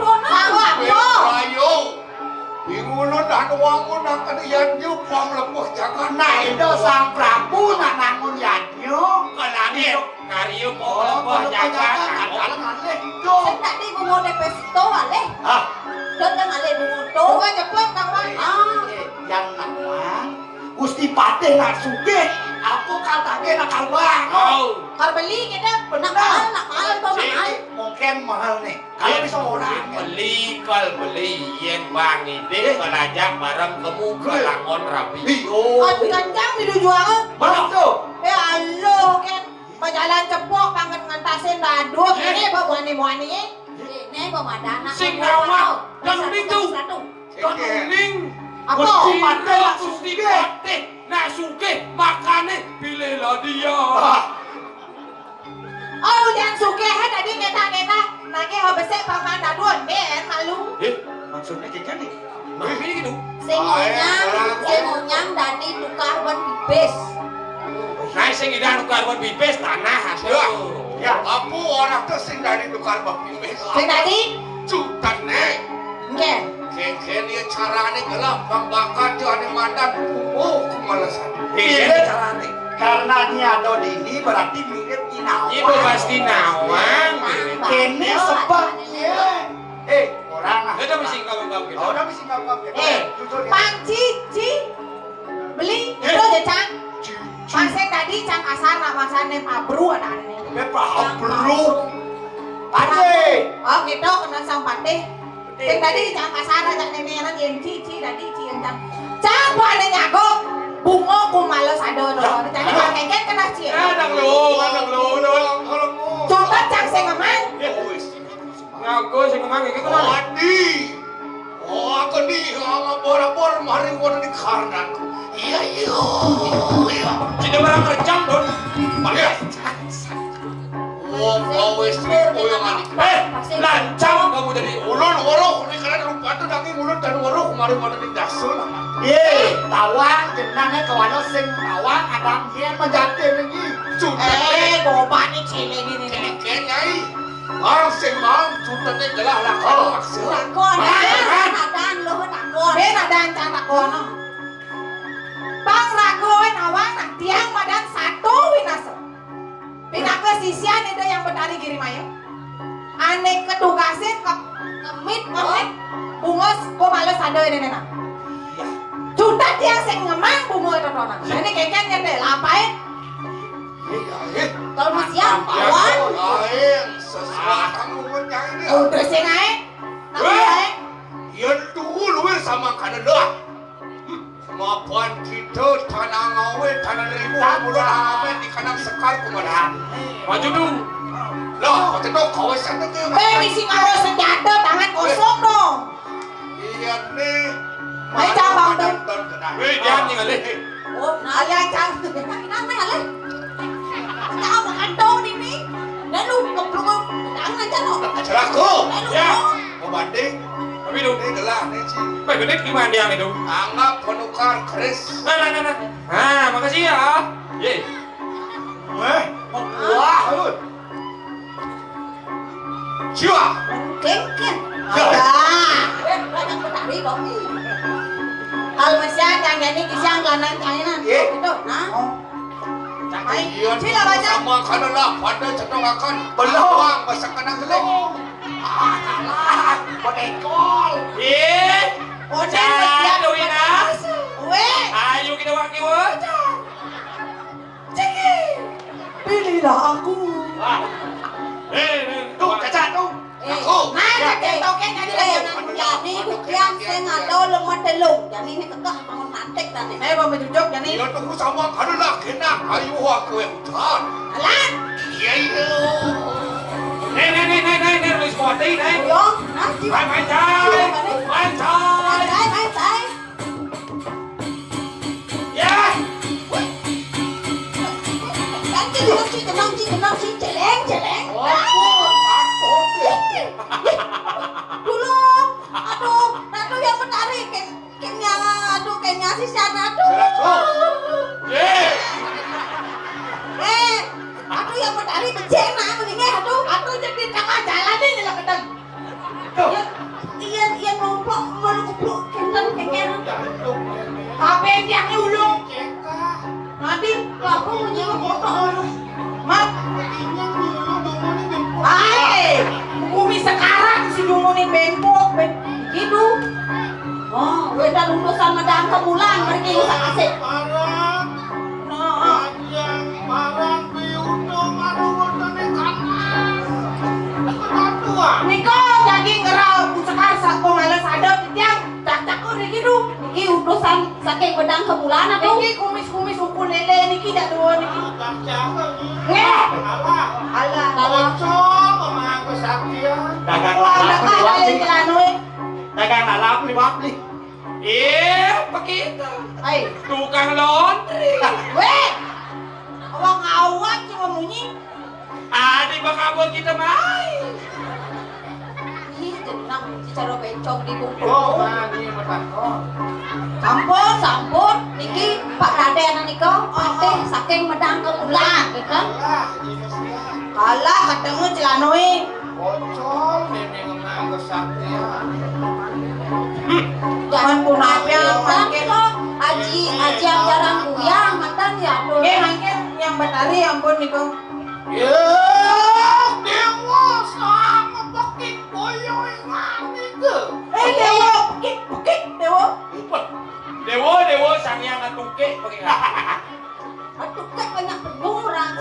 We prayo Ingulun dan wangun akan yanyu pam lepuh jangan Nah itu sang Prabu nak nangun yanyu. Kalangit kariu pokok jaga. Sen tadi bunga de pesto ale. Jangan ale bunga to. Bunga Jepang kawan. Yang nawang Gusti Pate nak suge. Aku katanya nak kalbang. Kalau beli kita Nak mahal to mahal. Mungkin mahal nih. Kalau bisa orang. Beli yen bang ini kelajak bareng kemu kelangon rapi. Aduh kencang di jualan. Mana tuh? Alo kan. Majalan cepok kangen ngantasin daduk. Ini bawa wani-wani. Nih pemadana. Sing nawang yang itu. Kan ning. Apa? Gusti Pate nak suge makane pilihlah dia. Oh yang suke tadi ngeta-ngeta. Nake habisnya paman dadun. Ben malu. Maksudnya kayak nih. Ini gitu. Semunyang dadi tukar ban bibes. Nah, sing idan karbon bibes tanah aduh. Ya, apa orang tuh sing dari tukar babi Sing tadi? Cutan nih. Nggak. Keke dia carane gelap bang bakat dia ane mandan. Kemalasan. Ini carane. Karena ini ada di ini berarti mirip Inawang. Itu pasti nawang. Ini sebabnya. Orang ah. Udah mesti ngomong gitu. Udah mesti ngomong gitu. Jujur ya. Pang Cici beli itu aja cang. Paseng tadi cang kasar nama sana pabru ada ane. Pabru. Pate. Oh gitu kena sang pate. Yang tadi cang kasar cang nenek yang Cici tadi Cici yang cang pada nyagok bungo kumales ada dong. Jadi kakek kena Cici. Kadang lu. Coba cang saya ngemang. Ngaku sing ngomong iki kuwi. Wadi. Aku nih sama bora-bora mari gua di karnan. Iya. Cina barang kerjang don. Balik. Wah, istri koyo ngani. Lancang kamu jadi Ulun waruh ini kalian rupa tuh daging ulun dan waruh kemarin mana di dasun. Tawang jenangnya kawan sing tawang abang dia menjadi lagi. Cutan Boba nih cile gini nih. keke nyai. Ang sing mang cutannya gelah lakon maksud. Lakon. Nadan lo lakon. Ben ada cang takon. Bang ragoin awang nak tiang madan satu winasa. Pinaka sisian itu yang betari giri mayo. Aneh ketugasin ke ngemit bungos ko males ada ini nena. Cutat yang sing ngemang bungo itu nona. Ini kekenya deh lapain. Kalau masih siap awan. Lain sesuatu ulun yang ini. Udah sing ae. Namanya Yang dulu sama Kanada. Mapan kita tanah ngawe tanah ribu mulai ngawe di kanan sekar kemana? maju dulu. Lah, waktu itu kawasan itu. misi ngaruh senjata tangan kosong dong. Iya nih. Ayo cabang tuh. Jangan ningali. Oh, nah Alian cang. Kenapa ya le? Kita makan dong ini. Dan lu ngeplung pedang aja lo. Ceraku. Lalu Ya. Membanding. Tapi kopi dong. Ini gelah nih sih. Pak Genit gimana yang itu? Anggap penukar keris. Nah, makasih ya. Ye. Wah, Jiwa. Ken. Ya. Banyak petani dong nih. Kalau masih ada yang ini kisah lanang tanginan. Itu, nah. Iyon Sila baca. sama kanala pada cetong akan Belum. peluang masa kena geleng. Podekol. Jado inas. Weh, Ayo kita wangi wajah. Pilihlah aku. Tuh, cacat tuh. Aku. nah token jadi jadi bukian saya ngado lemah telung. Jadi ini kekeh bangun mantek dan ini. Saya mau mencucuk jadi. Iyon tunggu sama kanala kena ayu aku yang utan. Alan, Iya iya. Nih, Luis Moti, nih. yo, nanti. Main cai. Main. Ya. Tenang sih, celeng. Dulu, aduh yang menarik, kayaknya si sana, Ye. aduh yang menarik becek nah, mendingnya, aduh jadi tengah jalan ini lah ketemu. Iya numpuk, melukup, kenten. HP yang ulung. Nanti aku menyimak foto ulung. Mak. Hai, bumi sekarang si Dumuni bengkok, gitu. Oh, udah lulusan madang ke bulan, mereka usah kasih. Niko daging gerau sekar sak malas ada tiang tak udah gitu. Niki utusan saking bedang ke bulan atau? Niki kumis ukur lele niki dak dua niki. Alah. Dagang lalap ni wapli. Begitu. Hai, Tukang laundry. weh. Awang awak cuma bunyi. Adi bakabon kita main. Ih, tenang, cara bencong di bungkus. Oh, Sampun, niki Pak Raden niko, ate saking medang ke bulan, gitu. Kalah ketemu celanoi. Jangan punapnya makin aji yang jarang buyang mantan ya tuh. Makin yang batari ampun niko. Dewa, bukit, Dewa. Dewo sang yang ngatuke pakai Aduh, kan banyak penurang.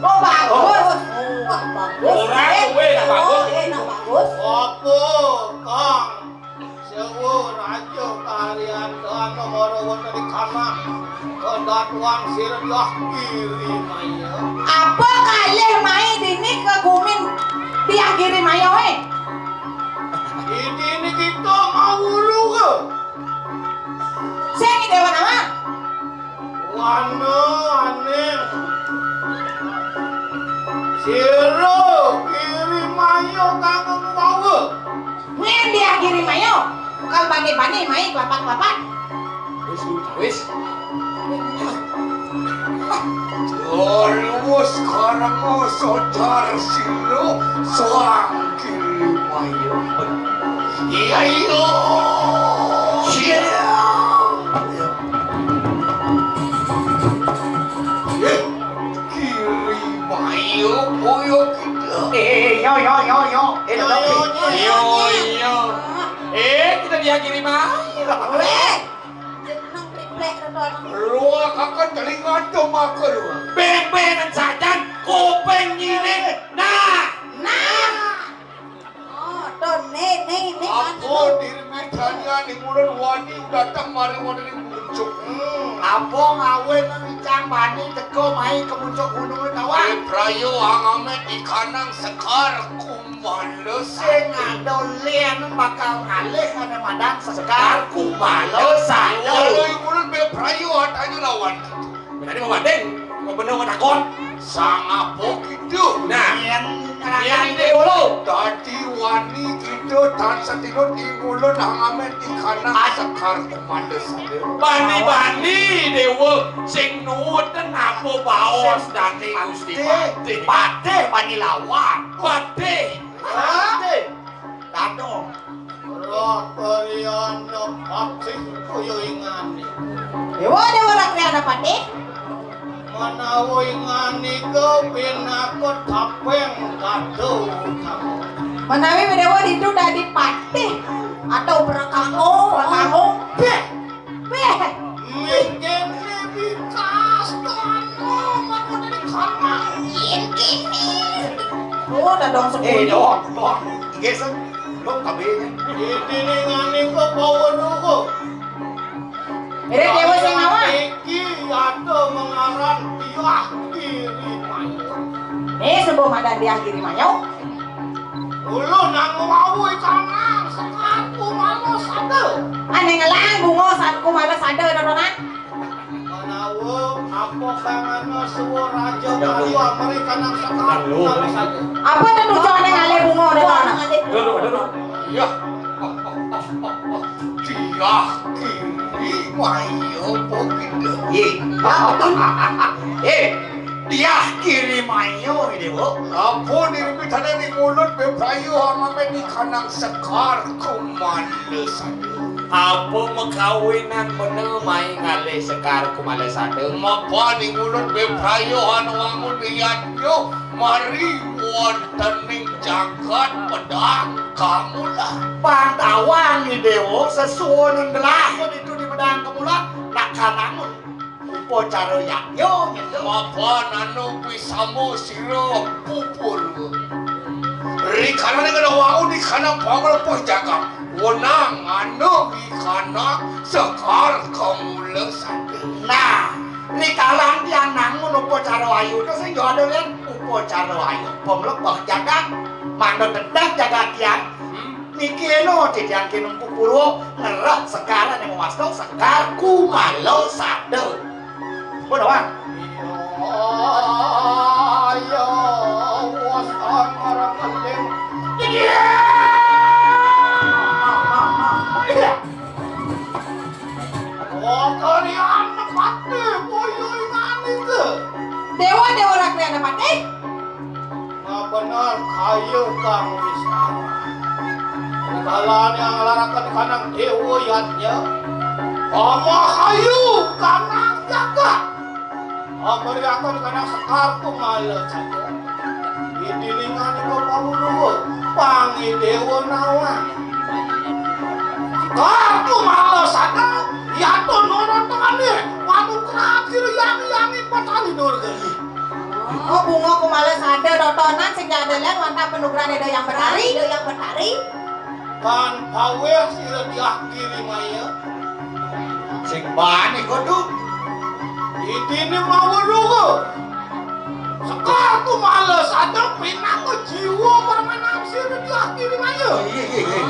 Oh bagus. Wah, bagus. Orang kowe nak bagus. Enak bagus. Apa kang sewu raja kalian kan nomor wonten di kana kedatuan sirah kiri maya Apa kalih mai dini kegumin diakhiri mayo ini kita mau lu ke Saya ini dewa nama. wana aneh siro kiri maya kang mau Ngen diakhiri mayo. Bukan bani-bani mai kelapat-kelapat. Wis. Lu sekarang mau saudara siro soang kiri maya iya kiri maya boyo kita Yo. Kita diakhiri main. Weh, jeneng triplek redon. lu kakak telinga cuma keluar Beng-bengan saja kuping gini. Nah. Oh, don nih. aku diri mitanya di mulut wani datang mari wani muncul Apa ngawe nang bani teko mai ke puncak gunung kawan. prayo angame di kanang sekar kumales Sing adolian bakal ngalih kana madang sekar kumales kalau saya. yang mulut be prayo hatanya lawan Tadi mau banding, mau bener mau takon. sang apa gitu Nah, Yen yang ini dulu. tadi wan bani itu tan satinut ingulun hangamet ikana sekar kumanda sadeu. Bani-bani dewa sing nuwun napa baos dadi Gusti Pati. Pate bani lawan. Pati. Pate. Dado. Ratayana pati kaya ingane. Dewa rakyana pati. Manawa ingane ko pinakot tapeng kado kamu. Menawi dewa itu dadi pati atau berkango. Beh. Mungkin lebih kastan mau dari kamar ini. Oh, dadong sepuluh. Dong. Gesen. Dong kabeh. Ini ngane ko bawa dulu. Ere dewa sing ngawa. Iki ada mengaran tiah kiri mayo. Sebelum ada di akhir mayo. Dulu nang wawu ikanang sekaku malu sadeu. Ane ngelang bungo saat ku malas ada dodonan. Manawu apa kangana suwo raja kayu Amerika nang sekaku malu sadeu. Apa tuh tujuan ane ngale bungo dodonan? Iya. Tiah kiri mayo begitu. Dia kiri mayo dewa. Ampun ini bitane ni mulut beprayu hamamen di kanang sekar kumanda sadeu. Apa mekawinan bener main ngale sekar kumale sadeu. Mapa ni mulut beprayu anu wangun biyanyo mari wontening jagat pedang kamulah. Pantawan ni dewa sesuai gelah itu di pedang kemulan nak kanamun. Upo caro yakyo gitu. Mapa nanu pisamu siro pupul. Rikana ni kana wau di kana pangal poh jagat. Wonang anu ikana sekar kamula sadeu. Nah, ni kalang dia nangun upo caro ayu itu sing yo ada lian upo caro ayu. Pemlebah jagat, mando tendang jagat tiang. Mikino tiang kinung pupuro ngerah sekarang yang memasuk sekar kumalo sadeu. Bodoh bang. Ayo wasan orang kendeng. Oh kalian nepati boyo ingani ke? Dewa rakyana pati. Nah benar kayu kang wisata. Kalan yang larakan kanang dewa yatnya. Ama kayu kanang jaga. Amariakan kanang sekar kumala saja. Didilingan ko pamuluwo. Pangi dewa nawa. Kartu malas saja. Ya to nono tengane. Panu terakhir yang patali dorga. Oh, bungo ku malas ada dodonan sing ada lian wanta penugaran edo yang berhari. Kan pawe sira diakhiri maya. Sing bani kudu. Ini mau dulu. Sekarang tuh males ada pinako jiwa permainan sira diakhiri maya.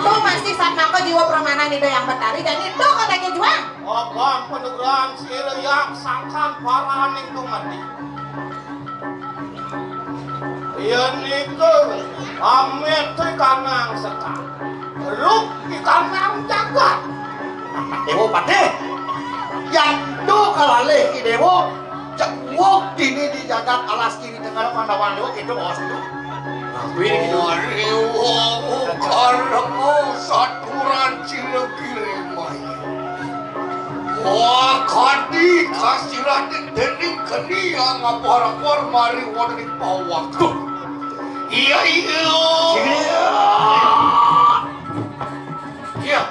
Tuh masih saat nako jiwa permainan edo yang berhari dan itu katanya juang. Abang penugaran sira yang sangkan para aning tuh mati. Iya niku amet tuh kanang sekar. Ruk ikanang jagat. Dewa pate. Yang do kalale ki dewa cewok dini di jagat alas kiri tengah pandawan dewa gitu bos itu. Mariwo karemu saturan cilekiri maya. Wah kadi kasiratin dening keni yang ngapor-ngapor mari wonten pawak. Iya. Iya.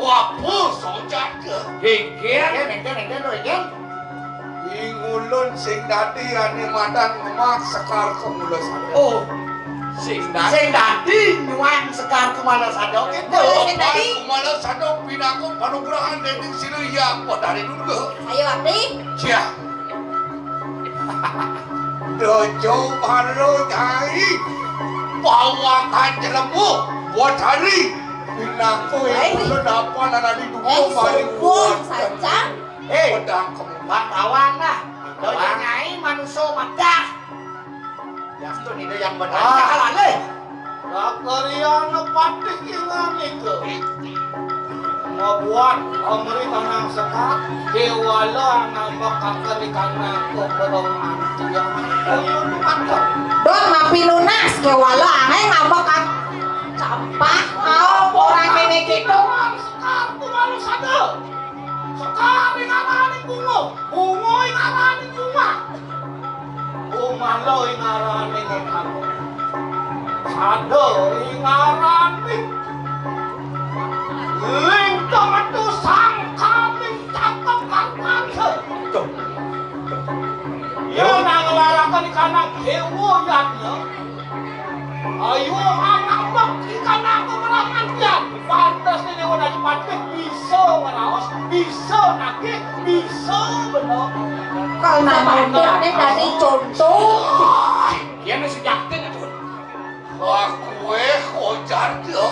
Wapu sojaga. Nengken lo igen. Ingulun sing dadi ane madan ngemak sekar kemula sadeu. Oh, Sing sing dadi nyuang sekar kemana sadok itu. Sing dadi. Kemala sadeu pinako panugrahan dening sira yang podari dulu. Ayo abdi. Cia. Dojo baru nyai. Bawakan jelemu buat hari. Pinako ingulun apa nanadi duko mari Sumpun saja. pedang kamu. Wartawan lah. Dojo nyai manusia madah. Ya itu nih yang benar kalale. Rakariana patih ingan itu. Membuat pemerintahan yang sekat kewala nama kakarikan aku belum antian. Don mapi lunas ke wala angin ngambek kan campah orang kene gitu. Sekar malu sada. Sekar ingarani bungo ingarani bunga. Umalo ingarani ngekamu. Sada ingarani lintang itu sangkaming cakep kapan se. Ya nangelarakan ikan hewo yatnya. Ayo angambak ikan aku melawan dia. Pantas ini udah dipakai bisa ngeraos, bisa nakik, bisa benar. Kalau nama ini dari contoh. Dia masih jaktin itu. Aku kocar dia.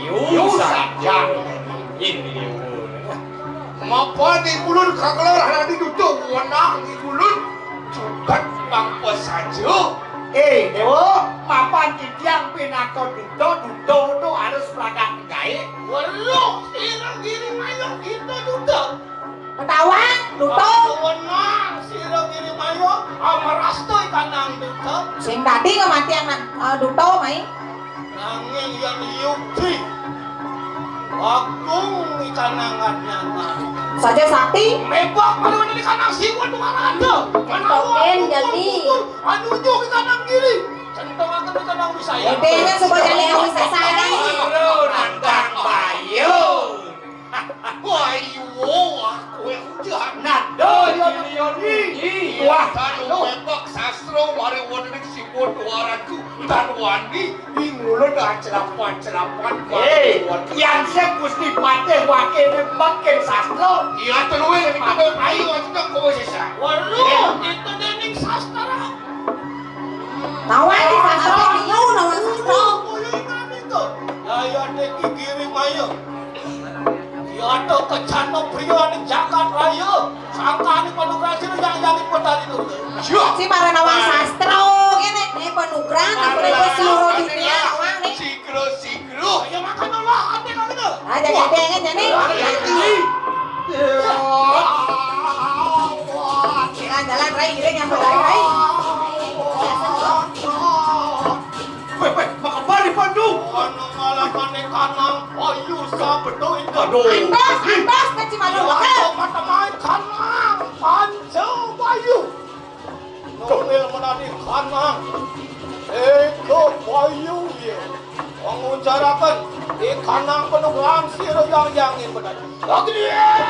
Liu saja. Ini Mapa di bulan kagelar ada di duduk wenang di bulan. Cukat bangpa saja. Dewo, papan tiang pinako dudo harus pelagak gaya. Walau sirang diri mayo kita duduk. Ketawang, duto. Wenang sirang diri mayo amarasto ikanang duduk. Sing tadi kematian duto mai. Nanging yang yukti. Agung ikanangannya Saja sakti. Mebak pada ini kanang siwan mana ada. Token jadi. Anu jo ikanang kiri. Centong akan ikanang wisaya. Dengan sebuah jali yang bisa sana. Nandang bayo. Bayo aku yang jahat. Nado yoni. Wah, tanu mebak sastro mari wonik siwon duaraku. Tan wani ingulun cerapan-cerapan. Yang saya gusti pateh wakil makin sastro. Iya teluwe kita ayo kita kowe sisa. Waduh, itu dening sastra. Nawan di sastro niyo nawan sastro. Koyo ingat itu. Ya deki kiri mayo. Ya ada kecano pria di Jakarta Raya. Sangka ni panugrasi yang ipotari itu. Si para nawan sastro kene penugrah aku lagi seluruh dunia nawan nih. Sikro. Ya makan lah, ate kan itu. Ada gadengan jadi. Jalan rai giring yang rai. Makabali pandu. Kanang malah kanang ayu sabedo itu. Andos kecil malu Aku mata main kanang panjang bayu. Nongel menadi kanang. Eko bayu ye. Mengucarakan kanang penuh siro yang ingin menadi. Lagi dia.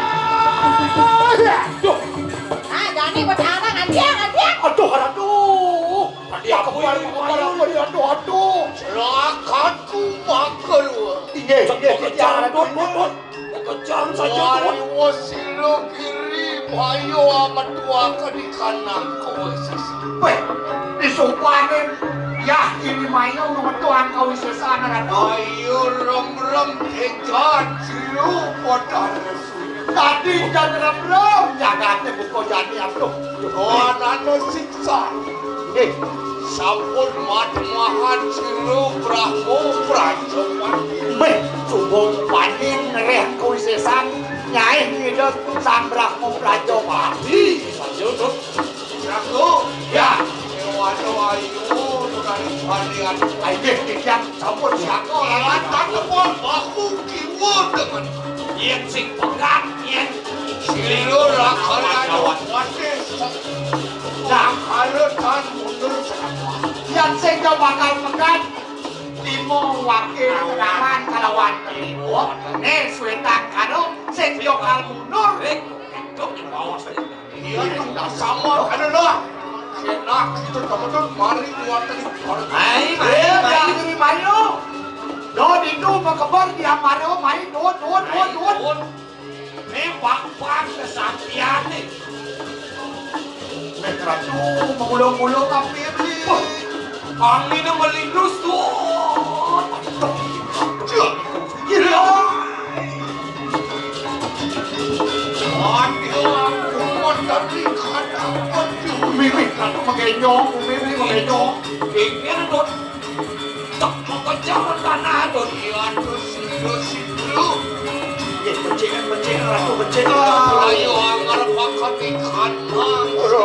Ah jadi bertanang adiang. Aduh. Tadi aku aduh. Celakaku makan. Iya, aduh. Kejar saja. Wasilo kiri bayu amat tua di kanang kau sisi. Weh, disumpahin. Ya, ini mayo nomor tuan kau sesana ratu. Ayo rem kejar cilu podan Tadi jangan rem-rem. Jangan buko jadi aduh. Anak siksa. Sampun matmahan cilu brahmo prajoman. Weh, subuh panin reh kau sesan. Nyai hidup sang brahmo prajopati. Sajodoh. Ragu. Ya. Waduh ayo dari kalian. Ayo yang campur siako Alat tangan baku kiwo dengan yang sing pegang yang cilu rakalian wasis. Nah kalian mundur yang sing bakal pegang timo wakil raman kalawan timo ne suetang kado sing yokal mundur itu di bawah saja. Iya tidak sama adalah enak itu teman-teman mari buat tadi. Mari Mario. Do dindu makabar dia Mario main do. Ini bak kesakian nih. Mekratu mengulung-ulung kapir nih. Anginnya melindus tuh. Gila. Aduh, aku mau dari kadang. Mimi, aku mengenyong. Ini dot. Tak makan jangan tanah tuh. Iya tuh situ. Ya becek ratu becek. Ayo ngarep makan ikan mang. Halo.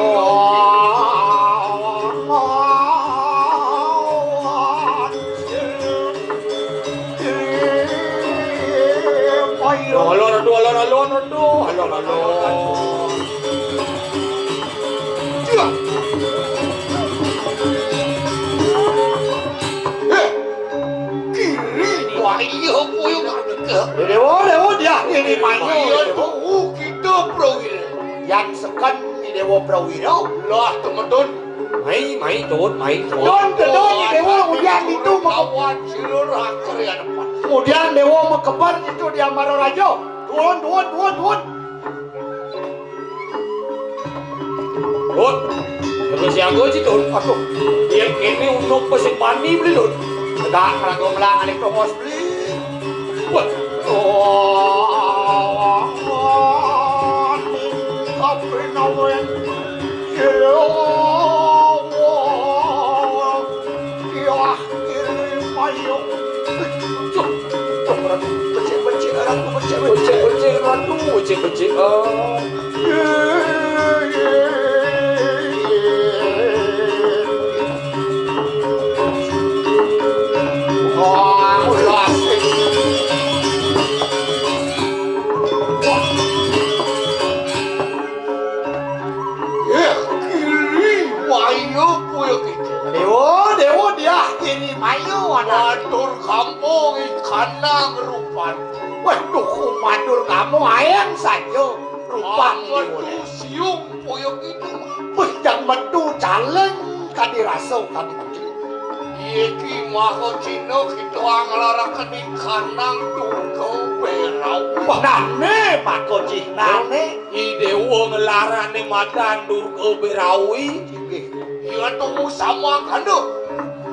Kiri wayo puyuh ke. Dewa dia ini Ayo mayo. tuh kita prawira. Yang sekan ni Dewa Prawira. Lah teman-teman. Mai turun. Don Dewa ujian itu Kawan seluruh Korea depan. kemudian Dewa mekebar itu di Amaraja. Turun. Turun. Terus yang gue sih turun. Aku Yang ini untuk pesin mani beli turun. tidak ragu melang alik promos beli. Wah. Tapi nawen Becek. Kiri wayo puyuh kita. Dewa dia ini mayu anak. Matur kampung ikan nangrupan. Waduh, kumadur kamu ayang saja rupang Amat siung puyuh itu. yang metu caleng kadi rasa kadi kunci. Iki maho Cina kita ngelarakan ikan nang tunggu berau. Nane Pak Koji, nane. Dewa ngelarane madan dur ke berawi. Iya tuh sama kan tuh.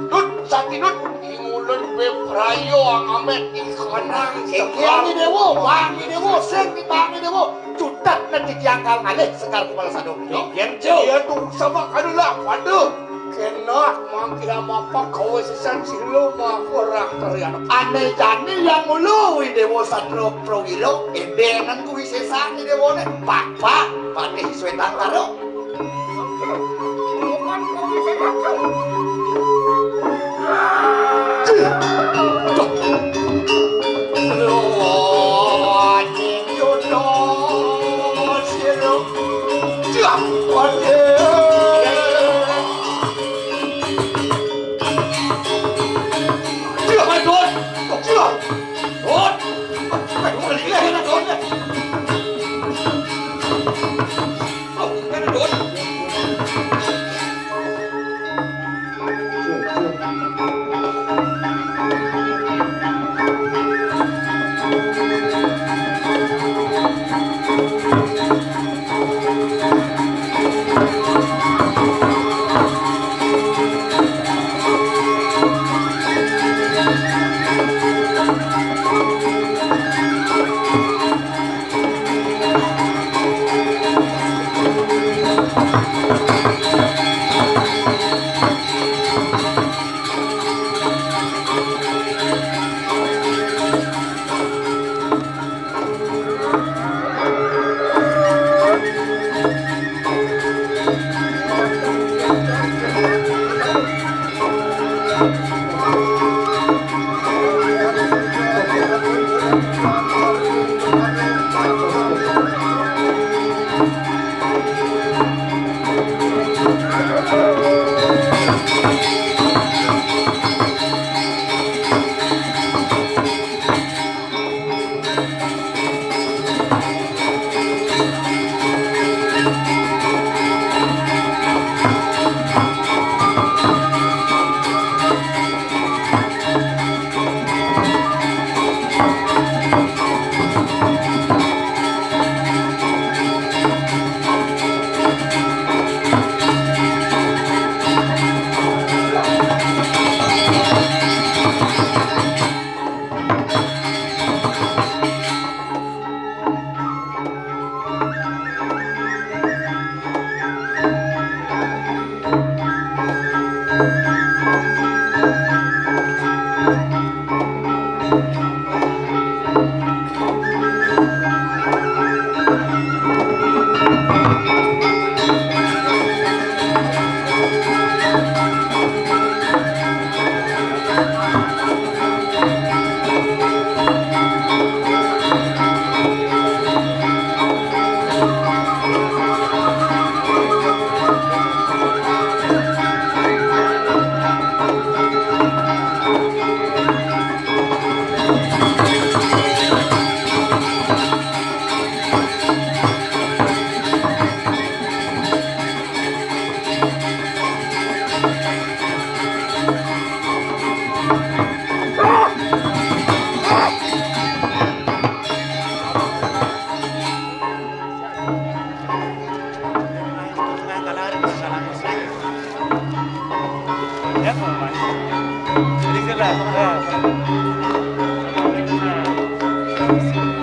Nut sakinut ingulun beprayo amet ikan nang Yang ini dewa, bang ini dewa, seng di bang ini dewa. Cutat nanti jangkal ngalih sekal kepala sadok. Yang jauh. Iya tuh sama kan lah pada. Kena mangki sama pak kau sesan silo mah orang karya. Ane jani yang mulu dewa Satrio Prawiro, edengan ku wisesan dewa ne. Pak patih swetang karo.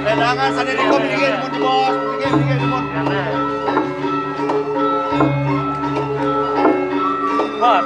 Ledangan sendiri kau bikin pun bos, bikin pun. Bos.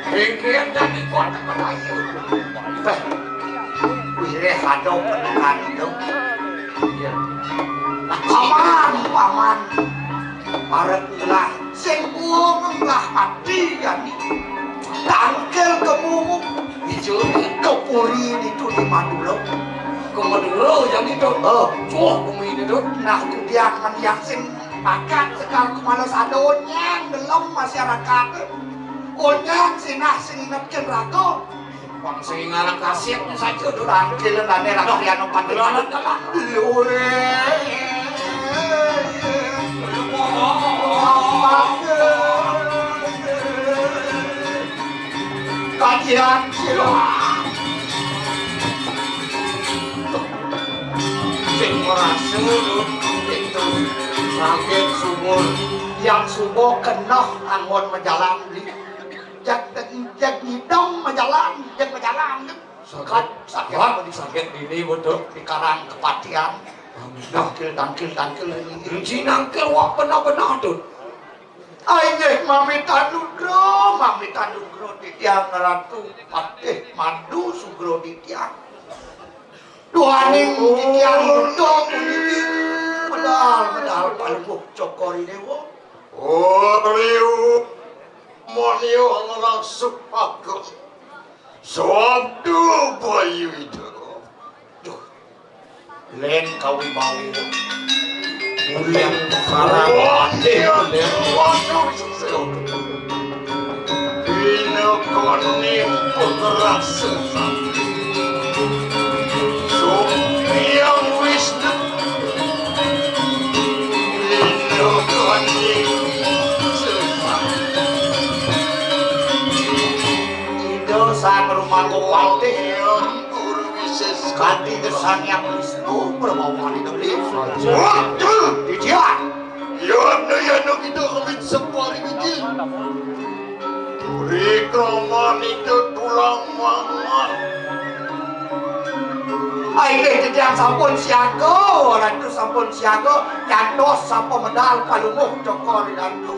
Bengkel jadi kuat melayu. Wih, hadap hadap. Ya. Paman. Paretlah sing buang lah mati yani. Tangkel kemumuk hijau kepuri itu di Madura. Ke Madura yang itu. Cuak kumi itu. Nah, kemudian yang sing makan sekarang kemalas adonnya dalam masyarakat. Onyang sinah sing ingetkeun raga. Wong sing ngarang kasihnya saja do rangkil lane rakyat pandelan. Kajian sila. Sing merasa itu sakit subur yang subuh kenah angon menjalan di jak hidung menjalan sakit ini betul di karang kepatian tangkil ini nangkil wak benar tuh ayo mami tanudro di tiang ratu patih madu sugro di tiang duaning di tiang undong medal palembuk cokori dewa riu monio orang supaku sabdu bayu itu. Duh, Len kawi bau. Mulia sarang ade mulia. Waduh, Bina konim penggerak sesat. Yang wisnu. Bina konim sesat. Ido sang rumah kupati. Yang guru wises. Kanti gesang yang Wisnu berbawaan dibeli. Waduh, Dia. yana kita kawin separi biji. Rikraman itu tulang mangat. Aile tidak sampun siaga, ratu sampun siaga, nyantos sampo medal palumuh Joko Rinanto.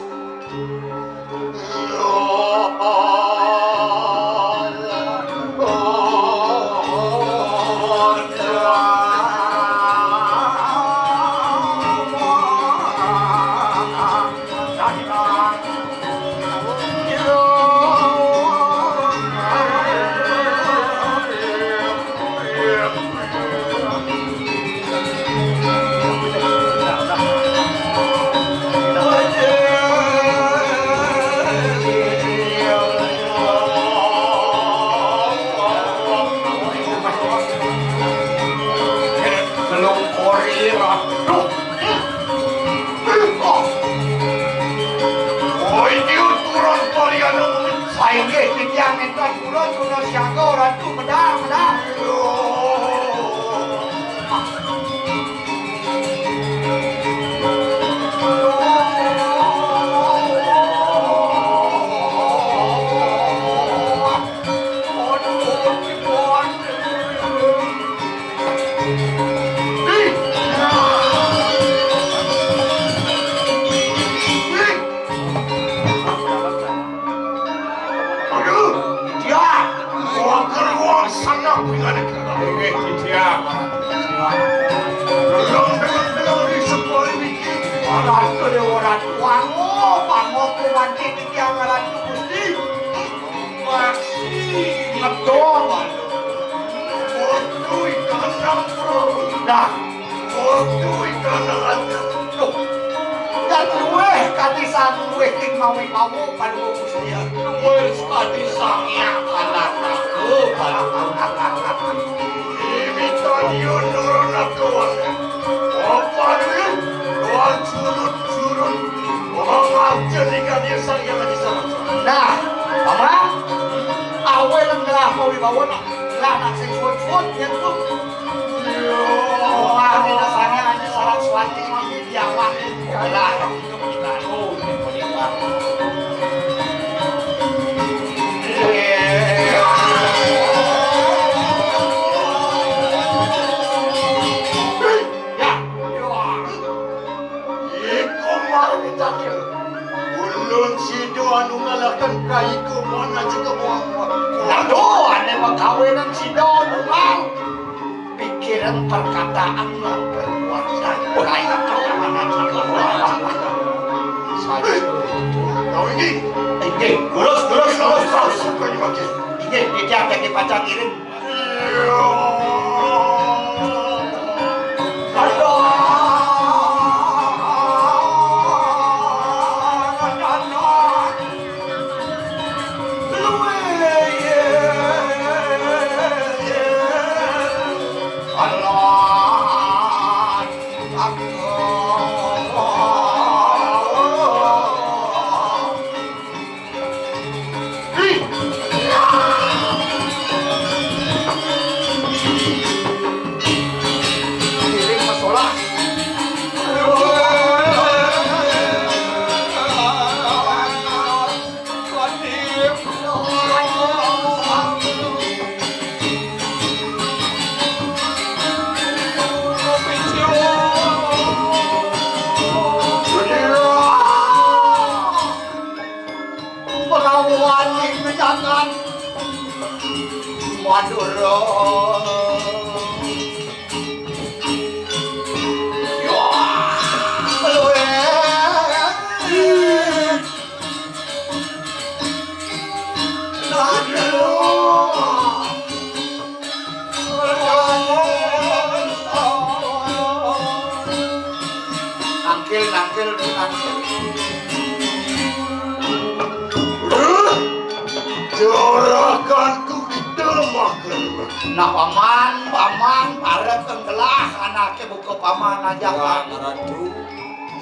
Nah paman arep tenggelah anake buka paman aja Yang Ratu.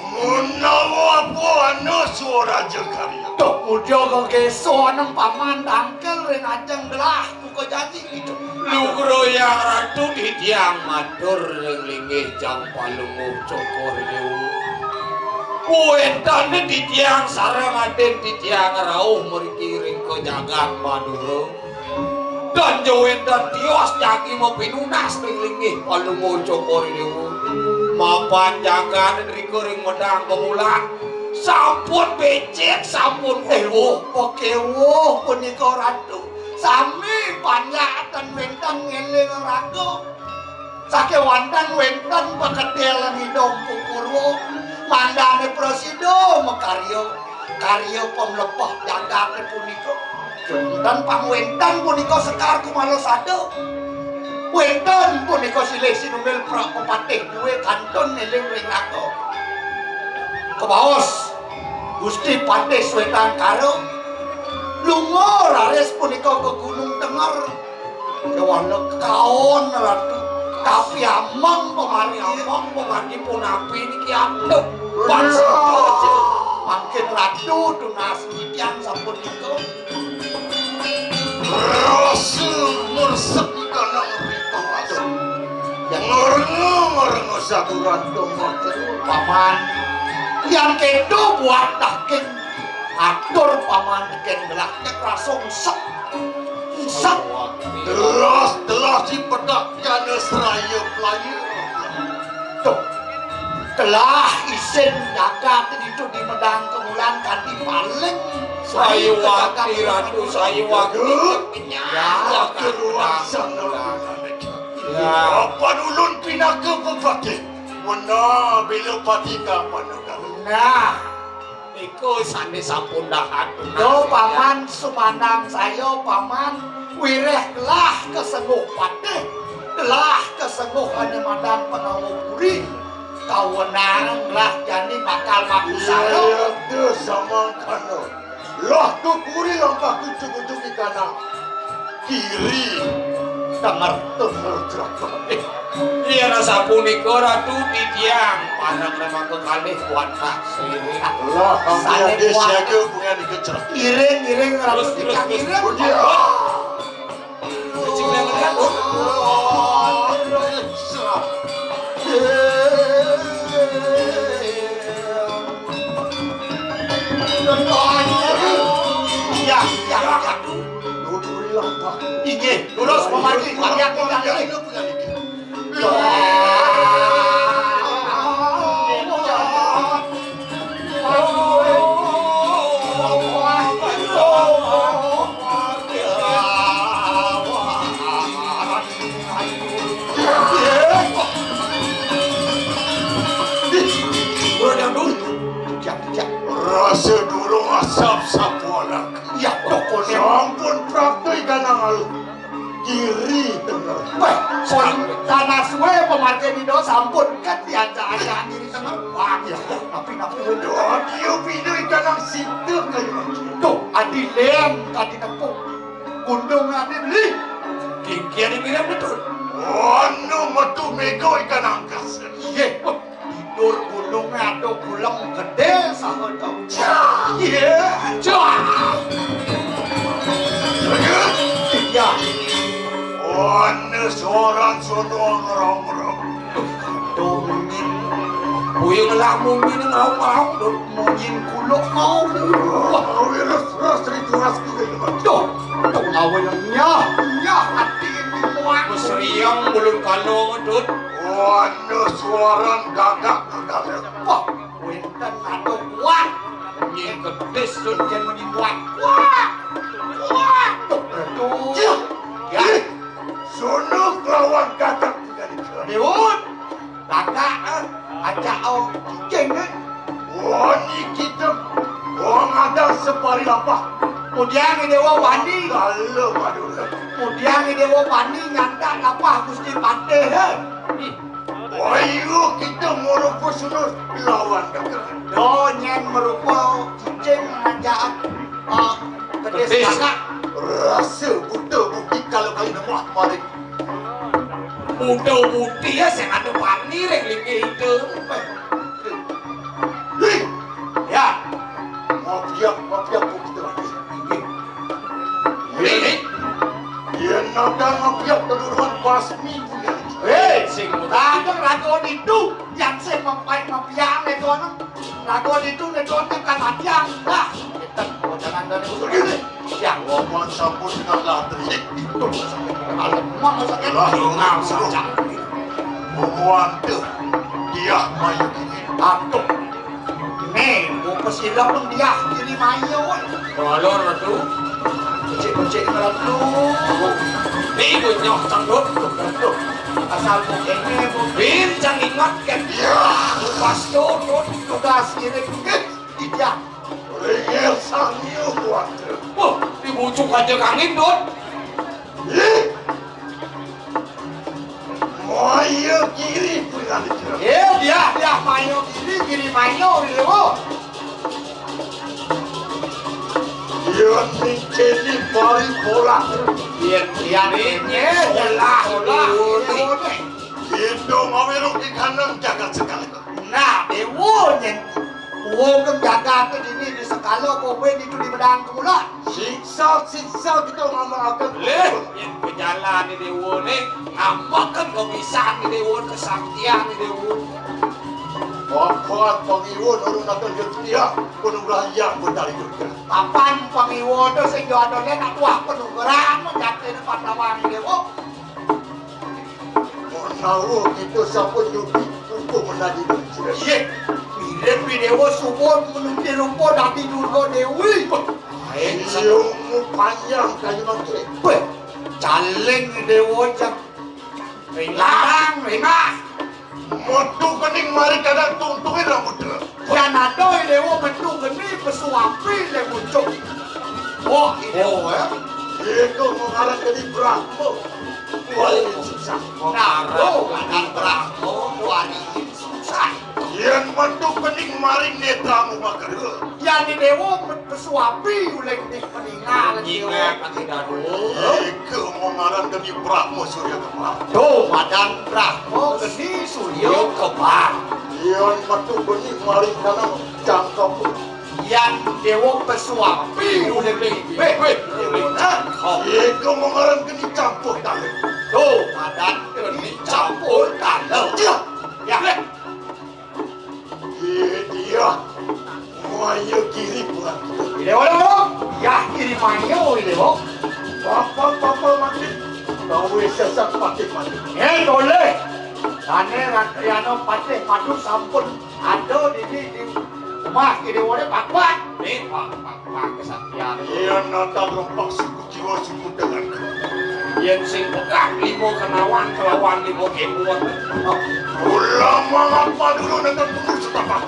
Menawa apa anu suara jekarya. Tok mujo keso nang paman dangkel ren ajeng gelah buka janji gitu. Lugro Yang Ratu di tiang matur linggih jang palunguh cokor dewu. Kuentane di tiang sarang aden di tiang rauh mriki ring jagat Madura. Dan jowentan tios jagi mau pinunas ring linggih palunguh cokor dewu. Mapan jagat riko ring medang pemulan. Sampun becek, sampun Pokewuh punika ratu. Sami panyaten wenten ngeling raga. Sakewanten wenten pekedel ngidom Pupurwo. Mandane prasido karya pemlepah jagate punika. Wenten pangwenten punika sekar kumalosado. Wenten punika silih sinunggal Prakopatih duwe kantun eling ring raga. Kebaos Gusti Patih Swetan Karo lunga raris punika ke Gunung Tengger. Kewana kaon ratu. Tapi amang pemargi pun api niki adep. Bangsa aja. Mangkin ratu tunas tiang sampun niku. Rasul mersek kana rita rasul. Yang ngerengu satu ratu mater. Paman yang kedo buat daking atur paman ken belah nek rasung sek. Telas si pedak jana seraya pelaya. Tuh, telah isin jagat itu di medang kemulan kanti paling saya wakti ratu saya wakti Ya keruang sana. Apa ulun pinaka pepati? Mana bila patika panukan. nah Iku sane sampun dahat. do paman sumandang sayo paman wireh telah kesenguh patih telah kesenguh hanya madan penawuri kawenang lah jani bakal maku sayo Itu sama kana. Lah tu kuri yang pakai cukup kana. Kiri denger jatuh. Iya rasa punika ratu di tiang pandang memang kekalih buat tak sendiri. Lah Sale kamu dia kuat. siaga punya dikejar. iring Terus rambut ikan iring Kecil yang lihat tuh. ya inge lurus memanggil banyak ikan iring Rasa dulu asap sapuanak. ya pokoknya Sampun praktek kanangal. Kiri tengah. weh kon tanah suwe pemarga di do sampun kan diaca-aca diri tengah wah ya tapi Doa dia pindah kanang situ kayu. tuh adi lem tadi tepuk gunung adi beli Kiki ini mirip betul. Anu metu mego ikan angkas. ye tidur gunung ada bulang gede sama tau Ye. cah ya Anu seorang sono ngerong-ngerong. dongin Buyung lamun ini ngawang tuh. mungkin kuluk mau Wah, ras rituas juga ini. tuh awalnya hati ini muak Mesriang bulun kano medut. Anu suaran gagak gagak. wah wenten ada kuat Nyi kedis tuh. yang menibuat kuat tuh ya Sono lawan gagak dari Deun kakak ajak au cicing Wani kita orang ada separi apa? kemudian dewa wani Kalau Madura. kemudian dewa wani nyanda apa Gusti Patih Ayo kita merupakan sunus lawan gagak. donyen merupa cicing ajak kedes Kedis. kakak Rasa buta bukit kalau kali nama mari Muda-mudi ya sing anu wani rek liki itu. Ya. Ngopiak begitu lagi. Ini. Dia nada ngopiak kedudukan basmi punya. Sing Lagu ragon itu yang saya mempai ngopiak itu anak. Ragon itu nedonnya kan hadiah. Nah, kita jangan dari usul ini. Yang Ngomong sampun dengan latri. itu alemah sakit. Lahungan saja. Memuantu. Dia mayu ini. Aduh. Nih, mau pesila pun dia kiri mayo. Dolor tu. Cek-cek meratu. Ni bunyok canggut. Asal mungkinnya Bin cang ingat kan. Pas turun. tugas kirim tidak. Ringel sanyu kuatnya. Wah, dibucuk aja kangin dot. Mayu kiri punya dia. Dia mayo kiri mayo ini oh. Dia ni jadi pari bola. Dia ini olah ini. Itu ngaweruk di kanan jaga sekali. Nah, dewonya. Uang jaga ke ini di sekala kowe itu di bedang pula. Siksa kita ngomong akan. Leh, yang berjalan ni dewa ni. Ngamakan kau bisa ni dewa kesaktian ni dewa. Bapak pangiwon orang nak kerja penuh raya berdari kerja. Papan pangiwo tu sing yo adone nak tuah penugaran jatuh depan tawang dewo. Menahu kita siapa nyubi untuk menadi kerja. Ye, mirip dewo subuh menuti rumput dati dulu dewi. Ilmu panjang kayu nanti. Weh, caleng dewo jam. Ringang, ringah. Motu kening mari kadang tungtungin rambut dia. Yan adoy dewo bentuk geni pesuapi le muncul. Oh, dewo ya. Itu mengarah jadi Brahmo. Wali susah. Nah, akan berangko wani susah. Yang motu kening mari netramu bakar. Yan dewo pesuapi uleng di peningan. Ingat nanti dadu. Itu mengarah jadi Brahmo Surya Kembar. Tuh, Madan Brahmo geni Suryo Kembar. Yang motu kening mari kadang cangkap. Yan dewo pesuapi uleng di Itu mengarah jadi campur tangan. Tuh, Madan geni campur tanah. Ya, Dia Maya kiri pulang kita. dewo, ya kiri mayo dewo. Papa mati. Tahu sesak pakai mati. Boleh. Ane Ratriano Patih Madu sampun ada di rumah kiri wale pakwan. Ni pak kesaktian. Ia nata rompak suku jiwa suku dengan. Yang sing pegang limo kenawan kelawan limo kemuan. Ulama apa dulu dengan pengurus tapak.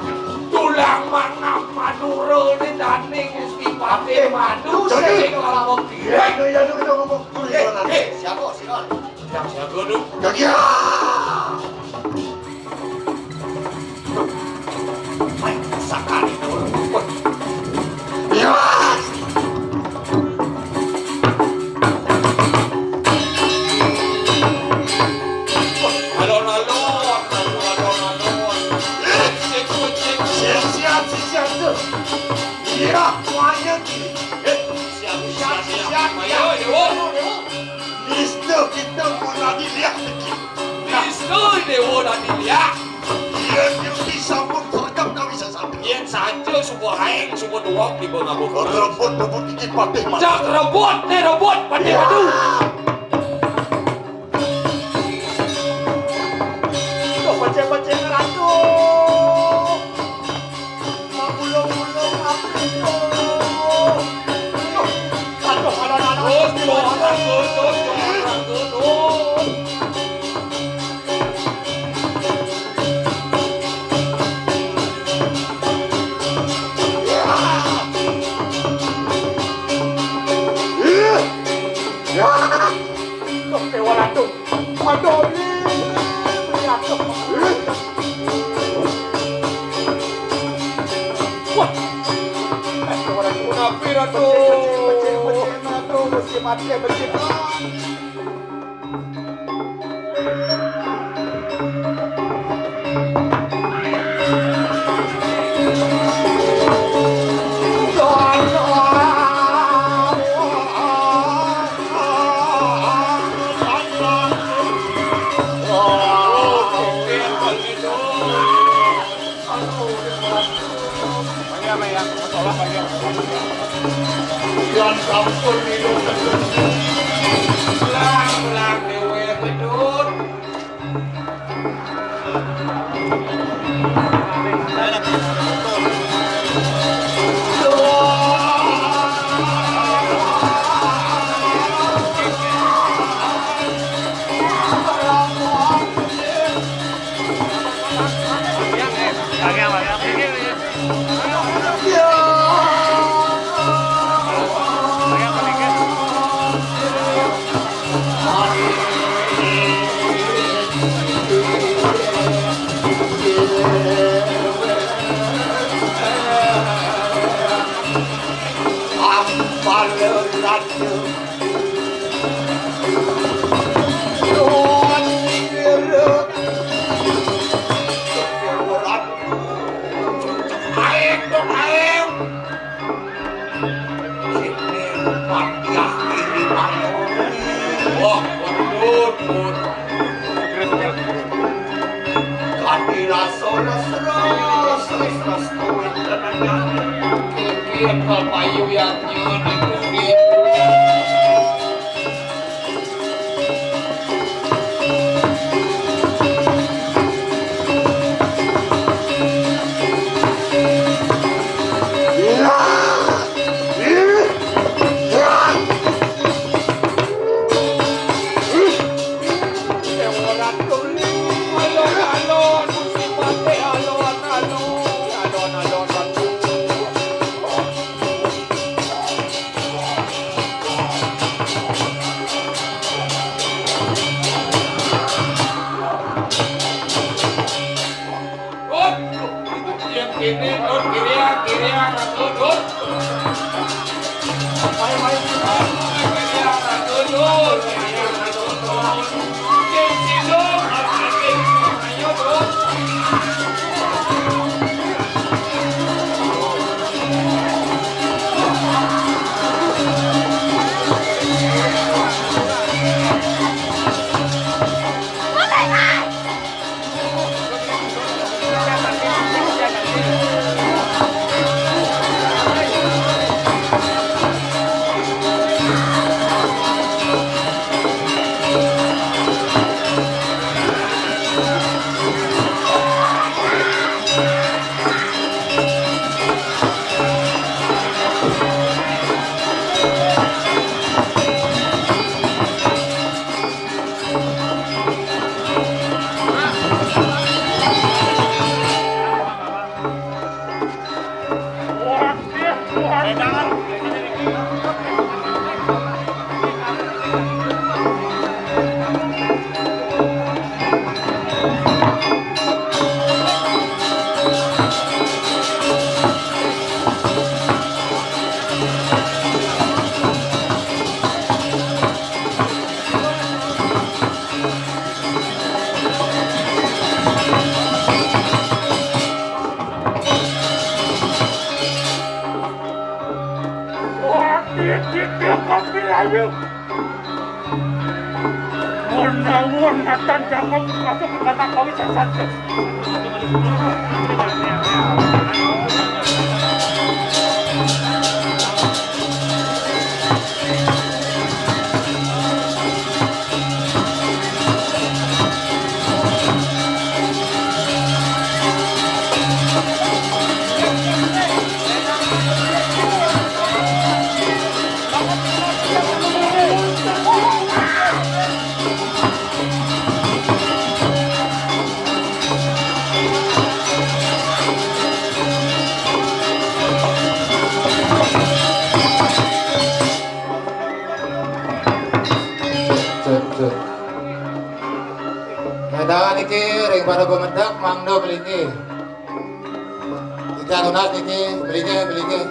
Tulang mana madura ni daning istipate madu sing kalau Ya kita ngomong dulu mana. Siapa sih? yang siapa tu? Ya. Mai sakali dulu. Ya. Alon-alon. Siap tu. Ya, Maya kiri. Siap. Ayo, dewa. Listo kita mau lagi lihat lagi. Istoi dewa dah dilihat. Dia disambut sergap kami sesampai. Yang saja semua haing, semua doang di bawah aku. Rebut dikit patih mati. Cak rebut, ni rebut, pandai madu. Tuh baca-baca ratu. Mabulung-bulung api. Aduh, anak-anak. Terus. Dewa ratu. Aduh, ratu. Wah. Dewa ratu. Kenapa ratu? Becik, mati, becik. Yang sampun minum Belang dewe pedut. Wah, pedut. Kadilah soras-ras, ras-ras kawin tenaga. Kikir payu yang nyunik. Kiri, dut, kiri, ratu, dut. Kiri, ratu, dut. Kiri, dut. Ayo, dut. Nathan jangan masuk ke kata kami saja. Kedatangan iki ring pada gumendak mangdo beliki. Kita tunas iki beliki.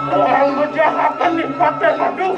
Orang bejat akan dipatah padu.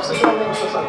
saksikan yang sesat.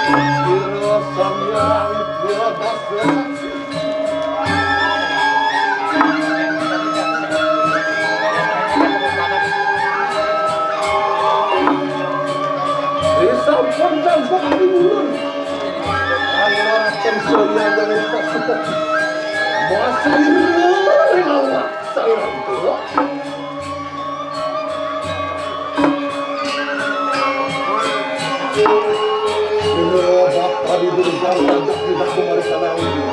Sira samyang tiada Desa panjang bakti bulan Allah pensoya dengan pasukan Masa ini awak sayang tua Bapak diberikan rajak tidak kemarin sana ini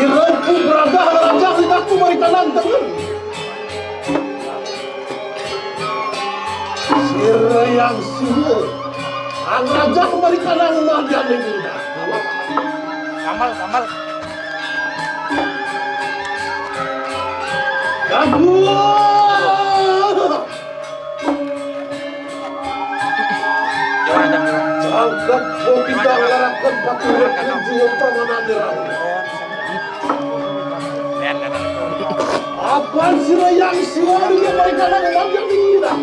Iranku berada rajak tidak kemarin tanam tangan Sira yang suhu ang rajak kemarin tanam magian ini Kamal. Angkat kau tidak melakukan paturan kunjungan panganan dirang. Apaan sira yang selalu mereka lakukan yang ini dah.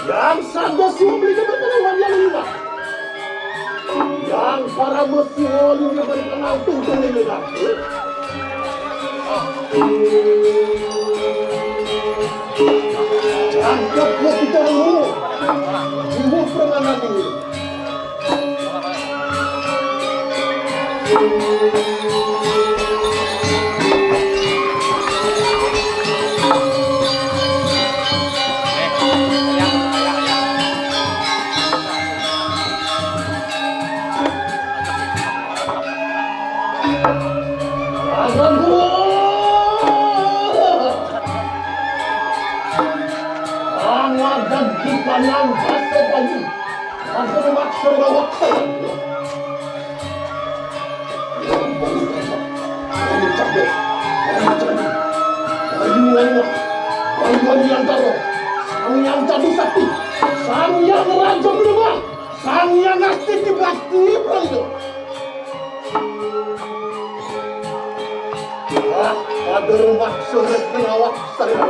Yang sadar semua mereka bertolongan yang ini dah. Yang para musuh ini mereka langsung ini dah. Angkat kau tidak mau. Semua penganan ini. Panang bahasa pagi, bahasa maksa bawa kawan. Kamu capek, Ayuan yang taruh, sang yang jadi sakti, sang yang raja berubah, sang yang ngasih dibakti berlalu. Pada rumah surat pengawak saya.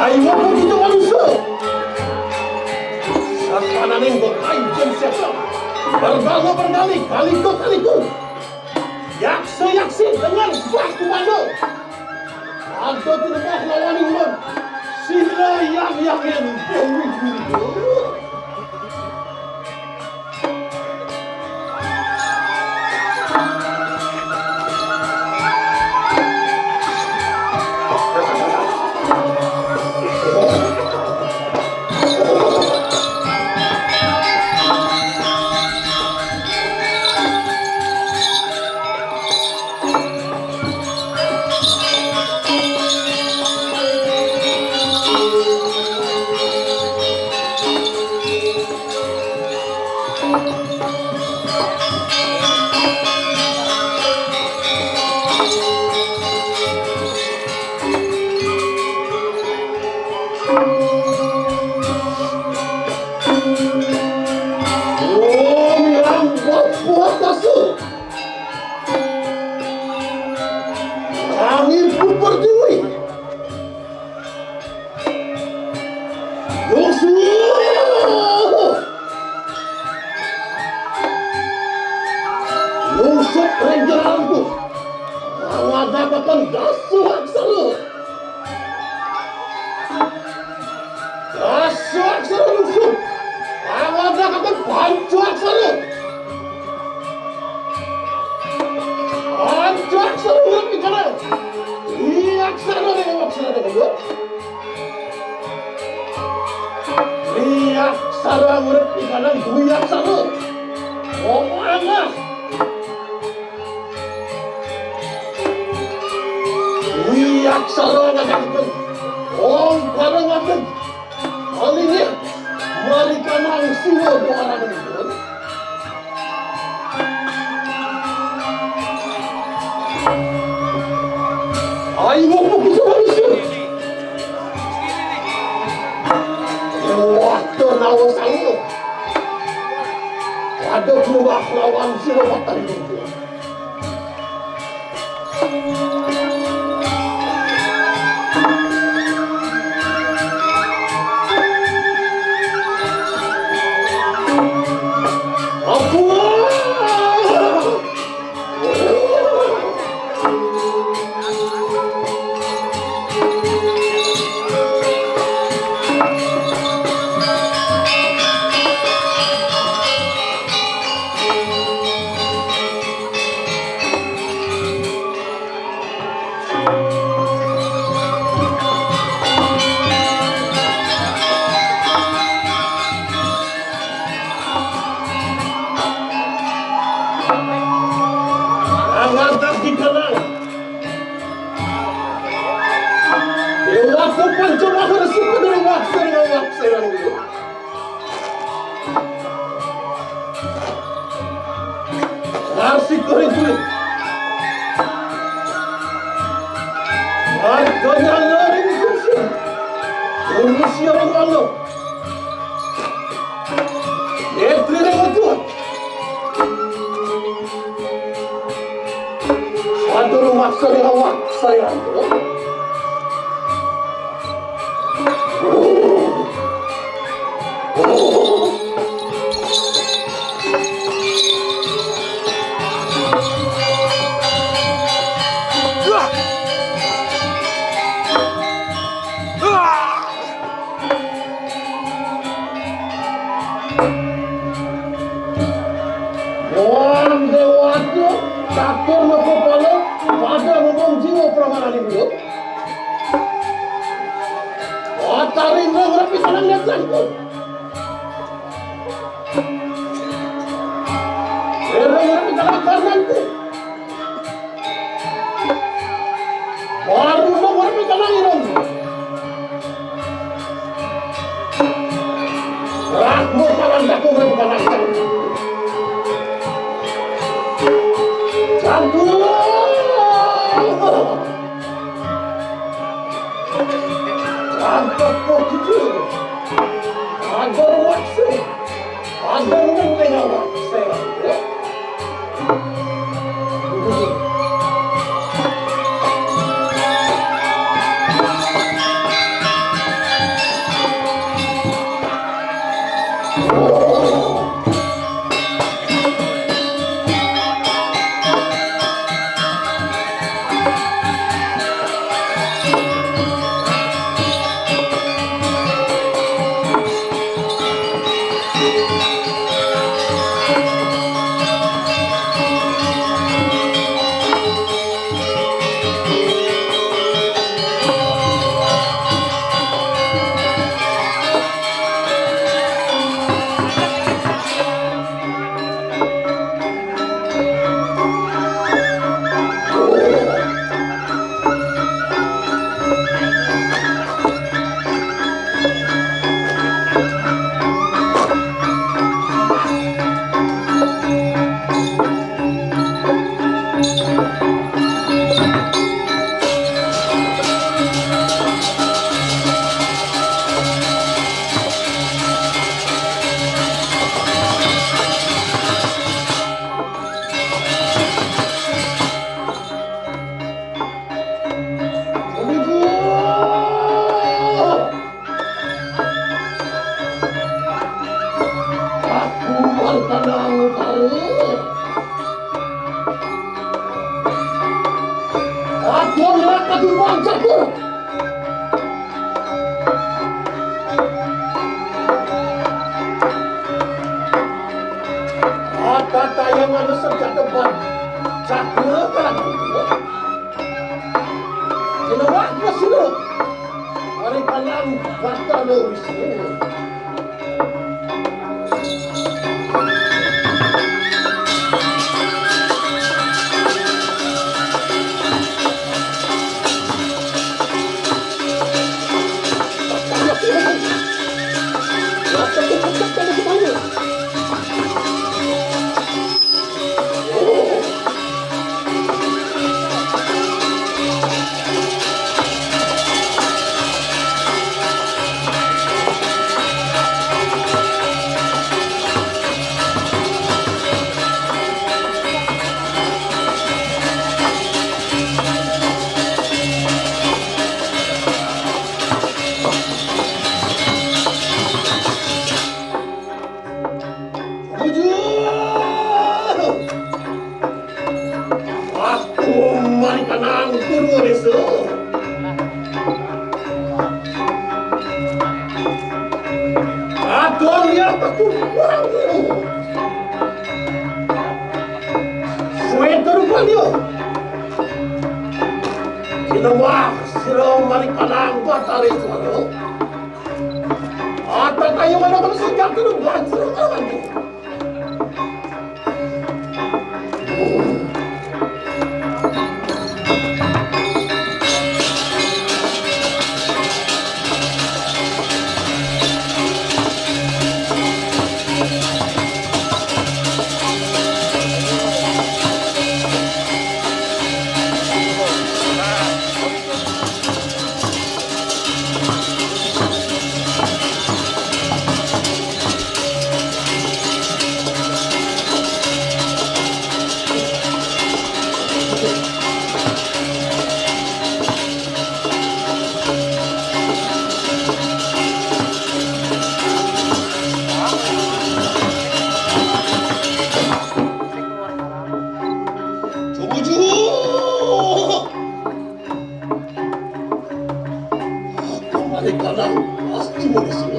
Ayo begitu manusia. Sakanan yang berkain siapa? Berdali kaliku. Yaksi dengan waktu mana? Ada tidak lawan iman. Sila yang Aku pencuma harus dari wakser itu. Harus kulit. Harganya lari kursi. Kursi orang Allah. Itu yang betul. Satu rumah saya itu. Orang dewasa catur kepala pada ngomong jiwa peramalan itu. Tarin dong rapi tangan lihat pun. Rapi tangan kananku. Baru dong rapi tangan dong. Rakmu tangan aku rapi tangan kananku. Jangan. Angkat begitu, agar waktu, agar mendengar waktu. Kata yang ada sejak depan, cakap kan? Kenapa sih? Hari malam kata Louis. mereka lang pasti mau disini.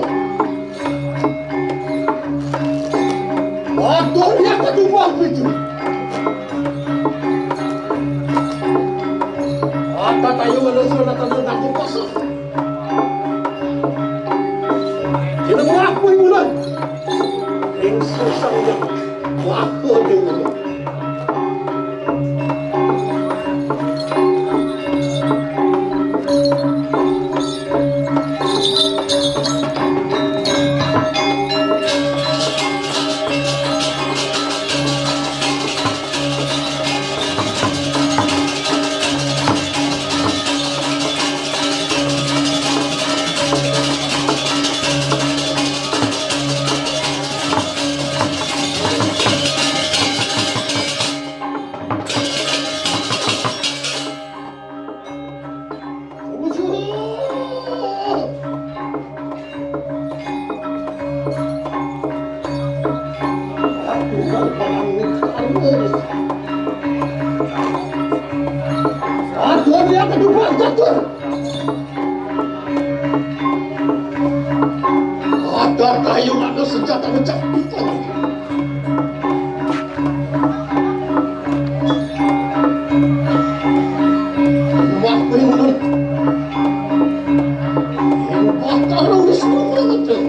Atau dia kedua itu. Apa tayo manusia na tayo nakupasa? Sino mo ako yung ulan? Ang susang yan. Wako din mo. Ada kayu ada senjata macam itu lagi. Waktu ini menurut yang bakal lulus semua betul.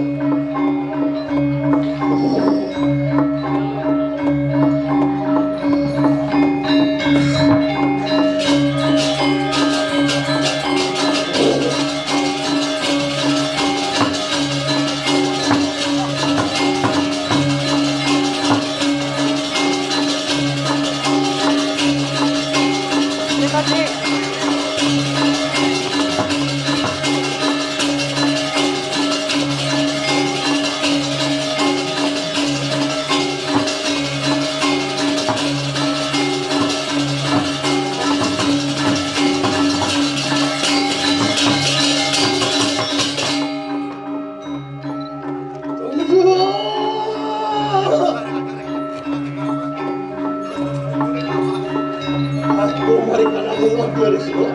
Aku mereka nak buat dari sini.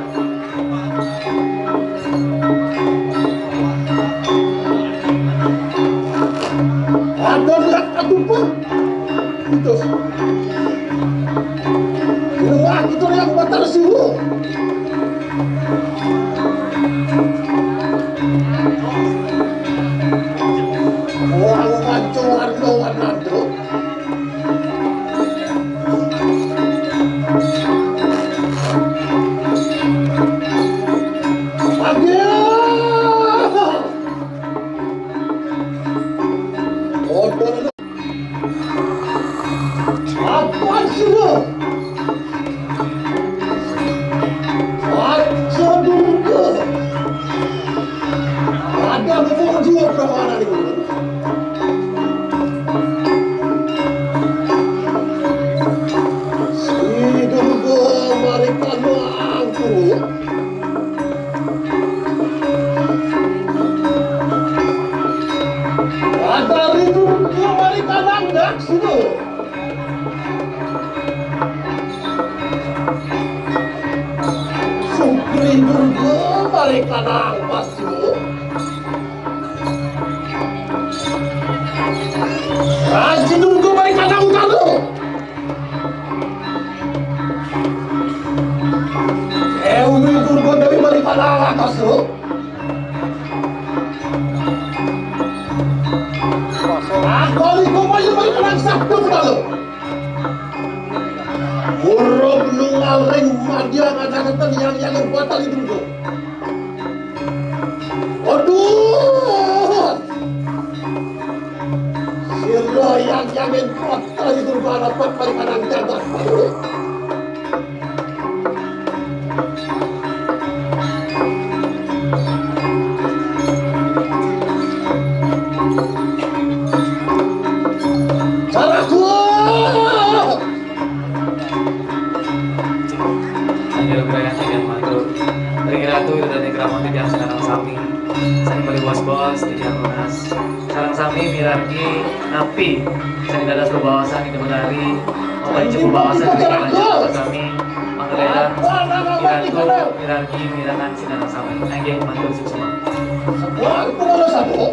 Ada lihat aku pun. Itu. Di rumah itu yang batal siru. Orang macam warna tu. Yang batal itu dulu. Aduh, sirah yang batal itu dulu dapat perikanan jabat baru. Caraku. Ratu dan Negramonti yang sekarang sami saya beli bos-bos di Jamunas sekarang sami Mirargi Napi saya dadas berbawasan di Kemenari mau cukup bawasan di Kemenari kami Manggalela Mirargi Mirangan Sinarang sami Nggih mantul semua Sebuah kumala satu.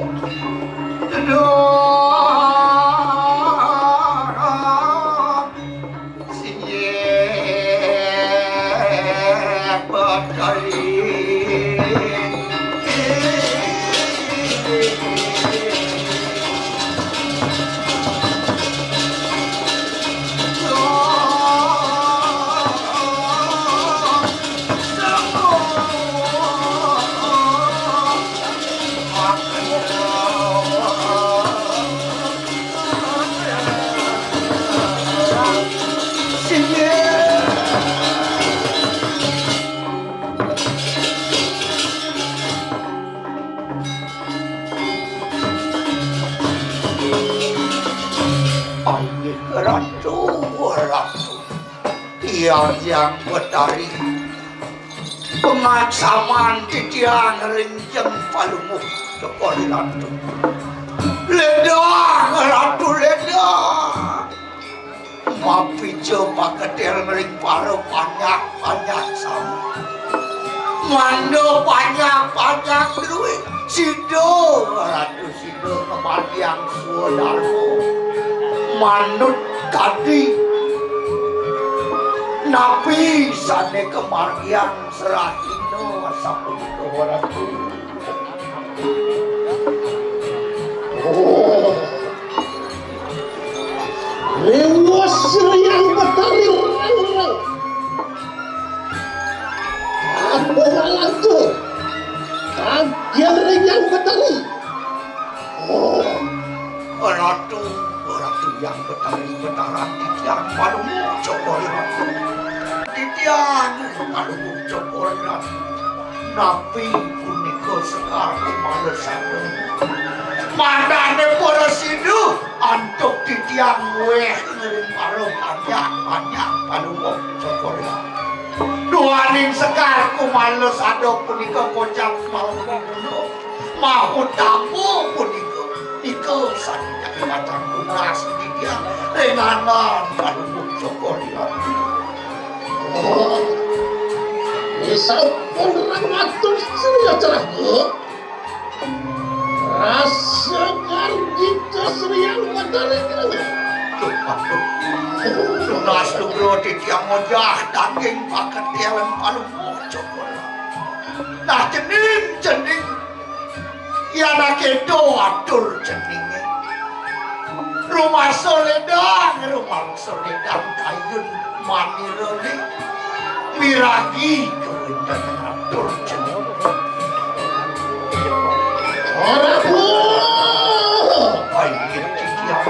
Yang Betari pengaksaman titiang renjeng palumuh sekali ratu ledah ratu ledah mapi coba kedel ngering paro banyak sama mando banyak duit sido ratu sido kematian suodarmo manut tadi napi sane kemarian serahino sapun kewaratu. Oh, lewas yang Betari rang-rang. Apa malam tu? Kagian yang Betari. Oh, ratu yang Betari betaran titiang palumu cokol ratu. Titiang palumu cokol ratu. Napi punika sekar kumalesado. Mandane para sidu antuk titiang weh ngering paro banyak palumu cokol ratu. Duaning sekar kumalesado punika kocap mau dibunuh. Mau tamu punika iko sanjak macam lunas dia renganan palumu cokol ratu. oh. Misal pun rangatul Surya Cerahku. Rasakan kita Surya Betari kena. Lunas lugro titiang mojah daging paket tiawan palumu cokol. Nah cening yana kedo atur ceningnya. Rumah Soledang kayun manirone miragi kewindan atur cening. Oraku. Baik titiang.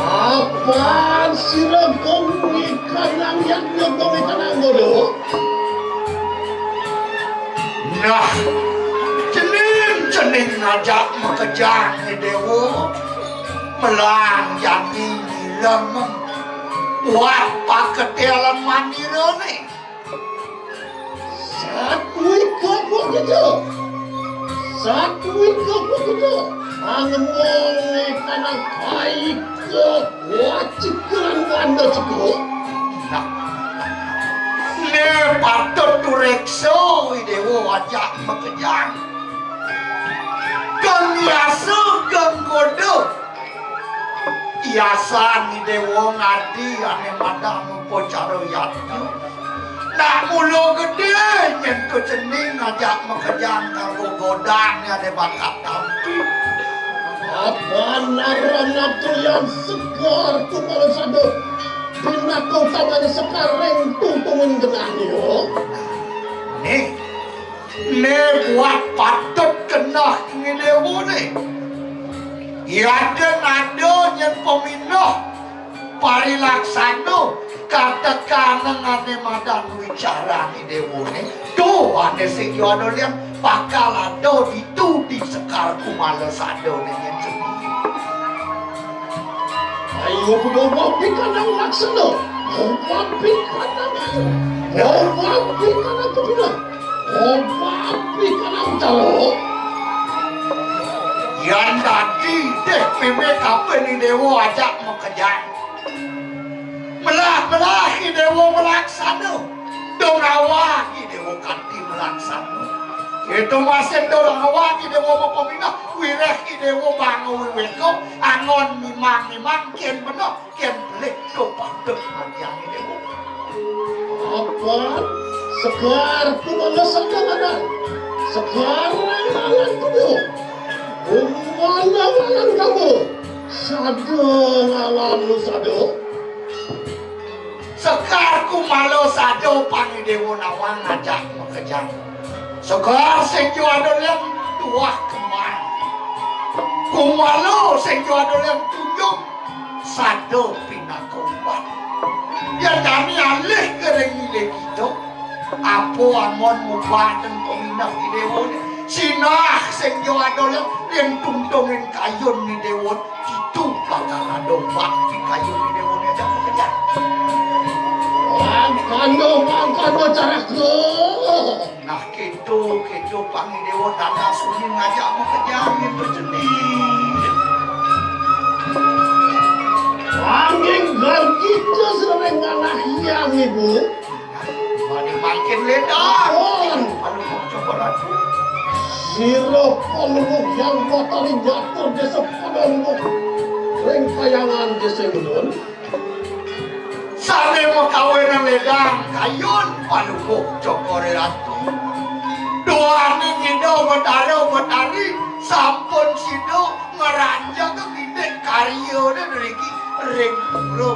Apaan sila ikan yang nyogong ikan anggodo? Nah, cening ngajak mekejang ni dewo melang jani lemeng buat paketelan mandirone. Satu ikut begitu. Angin ikan kai ke wajib kerana cukup. Ne patut turekso dewo ajak mekejang. Kang biasa kang kodo. Iasan dewo ngadi ane madang mupo caro yatyo. Nak mulo gede nyen kecening ajak mekejang kanggo godang ane bakat tampi. Apa narana tu yang segar tu kalau sado. Bila kau taman sekarang tungtungin dengannya. Ne buat patut kena ini dewo ne. Iada nado yang peminoh parilaksano katakan ngane madan wicara ni dewo ne. Do ane sing yo ado liam bakal ado itu di sekar kumalesado ne yang sedih. Ayo kudu wapi kanang laksana. Wapi kanang kepina. Wapi kanang calo. Yang tadi deh meme kapan ni dewo ajak mekejang. Melah ni dewo melaksana. Dong awak ni dewo kanti Itu masih dorong awak ide wo pemina wireh ide wo bangu wiweko angon mimang kian beno kian pelik do padek yang ide wo. Apa? Sekar ku melesak dengan sekarang malam tu mana kamu sado ngalamu sado Sekar ku malo sado pangi dewo nawang ngajak makejang Sekar sing juado yang tuah kemar ku malo sing juado yang tunjuk sado pinakombat ya kami alih kering ile gitu apa amon mubah dan pemindah di dewo sinah sing juado yang tungtungin kayun di dewo itu bakal ada bakti kayun di dewo aja makejang Mangkano caraku. Nah gitu pangi dewa dana sunyi ngajak mau kejami berjenis. Angin gargita sering ngalah yang ibu. Mari makin ledar. Aduh coba lagi. Siro polumuk yang botolin jatuh desa padamuk. Ring kayangan desa menun. Sane mau kawinan ledang kayun palukuk cokore ratu doani ngido betari sampun sido ngeranja ke gede karyo dan riki ring bro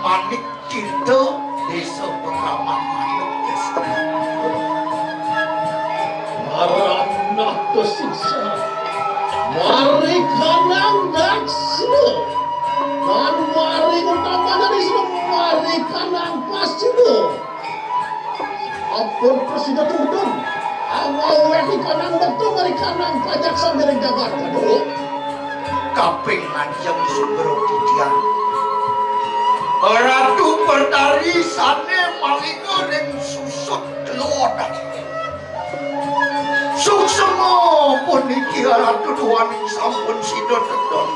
manik cinta desa pengaman manuk desa Marah tersiksa mari kanang daksina dan mari utama dari semua mari kanang pasimo ampun presiden tudun awal wedi kanang betul mari kanang pajak sambil Jakarta dulu kaping anjang sugero titian ratu bertari sane malingo ring susut kelodan suksemo pun iki ratu duaning sampun sidon dedon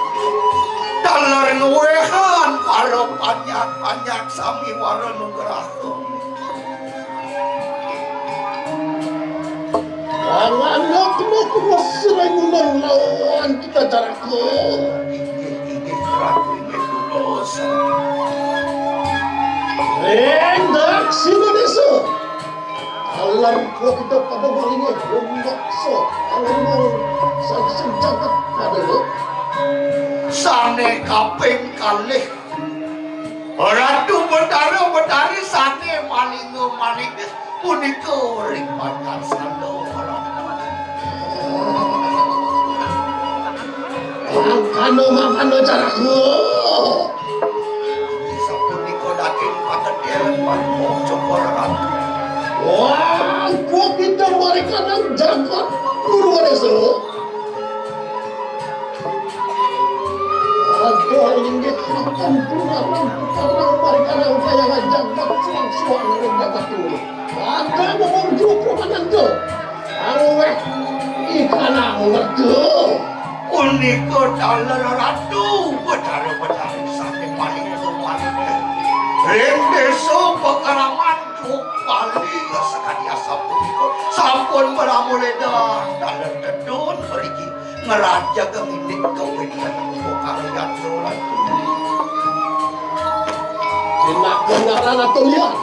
dalar ngewehan para panyak sami waro nugraha jangan kena sering ulang lawan kita caraku ini ratu ini dosa rendak sini desa alam ko kita pada malingnya makso alam sang jagat pada lo sane kaping kalih ratu betari sane malingo punika ring pacar sando Mangkano caraku sapunika daging patedel panmo cokor ratu wah kok kita mereka nang jagat purwa desa ada inggit akan tunarang mereka nang kaya jagat suang nang jagat dulu ada memuju permanen tu angweh ikan angweh tu punika dalar ratu betari sane malingo ring desa pekaraman Bali sekali asap sampun beramuleda dalam dedon pergi ngeraja ke milik kawinan karyan dolan tindak benaran atau lihat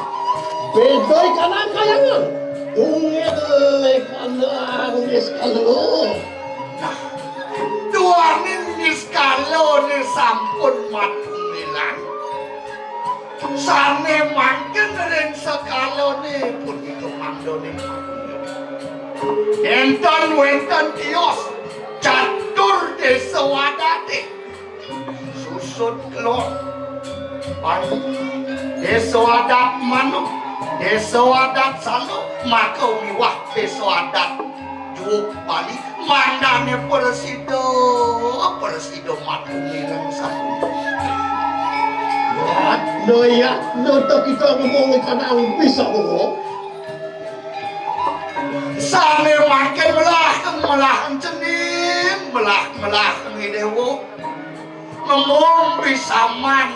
bedoi kanan kayangan tunggu kanan niskalo nah dua niskalo ni sampun matunilan sane mangken ring sekalone pun itu mandone enten wenten kios catur desa wadate susut kelor desa adat manuk desa adat salo maka miwah desa adat juk Bali mandane persido matunilan satu no kita ngomong kanang bisa bohong sane makin melah cening melah ngidewo ngomong bisa man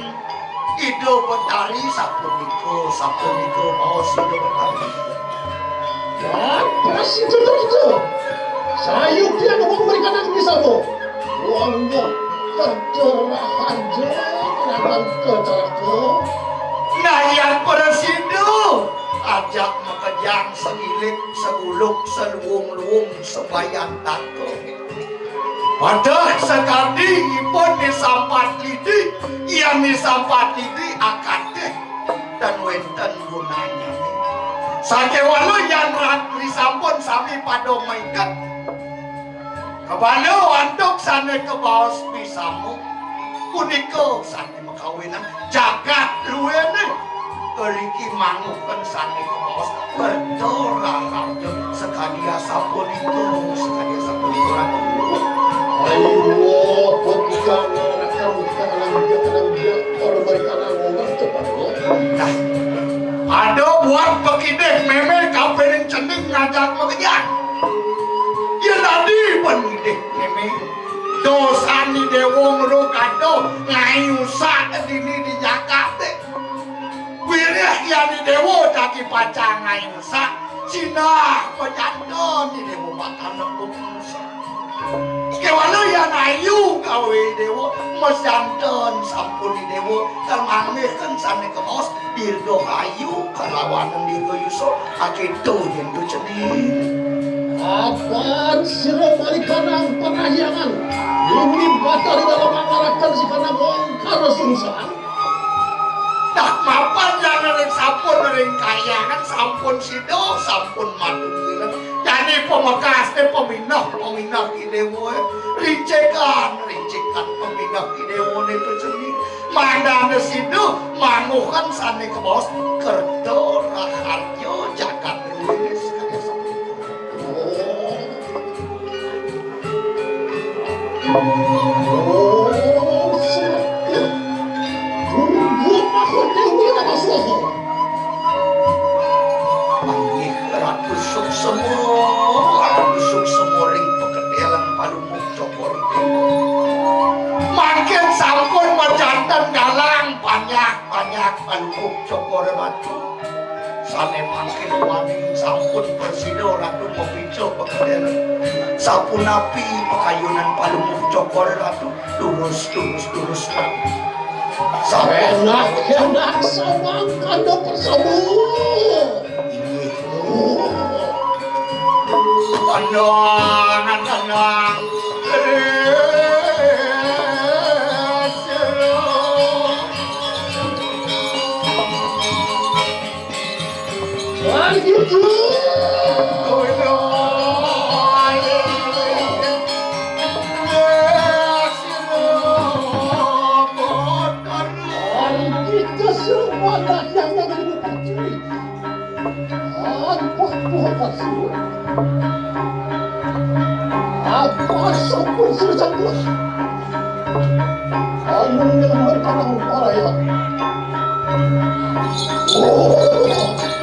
ido betari sapuniko mau sido betari Apa sih itu? Sayup dia memberikan aku misalmu. Uangnya kecerahan jangan keceraku. Nah yang persidu ajak makajang segilik seguluk seluung-luung sembayan tako. Pada sekali ipon disampat lidi, yang disampat lidi akadeh dan wenten gunanya. Sake walau yang ratri sampun sami pada maikat. Kebalo antuk sana ke bawah pisamu, puniko sana makawinan jagat luene. Eriki mangukan sana ke bawah berdorang raja sekadia sampun itu Ayo, pegang rakam orang mereka ngomong cepat loh. Nah, ada buat pekideh meme kaperin cendeng ngajak pekerjaan. Ya tadi penideh meme dosa ni dewong lu kado ngayusa dini di Jakarta. Wirih ya ni dewo taki pacang ngayusa Cina pejanto ni dewo makan nembung musa. Kewalau yang ayu kawe dewo mesanton sampun di dewo termangih kan sana ke bos dirgo ayu kalawanan dirgo yusuf akitu yang tu cenih. Apaan sirap balik kanang penahyangan ini batal di dalam angarakan si kanang wongkar sungsang. Tak mapan jangan sampun ring kayangan sampun sido sampun madu bilang. Jadi pemekas peminah idewo ricekan peminah idewo itu jenis mandana sido mangukan sana ke bos kerto raharjo jagat ruwes kaya seperti Busuk semua ring pekedelan palumuk cokor itu. Makin sampun majantan galang banyak palumuk cokor batu. Sane makin waning sampun bersido ratu mepico pekedelan. Sampun api pekayunan palumuk cokor ratu lurus batu. Enak samang kanda persamu. Tenang. Begitu. Kita semua yang menjadi curi. Apa sopun sudah canggih? Kamu yang berkanang paraya. Oh.